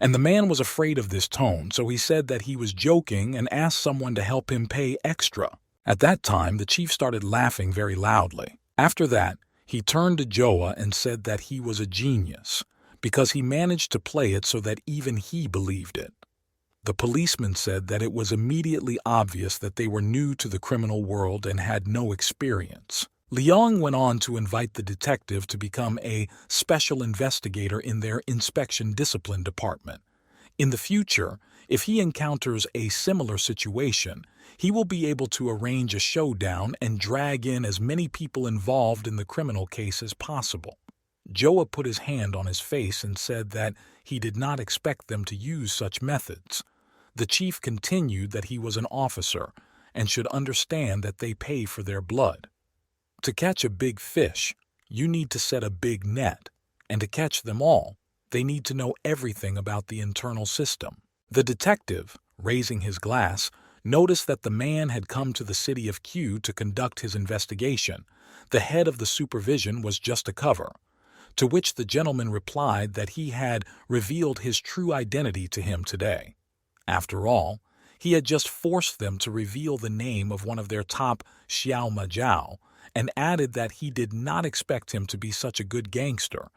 And the man was afraid of this tone, so he said that he was joking and asked someone to help him pay extra. At that time, the chief started laughing very loudly. After that, he turned to Joa and said that he was a genius, because he managed to play it so that even he believed it. The policeman said that it was immediately obvious that they were new to the criminal world and had no experience. Liang went on to invite the detective to become a special investigator in their inspection discipline department. In the future, if he encounters a similar situation, he will be able to arrange a showdown and drag in as many people involved in the criminal case as possible. Joa put his hand on his face and said that he did not expect them to use such methods. The chief continued that he was an officer and should understand that they pay for their blood. To catch a big fish, you need to set a big net, and to catch them all, they need to know everything about the internal system. The detective, raising his glass, noticed that the man had come to the city of Q to conduct his investigation. The head of the supervision was just a cover, to which the gentleman replied that he had revealed his true identity to him today. After all, he had just forced them to reveal the name of one of their top Xiao Ma Jiao, and added that he did not expect him to be such a good gangster,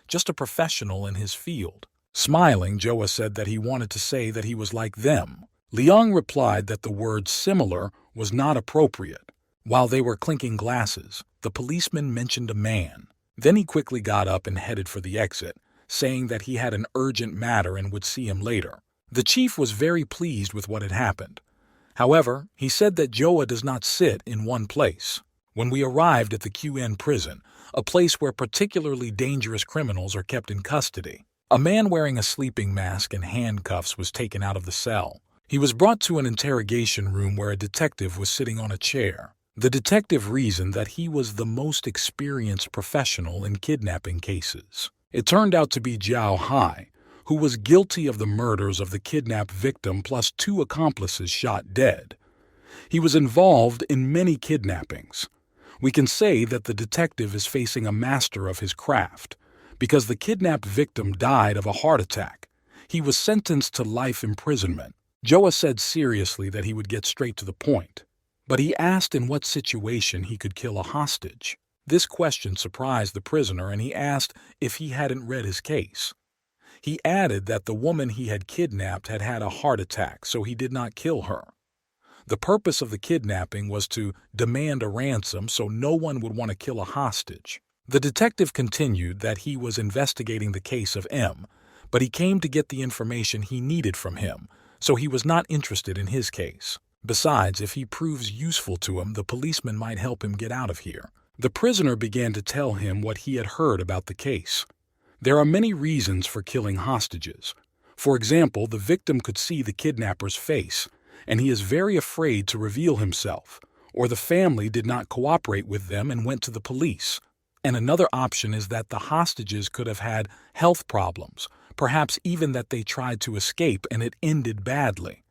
just a professional in his field. Smiling, Joa said that he wanted to say that he was like them. Liang replied that the word similar was not appropriate. While they were clinking glasses, the policeman mentioned a man. Then he quickly got up and headed for the exit, saying that he had an urgent matter and would see him later. The chief was very pleased with what had happened. However, he said that Joa does not sit in one place. When we arrived at the QN prison, a place where particularly dangerous criminals are kept in custody, a man wearing a sleeping mask and handcuffs was taken out of the cell. He was brought to an interrogation room where a detective was sitting on a chair. The detective reasoned that he was the most experienced professional in kidnapping cases. It turned out to be Jiao Hai, who was guilty of the murders of the kidnapped victim plus 2 accomplices shot dead. He was involved in many kidnappings. We can say that the detective is facing a master of his craft, because the kidnapped victim died of a heart attack. He was sentenced to life imprisonment. Joa said seriously that he would get straight to the point, but he asked in what situation he could kill a hostage. This question surprised the prisoner, and he asked if he hadn't read his case. He added that the woman he had kidnapped had had a heart attack, so he did not kill her. The purpose of the kidnapping was to demand a ransom so no one would want to kill a hostage. The detective continued that he was investigating the case of M, but he came to get the information he needed from him, so he was not interested in his case. Besides, if he proves useful to him, the policeman might help him get out of here. The prisoner began to tell him what he had heard about the case. There are many reasons for killing hostages. For example, the victim could see the kidnapper's face, and he is very afraid to reveal himself, or the family did not cooperate with them and went to the police. And another option is that the hostages could have had health problems, perhaps even that they tried to escape and it ended badly.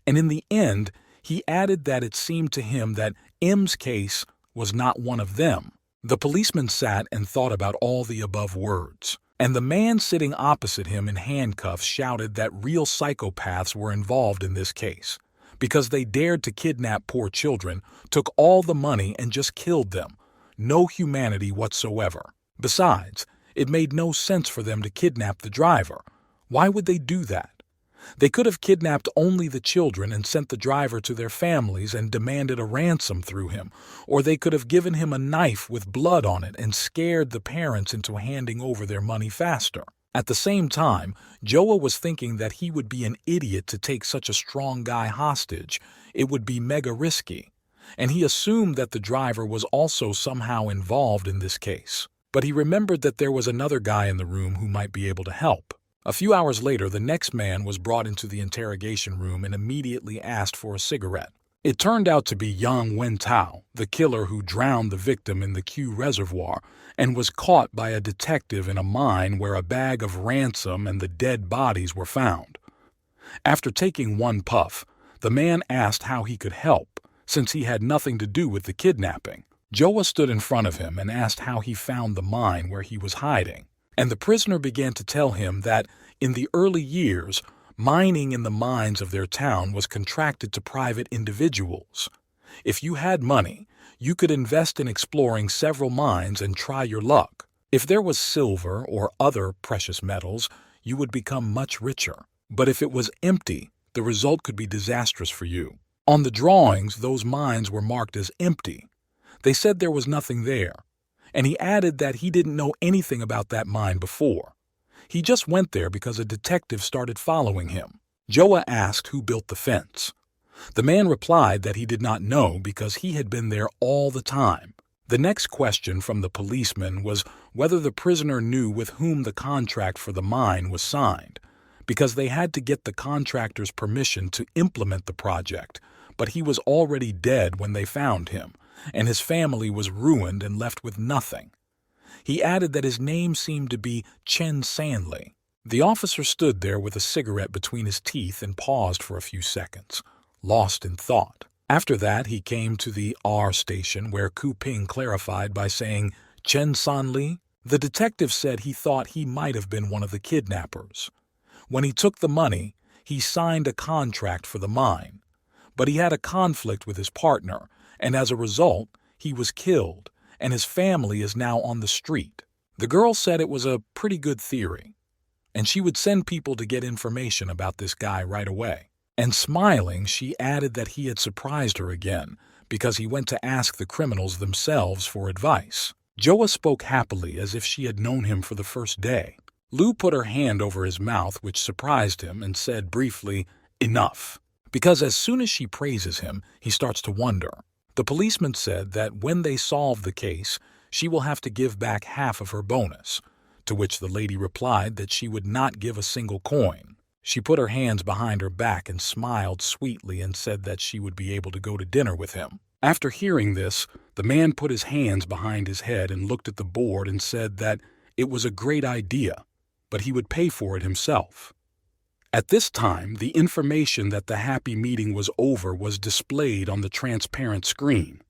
And in the end, he added that it seemed to him that M's case was not one of them. The policeman sat and thought about all the above words, and the man sitting opposite him in handcuffs shouted that real psychopaths were involved in this case, because they dared to kidnap poor children, took all the money and just killed them. No humanity whatsoever. Besides, it made no sense for them to kidnap the driver. Why would they do that? They could have kidnapped only the children and sent the driver to their families and demanded a ransom through him, or they could have given him a knife with blood on it and scared the parents into handing over their money faster. At the same time, Joa was thinking that he would be an idiot to take such a strong guy hostage. It would be mega risky. And he assumed that the driver was also somehow involved in this case. But he remembered that there was another guy in the room who might be able to help. A few hours later, the next man was brought into the interrogation room and immediately asked for a cigarette. It turned out to be Yang Wen-tao, the killer who drowned the victim in the Q reservoir and was caught by a detective in a mine where a bag of ransom and the dead bodies were found. After taking one puff, the man asked how he could help, since he had nothing to do with the kidnapping. Joa stood in front of him and asked how he found the mine where he was hiding, and the prisoner began to tell him that, in the early years, mining in the mines of their town was contracted to private individuals. If you had money, you could invest in exploring several mines and try your luck. If there was silver or other precious metals, you would become much richer. But if it was empty, the result could be disastrous for you. On the drawings, those mines were marked as empty. They said there was nothing there, and he added that he didn't know anything about that mine before. He just went there because a detective started following him. Joa asked who built the fence. The man replied that he did not know because he had been there all the time. The next question from the policeman was whether the prisoner knew with whom the contract for the mine was signed, because they had to get the contractor's permission to implement the project, but he was already dead when they found him, and his family was ruined and left with nothing. He added that his name seemed to be Chen Sanley. The officer stood there with a cigarette between his teeth and paused for a few seconds, lost in thought. After that, he came to the R station where Ku Ping clarified by saying, "Chen Sanli?" The detective said he thought he might have been one of the kidnappers. When he took the money, he signed a contract for the mine, but he had a conflict with his partner, and as a result, he was killed, and his family is now on the street. The girl said it was a pretty good theory, and she would send people to get information about this guy right away. And smiling, she added that he had surprised her again because he went to ask the criminals themselves for advice. Joa spoke happily as if she had known him for the first day. Lu put her hand over his mouth, which surprised him, and said briefly, "Enough," because as soon as she praises him, he starts to wonder. The policeman said that when they solve the case, she will have to give back half of her bonus, to which the lady replied that she would not give a single coin. She put her hands behind her back and smiled sweetly and said that she would be able to go to dinner with him. After hearing this, the man put his hands behind his head and looked at the board and said that it was a great idea, but he would pay for it himself. At this time, the information that the happy meeting was over was displayed on the transparent screen.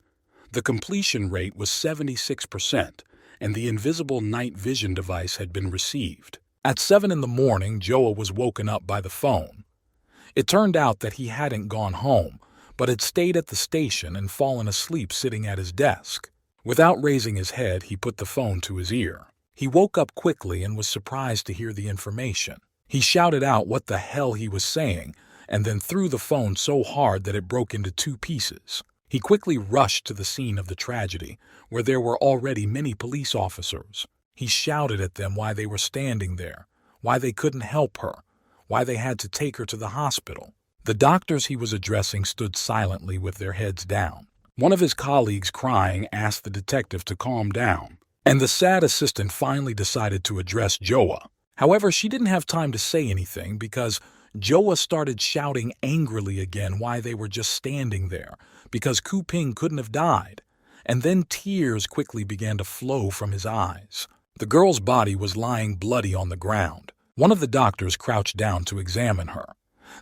The completion rate was 76%, and the invisible night vision device had been received. At 7 in the morning, Joa was woken up by the phone. It turned out that he hadn't gone home, but had stayed at the station and fallen asleep sitting at his desk. Without raising his head, he put the phone to his ear. He woke up quickly and was surprised to hear the information. He shouted out what the hell he was saying, and then threw the phone so hard that it broke into 2 pieces. He quickly rushed to the scene of the tragedy, where there were already many police officers. He shouted at them why they were standing there, why they couldn't help her, why they had to take her to the hospital. The doctors he was addressing stood silently with their heads down. One of his colleagues, crying, asked the detective to calm down, and the sad assistant finally decided to address Joa. However, she didn't have time to say anything because Joa started shouting angrily again why they were just standing there, because Ku Ping couldn't have died, and then tears quickly began to flow from his eyes. The girl's body was lying bloody on the ground. One of the doctors crouched down to examine her.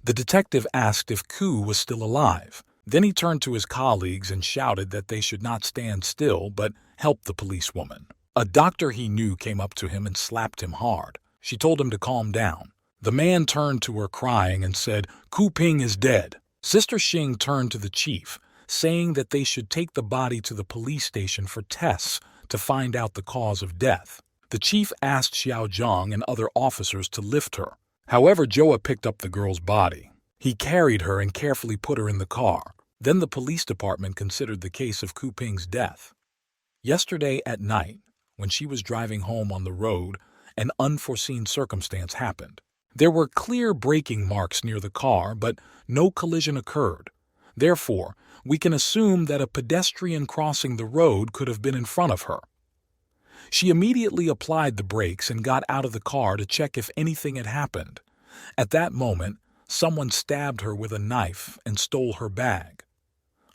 The detective asked if Ku was still alive. Then he turned to his colleagues and shouted that they should not stand still but help the policewoman. A doctor he knew came up to him and slapped him hard. She told him to calm down. The man turned to her crying and said, "Ku Ping is dead." Sister Xing turned to the chief, saying that they should take the body to the police station for tests to find out the cause of death. The chief asked Xiao Zhang and other officers to lift her. However, Joa picked up the girl's body. He carried her and carefully put her in the car. Then the police department considered the case of Ku Ping's death. Yesterday at night, when she was driving home on the road, an unforeseen circumstance happened. There were clear braking marks near the car, but no collision occurred. Therefore, we can assume that a pedestrian crossing the road could have been in front of her. She immediately applied the brakes and got out of the car to check if anything had happened. At that moment, someone stabbed her with a knife and stole her bag.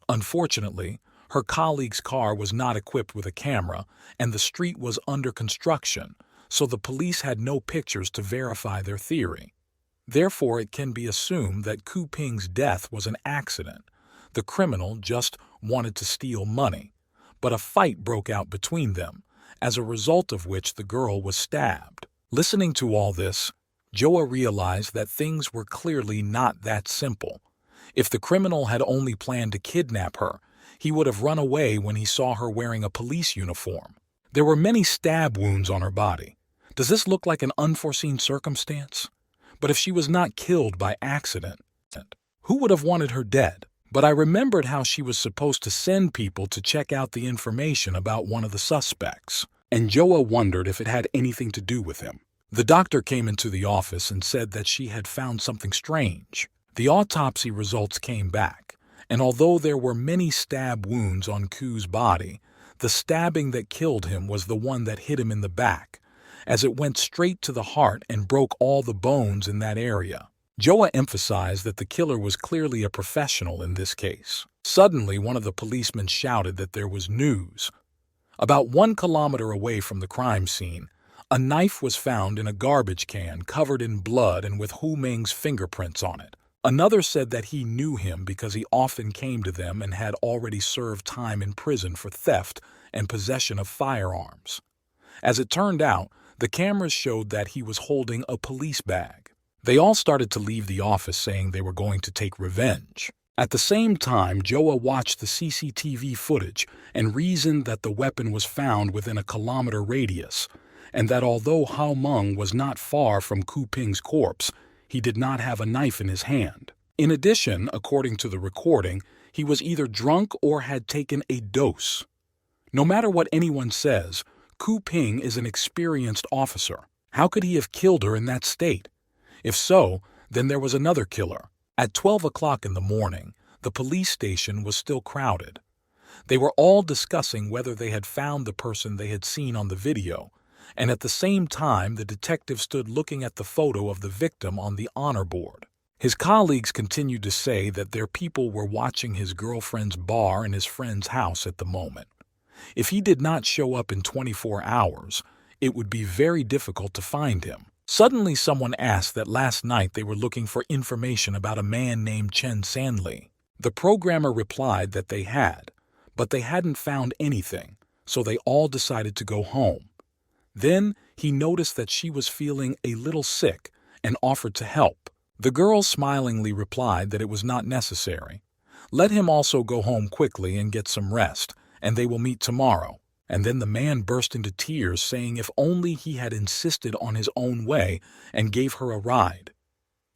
Unfortunately, her colleague's car was not equipped with a camera, and the street was under construction, so the police had no pictures to verify their theory. Therefore, it can be assumed that Ku Ping's death was an accident. The criminal just wanted to steal money, but a fight broke out between them, as a result of which the girl was stabbed. Listening to all this, Joa realized that things were clearly not that simple. If the criminal had only planned to kidnap her, he would have run away when he saw her wearing a police uniform. There were many stab wounds on her body. Does this look like an unforeseen circumstance? But if she was not killed by accident, who would have wanted her dead? But I remembered how she was supposed to send people to check out the information about one of the suspects, and Joa wondered if it had anything to do with him. The doctor came into the office and said that she had found something strange. The autopsy results came back, and although there were many stab wounds on Ku's body, the stabbing that killed him was the one that hit him in the back, as it went straight to the heart and broke all the bones in that area. Joa emphasized that the killer was clearly a professional in this case. Suddenly, one of the policemen shouted that there was news. About 1 kilometer away from the crime scene, a knife was found in a garbage can covered in blood and with Hu Ming's fingerprints on it. Another said that he knew him because he often came to them and had already served time in prison for theft and possession of firearms. As it turned out, the cameras showed that he was holding a police bag. They all started to leave the office saying they were going to take revenge. At the same time, Joa watched the CCTV footage and reasoned that the weapon was found within a kilometer radius, and that although Hao Meng was not far from Ku Ping's corpse, he did not have a knife in his hand. In addition, according to the recording, he was either drunk or had taken a dose. No matter what anyone says, Ku Ping is an experienced officer. How could he have killed her in that state? If so, then there was another killer. At 12 o'clock in the morning, the police station was still crowded. They were all discussing whether they had found the person they had seen on the video, and at the same time the detective stood looking at the photo of the victim on the honor board. His colleagues continued to say that their people were watching his girlfriend's bar in his friend's house at the moment. If he did not show up in 24 hours, it would be very difficult to find him. Suddenly someone asked that last night they were looking for information about a man named Chen Sanli. The programmer replied that they had, but they hadn't found anything, so they all decided to go home. Then he noticed that she was feeling a little sick and offered to help. The girl smilingly replied that it was not necessary. Let him also go home quickly and get some rest, and they will meet tomorrow. And then the man burst into tears, saying if only he had insisted on his own way and gave her a ride,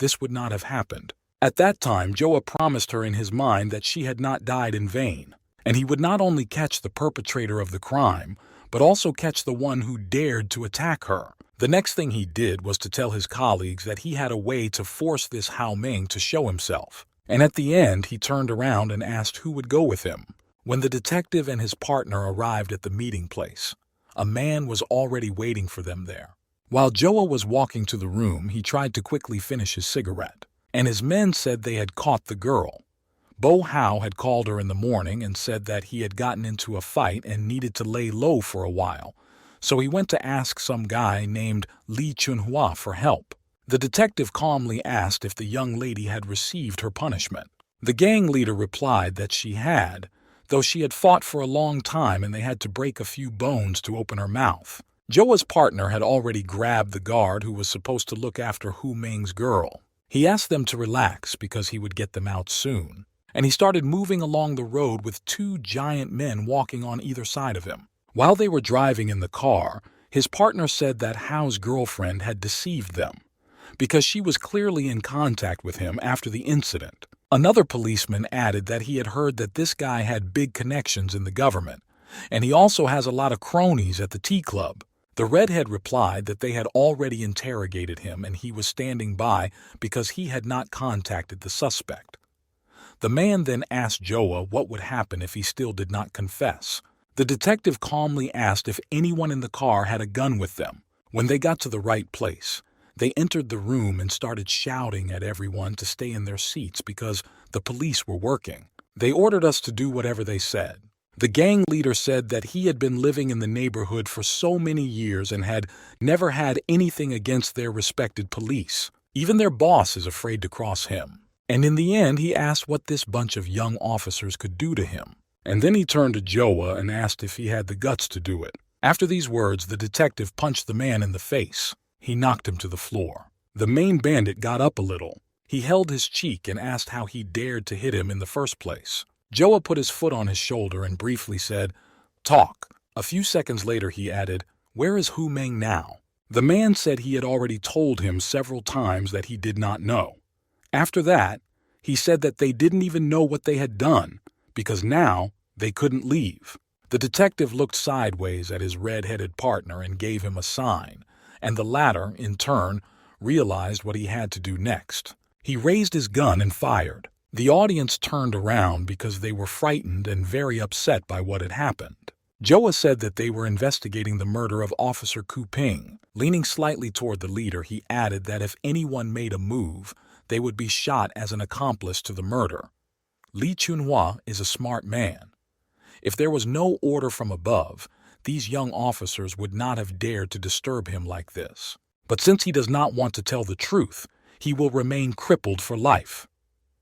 this would not have happened. At that time, Joa promised her in his mind that she had not died in vain, and he would not only catch the perpetrator of the crime, but also catch the one who dared to attack her. The next thing he did was to tell his colleagues that he had a way to force this Hao Ming to show himself. And at the end, he turned around and asked who would go with him. When the detective and his partner arrived at the meeting place, a man was already waiting for them there. While Joa was walking to the room, he tried to quickly finish his cigarette, and his men said they had caught the girl. Bo Hao had called her in the morning and said that he had gotten into a fight and needed to lay low for a while, so he went to ask some guy named Li Chunhua for help. The detective calmly asked if the young lady had received her punishment. The gang leader replied that she had, though she had fought for a long time and they had to break a few bones to open her mouth. Joa's partner had already grabbed the guard who was supposed to look after Hu Ming's girl. He asked them to relax because he would get them out soon, and he started moving along the road with 2 giant men walking on either side of him. While they were driving in the car, his partner said that Hao's girlfriend had deceived them, because she was clearly in contact with him after the incident. Another policeman added that he had heard that this guy had big connections in the government, and he also has a lot of cronies at the tea club. The redhead replied that they had already interrogated him and he was standing by because he had not contacted the suspect. The man then asked Joa what would happen if he still did not confess. The detective calmly asked if anyone in the car had a gun with them. When they got to the right place, they entered the room and started shouting at everyone to stay in their seats because the police were working. They ordered us to do whatever they said. The gang leader said that he had been living in the neighborhood for so many years and had never had anything against their respected police. Even their boss is afraid to cross him. And in the end, he asked what this bunch of young officers could do to him. And then he turned to Joa and asked if he had the guts to do it. After these words, the detective punched the man in the face. He knocked him to the floor. The main bandit got up a little. He held his cheek and asked how he dared to hit him in the first place. Joa put his foot on his shoulder and briefly said, "Talk." A few seconds later he added, "Where is Hu Meng now?" The man said he had already told him several times that he did not know. After that, he said that they didn't even know what they had done, because now they couldn't leave. The detective looked sideways at his red-headed partner and gave him a sign, and the latter, in turn, realized what he had to do next. He raised his gun and fired. The audience turned around because they were frightened and very upset by what had happened. Joa said that they were investigating the murder of Officer Ku Ping. Leaning slightly toward the leader, he added that if anyone made a move, they would be shot as an accomplice to the murder. Li Chunhua is a smart man. If there was no order from above, these young officers would not have dared to disturb him like this. But since he does not want to tell the truth, he will remain crippled for life.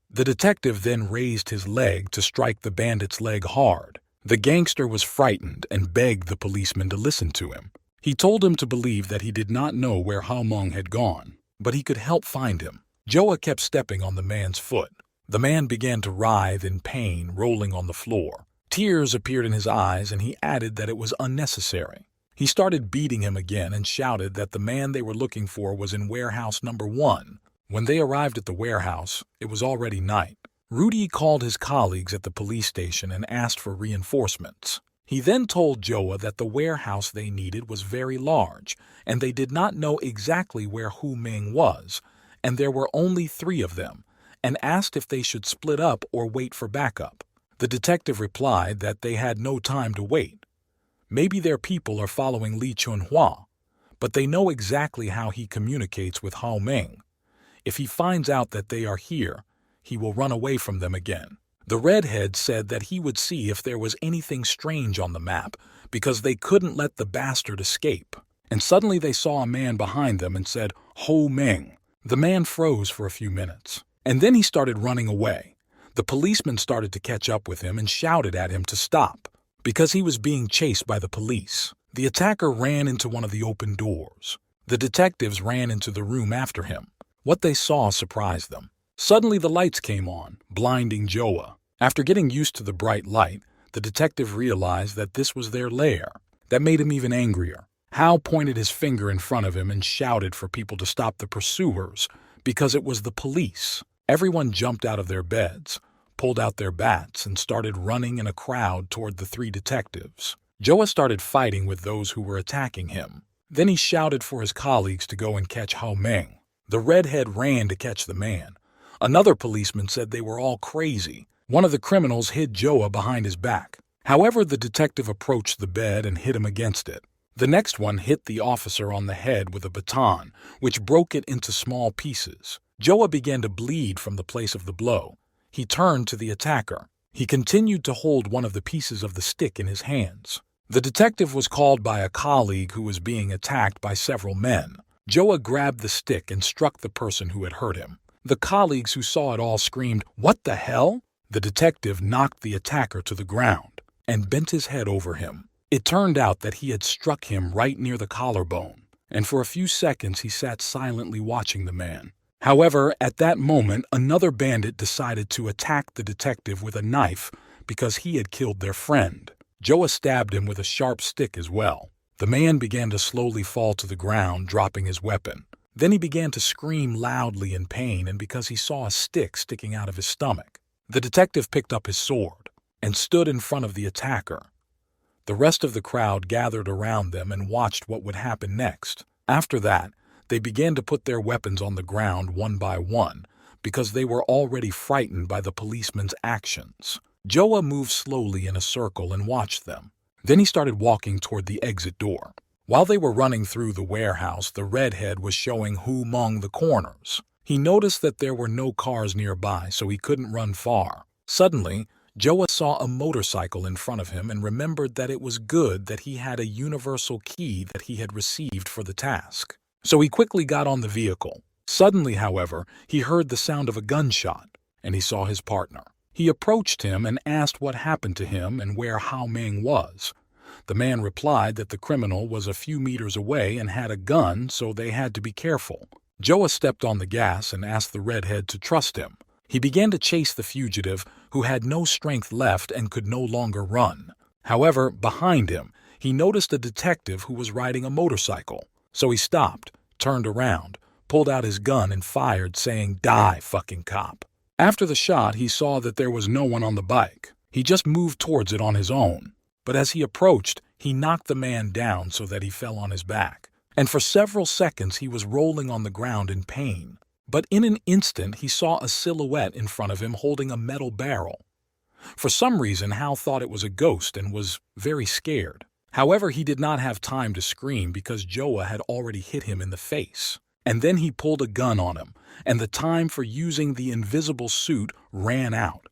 The detective then raised his leg to strike the bandit's leg hard. The gangster was frightened and begged the policeman to listen to him. He told him to believe that he did not know where Hao Meng had gone, but he could help find him. Joa kept stepping on the man's foot. The man began to writhe in pain, rolling on the floor. Tears appeared in his eyes, and he added that it was unnecessary. He started beating him again and shouted that the man they were looking for was in warehouse number 1. When they arrived at the warehouse, it was already night. Rudy called his colleagues at the police station and asked for reinforcements. He then told Joa that the warehouse they needed was very large, and they did not know exactly where Hu Meng was, and there were only 3 of them, and asked if they should split up or wait for backup. The detective replied that they had no time to wait. Maybe their people are following Li Chunhua, but they know exactly how he communicates with Hao Meng. If he finds out that they are here, he will run away from them again. The redhead said that he would see if there was anything strange on the map because they couldn't let the bastard escape. And suddenly they saw a man behind them and said, "Ho Meng." The man froze for a few minutes, and then he started running away. The policeman started to catch up with him and shouted at him to stop because he was being chased by the police. The attacker ran into one of the open doors. The detectives ran into the room after him. What they saw surprised them. Suddenly the lights came on, blinding Joa. After getting used to the bright light, the detective realized that this was their lair. That made him even angrier. Hao pointed his finger in front of him and shouted for people to stop the pursuers because it was the police. Everyone jumped out of their beds, pulled out their bats, and started running in a crowd toward the 3 detectives. Joa started fighting with those who were attacking him. Then he shouted for his colleagues to go and catch Hao Meng. The redhead ran to catch the man. Another policeman said they were all crazy. One of the criminals hid Joa behind his back. However, the detective approached the bed and hit him against it. The next one hit the officer on the head with a baton, which broke it into small pieces. Joa began to bleed from the place of the blow. He turned to the attacker. He continued to hold one of the pieces of the stick in his hands. The detective was called by a colleague who was being attacked by several men. Joa grabbed the stick and struck the person who had hurt him. The colleagues who saw it all screamed, "What the hell?" The detective knocked the attacker to the ground and bent his head over him. It turned out that he had struck him right near the collarbone, and for a few seconds he sat silently watching the man. However, at that moment, another bandit decided to attack the detective with a knife because he had killed their friend. Joa stabbed him with a sharp stick as well. The man began to slowly fall to the ground, dropping his weapon. Then he began to scream loudly in pain and because he saw a stick sticking out of his stomach. The detective picked up his sword and stood in front of the attacker. The rest of the crowd gathered around them and watched what would happen next. After that, they began to put their weapons on the ground one by one because they were already frightened by the policeman's actions. Joa moved slowly in a circle and watched them. Then he started walking toward the exit door. While they were running through the warehouse, the redhead was showing who among the corners. He noticed that there were no cars nearby, so he couldn't run far. Suddenly, Joa saw a motorcycle in front of him and remembered that it was good that he had a universal key that he had received for the task. So he quickly got on the vehicle. Suddenly, however, he heard the sound of a gunshot, and he saw his partner. He approached him and asked what happened to him and where Hao Ming was. The man replied that the criminal was a few meters away and had a gun, so they had to be careful. Joa stepped on the gas and asked the redhead to trust him. He began to chase the fugitive, who had no strength left and could no longer run. However, behind him, he noticed a detective who was riding a motorcycle. So he stopped, turned around, pulled out his gun and fired, saying, "Die, fucking cop." After the shot, he saw that there was no one on the bike. He just moved towards it on his own. But as he approached, he knocked the man down so that he fell on his back. And for several seconds he was rolling on the ground in pain. But in an instant he saw a silhouette in front of him holding a metal barrel. For some reason, Hal thought it was a ghost and was very scared. However, he did not have time to scream because Joa had already hit him in the face. And then he pulled a gun on him, and the time for using the invisible suit ran out.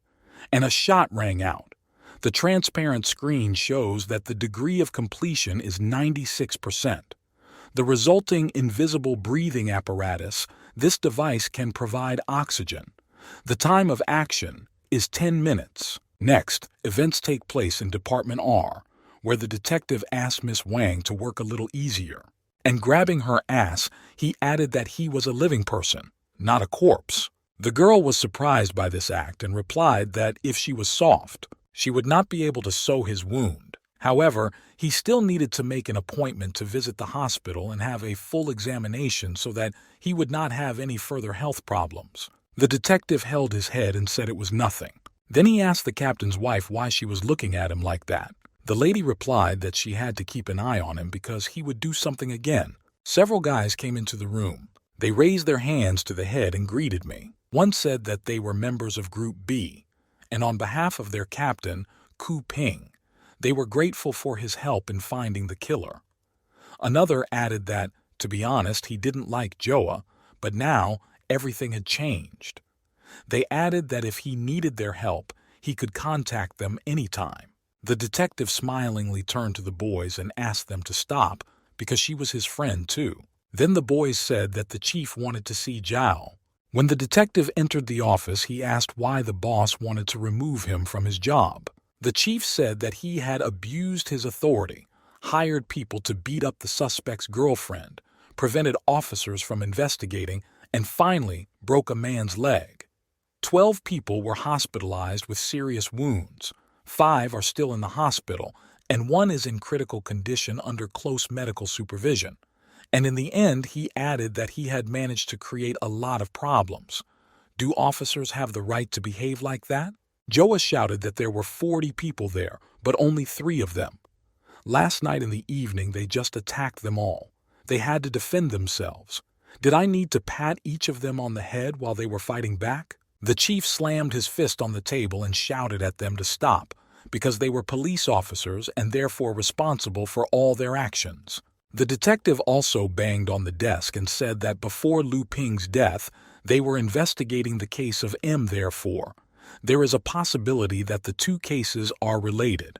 And a shot rang out. The transparent screen shows that the degree of completion is 96%. The resulting invisible breathing apparatus, this device can provide oxygen. The time of action is 10 minutes. Next, events take place in Department R, where the detective asked Miss Wang to work a little easier. And grabbing her ass, he added that he was a living person, not a corpse. The girl was surprised by this act and replied that if she was soft, she would not be able to sew his wound. However, he still needed to make an appointment to visit the hospital and have a full examination so that he would not have any further health problems. The detective held his head and said it was nothing. Then he asked the captain's wife why she was looking at him like that. The lady replied that she had to keep an eye on him because he would do something again. Several guys came into the room. They raised their hands to the head and greeted me. One said that they were members of Group B, and on behalf of their captain, Ku Ping, they were grateful for his help in finding the killer. Another added that, to be honest, he didn't like Joa, but now everything had changed. They added that if he needed their help, he could contact them anytime. The detective smilingly turned to the boys and asked them to stop because she was his friend too. Then the boys said that the chief wanted to see Zhao. When the detective entered the office, he asked why the boss wanted to remove him from his job. The chief said that he had abused his authority, hired people to beat up the suspect's girlfriend, prevented officers from investigating, and finally broke a man's leg. 12 people were hospitalized with serious wounds. 5 are still in the hospital, and 1 is in critical condition under close medical supervision. And in the end, he added that he had managed to create a lot of problems. Do officers have the right to behave like that? Joa shouted that there were 40 people there, but only 3 of them. Last night in the evening, they just attacked them all. They had to defend themselves. Did I need to pat each of them on the head while they were fighting back? The chief slammed his fist on the table and shouted at them to stop, because they were police officers and therefore responsible for all their actions. The detective also banged on the desk and said that before Lu Ping's death, they were investigating the case of M. Therefore, there is a possibility that the 2 cases are related.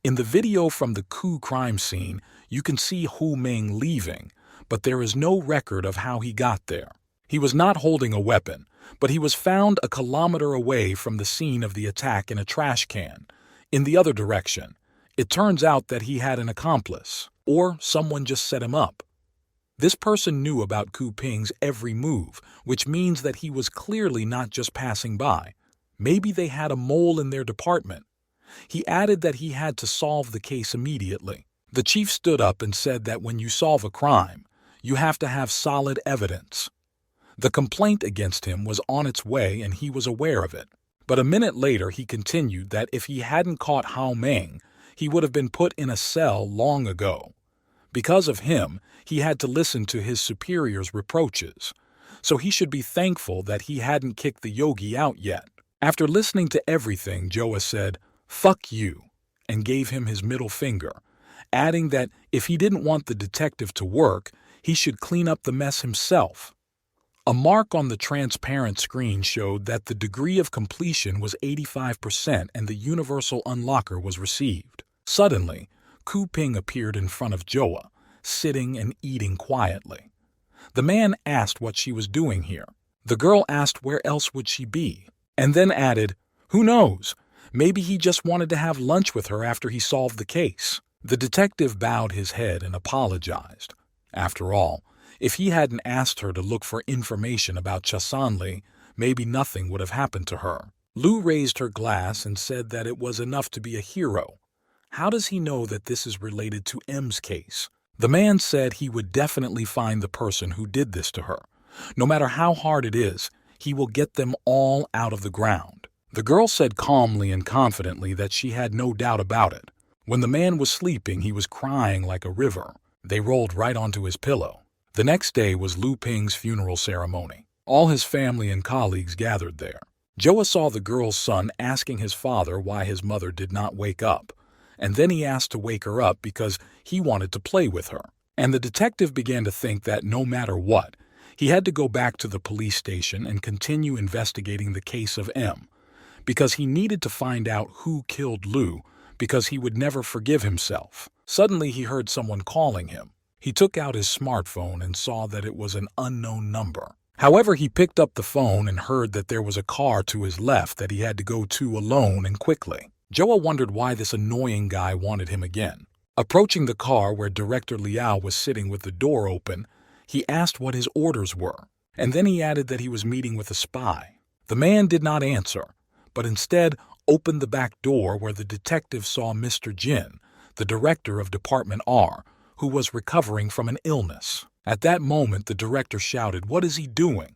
In the video from the coup crime scene, you can see Hu Ming leaving, but there is no record of how he got there. He was not holding a weapon, but he was found a kilometer away from the scene of the attack in a trash can. In the other direction, it turns out that he had an accomplice, or someone just set him up. This person knew about Ku Ping's every move, which means that he was clearly not just passing by. Maybe they had a mole in their department. He added that he had to solve the case immediately. The chief stood up and said that when you solve a crime, You have to have solid evidence. The complaint against him was on its way and he was aware of it. But a minute later he continued that if he hadn't caught Hao Meng, he would have been put in a cell long ago. Because of him, he had to listen to his superior's reproaches, so he should be thankful that he hadn't kicked the yogi out yet. After listening to everything, Joa said, "Fuck you," and gave him his middle finger, adding that if he didn't want the detective to work, he should clean up the mess himself. A mark on the transparent screen showed that the degree of completion was 85% and the universal unlocker was received. Suddenly, Ku Ping appeared in front of Joa, sitting and eating quietly. The man asked what she was doing here. The girl asked where else would she be, and then added, "Who knows? Maybe he just wanted to have lunch with her after he solved the case." The detective bowed his head and apologized. After all, if he hadn't asked her to look for information about Chasanli, maybe nothing would have happened to her. Lu raised her glass and said that it was enough to be a hero. How does he know that this is related to M's case? The man said he would definitely find the person who did this to her. No matter how hard it is, he will get them all out of the ground. The girl said calmly and confidently that she had no doubt about it. When the man was sleeping, he was crying like a river. They rolled right onto his pillow. The next day was Lu Ping's funeral ceremony. All his family and colleagues gathered there. Joa saw the girl's son asking his father why his mother did not wake up, and then he asked to wake her up because he wanted to play with her. And the detective began to think that no matter what, he had to go back to the police station and continue investigating the case of M, because he needed to find out who killed Lu, because he would never forgive himself. Suddenly he heard someone calling him. He took out his smartphone and saw that it was an unknown number. However, he picked up the phone and heard that there was a car to his left that he had to go to alone and quickly. Joa wondered why this annoying guy wanted him again. Approaching the car where Director Liao was sitting with the door open, he asked what his orders were, and then he added that he was meeting with a spy. The man did not answer, but instead opened the back door where the detective saw Mr. Jin, the director of Department R, who was recovering from an illness. At that moment, the director shouted, "What is he doing?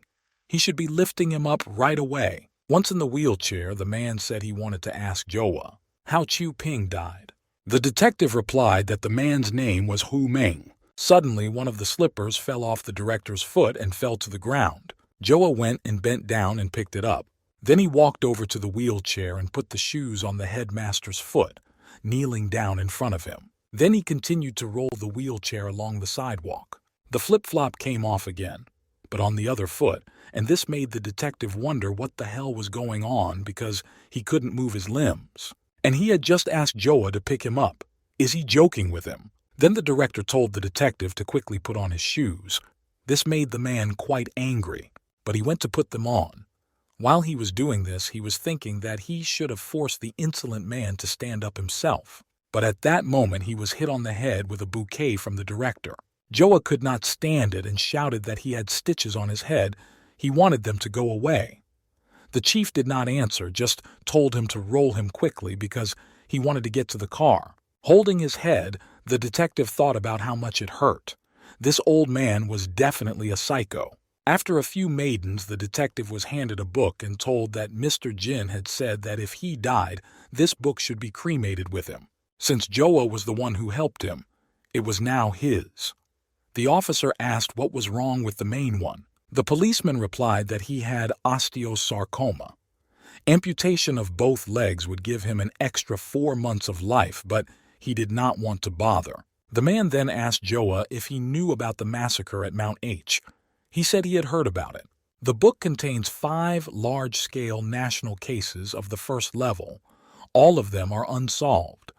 He should be lifting him up right away." Once in the wheelchair, the man said he wanted to ask Joa how Chu Ping died. The detective replied that the man's name was Hu Meng. Suddenly, one of the slippers fell off the director's foot and fell to the ground. Joa went and bent down and picked it up. Then he walked over to the wheelchair and put the shoes on the headmaster's foot, kneeling down in front of him. Then he continued to roll the wheelchair along the sidewalk. The flip-flop came off again, but on the other foot, and this made the detective wonder what the hell was going on because he couldn't move his limbs. And he had just asked Joa to pick him up. Is he joking with him? Then the director told the detective to quickly put on his shoes. This made the man quite angry, but he went to put them on. While he was doing this, he was thinking that he should have forced the insolent man to stand up himself. But at that moment, he was hit on the head with a bouquet from the director. Joa could not stand it and shouted that he had stitches on his head. He wanted them to go away. The chief did not answer, just told him to roll him quickly because he wanted to get to the car. Holding his head, the detective thought about how much it hurt. This old man was definitely a psycho. After a few maidens, the detective was handed a book and told that Mr. Jin had said that if he died, this book should be cremated with him. Since Joa was the one who helped him, it was now his. The officer asked what was wrong with the main one. The policeman replied that he had osteosarcoma. Amputation of both legs would give him an extra 4 months of life, but he did not want to bother. The man then asked Joa if he knew about the massacre at Mount H. He said he had heard about it. The book contains 5 large-scale national cases of the first level. All of them are unsolved.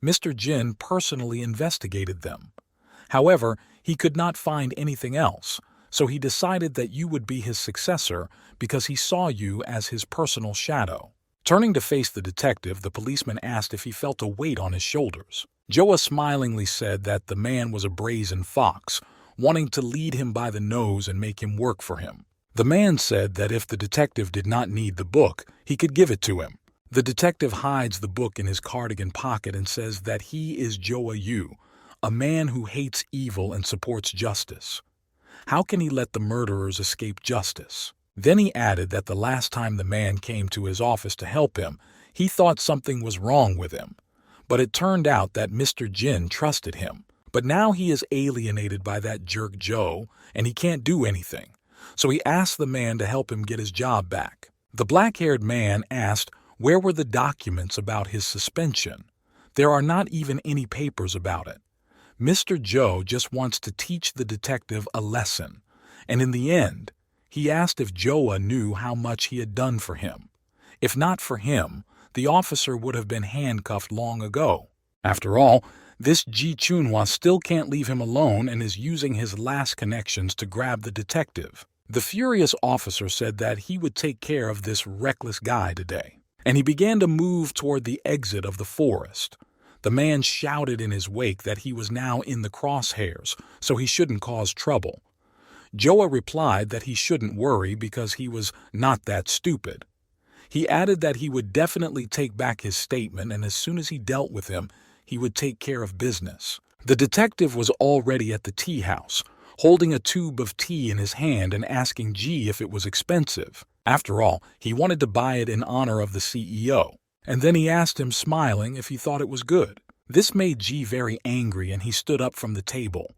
Mr. Jin personally investigated them. However, he could not find anything else, so he decided that you would be his successor because he saw you as his personal shadow. Turning to face the detective, the policeman asked if he felt a weight on his shoulders. Joa smilingly said that the man was a brazen fox, wanting to lead him by the nose and make him work for him. The man said that if the detective did not need the book, he could give it to him. The detective hides the book in his cardigan pocket and says that he is Joa Yu, a man who hates evil and supports justice. How can he let the murderers escape justice? Then he added that the last time the man came to his office to help him, he thought something was wrong with him. But it turned out that Mr. Jin trusted him. But now he is alienated by that jerk Joe, and he can't do anything. So he asked the man to help him get his job back. The black-haired man asked where were the documents about his suspension. There are not even any papers about it. Mr. Joe just wants to teach the detective a lesson. And in the end, he asked if Joa knew how much he had done for him. If not for him, the officer would have been handcuffed long ago. After all, this Ji Chunhwa still can't leave him alone and is using his last connections to grab the detective. The furious officer said that he would take care of this reckless guy today, and he began to move toward the exit of the forest. The man shouted in his wake that he was now in the crosshairs, so he shouldn't cause trouble. Joa replied that he shouldn't worry because he was not that stupid. He added that he would definitely take back his statement, and as soon as he dealt with him, he would take care of business. The detective was already at the tea house, holding a tube of tea in his hand and asking G if it was expensive. After all, he wanted to buy it in honor of the CEO. And then he asked him, smiling, if he thought it was good. This made G very angry, and he stood up from the table.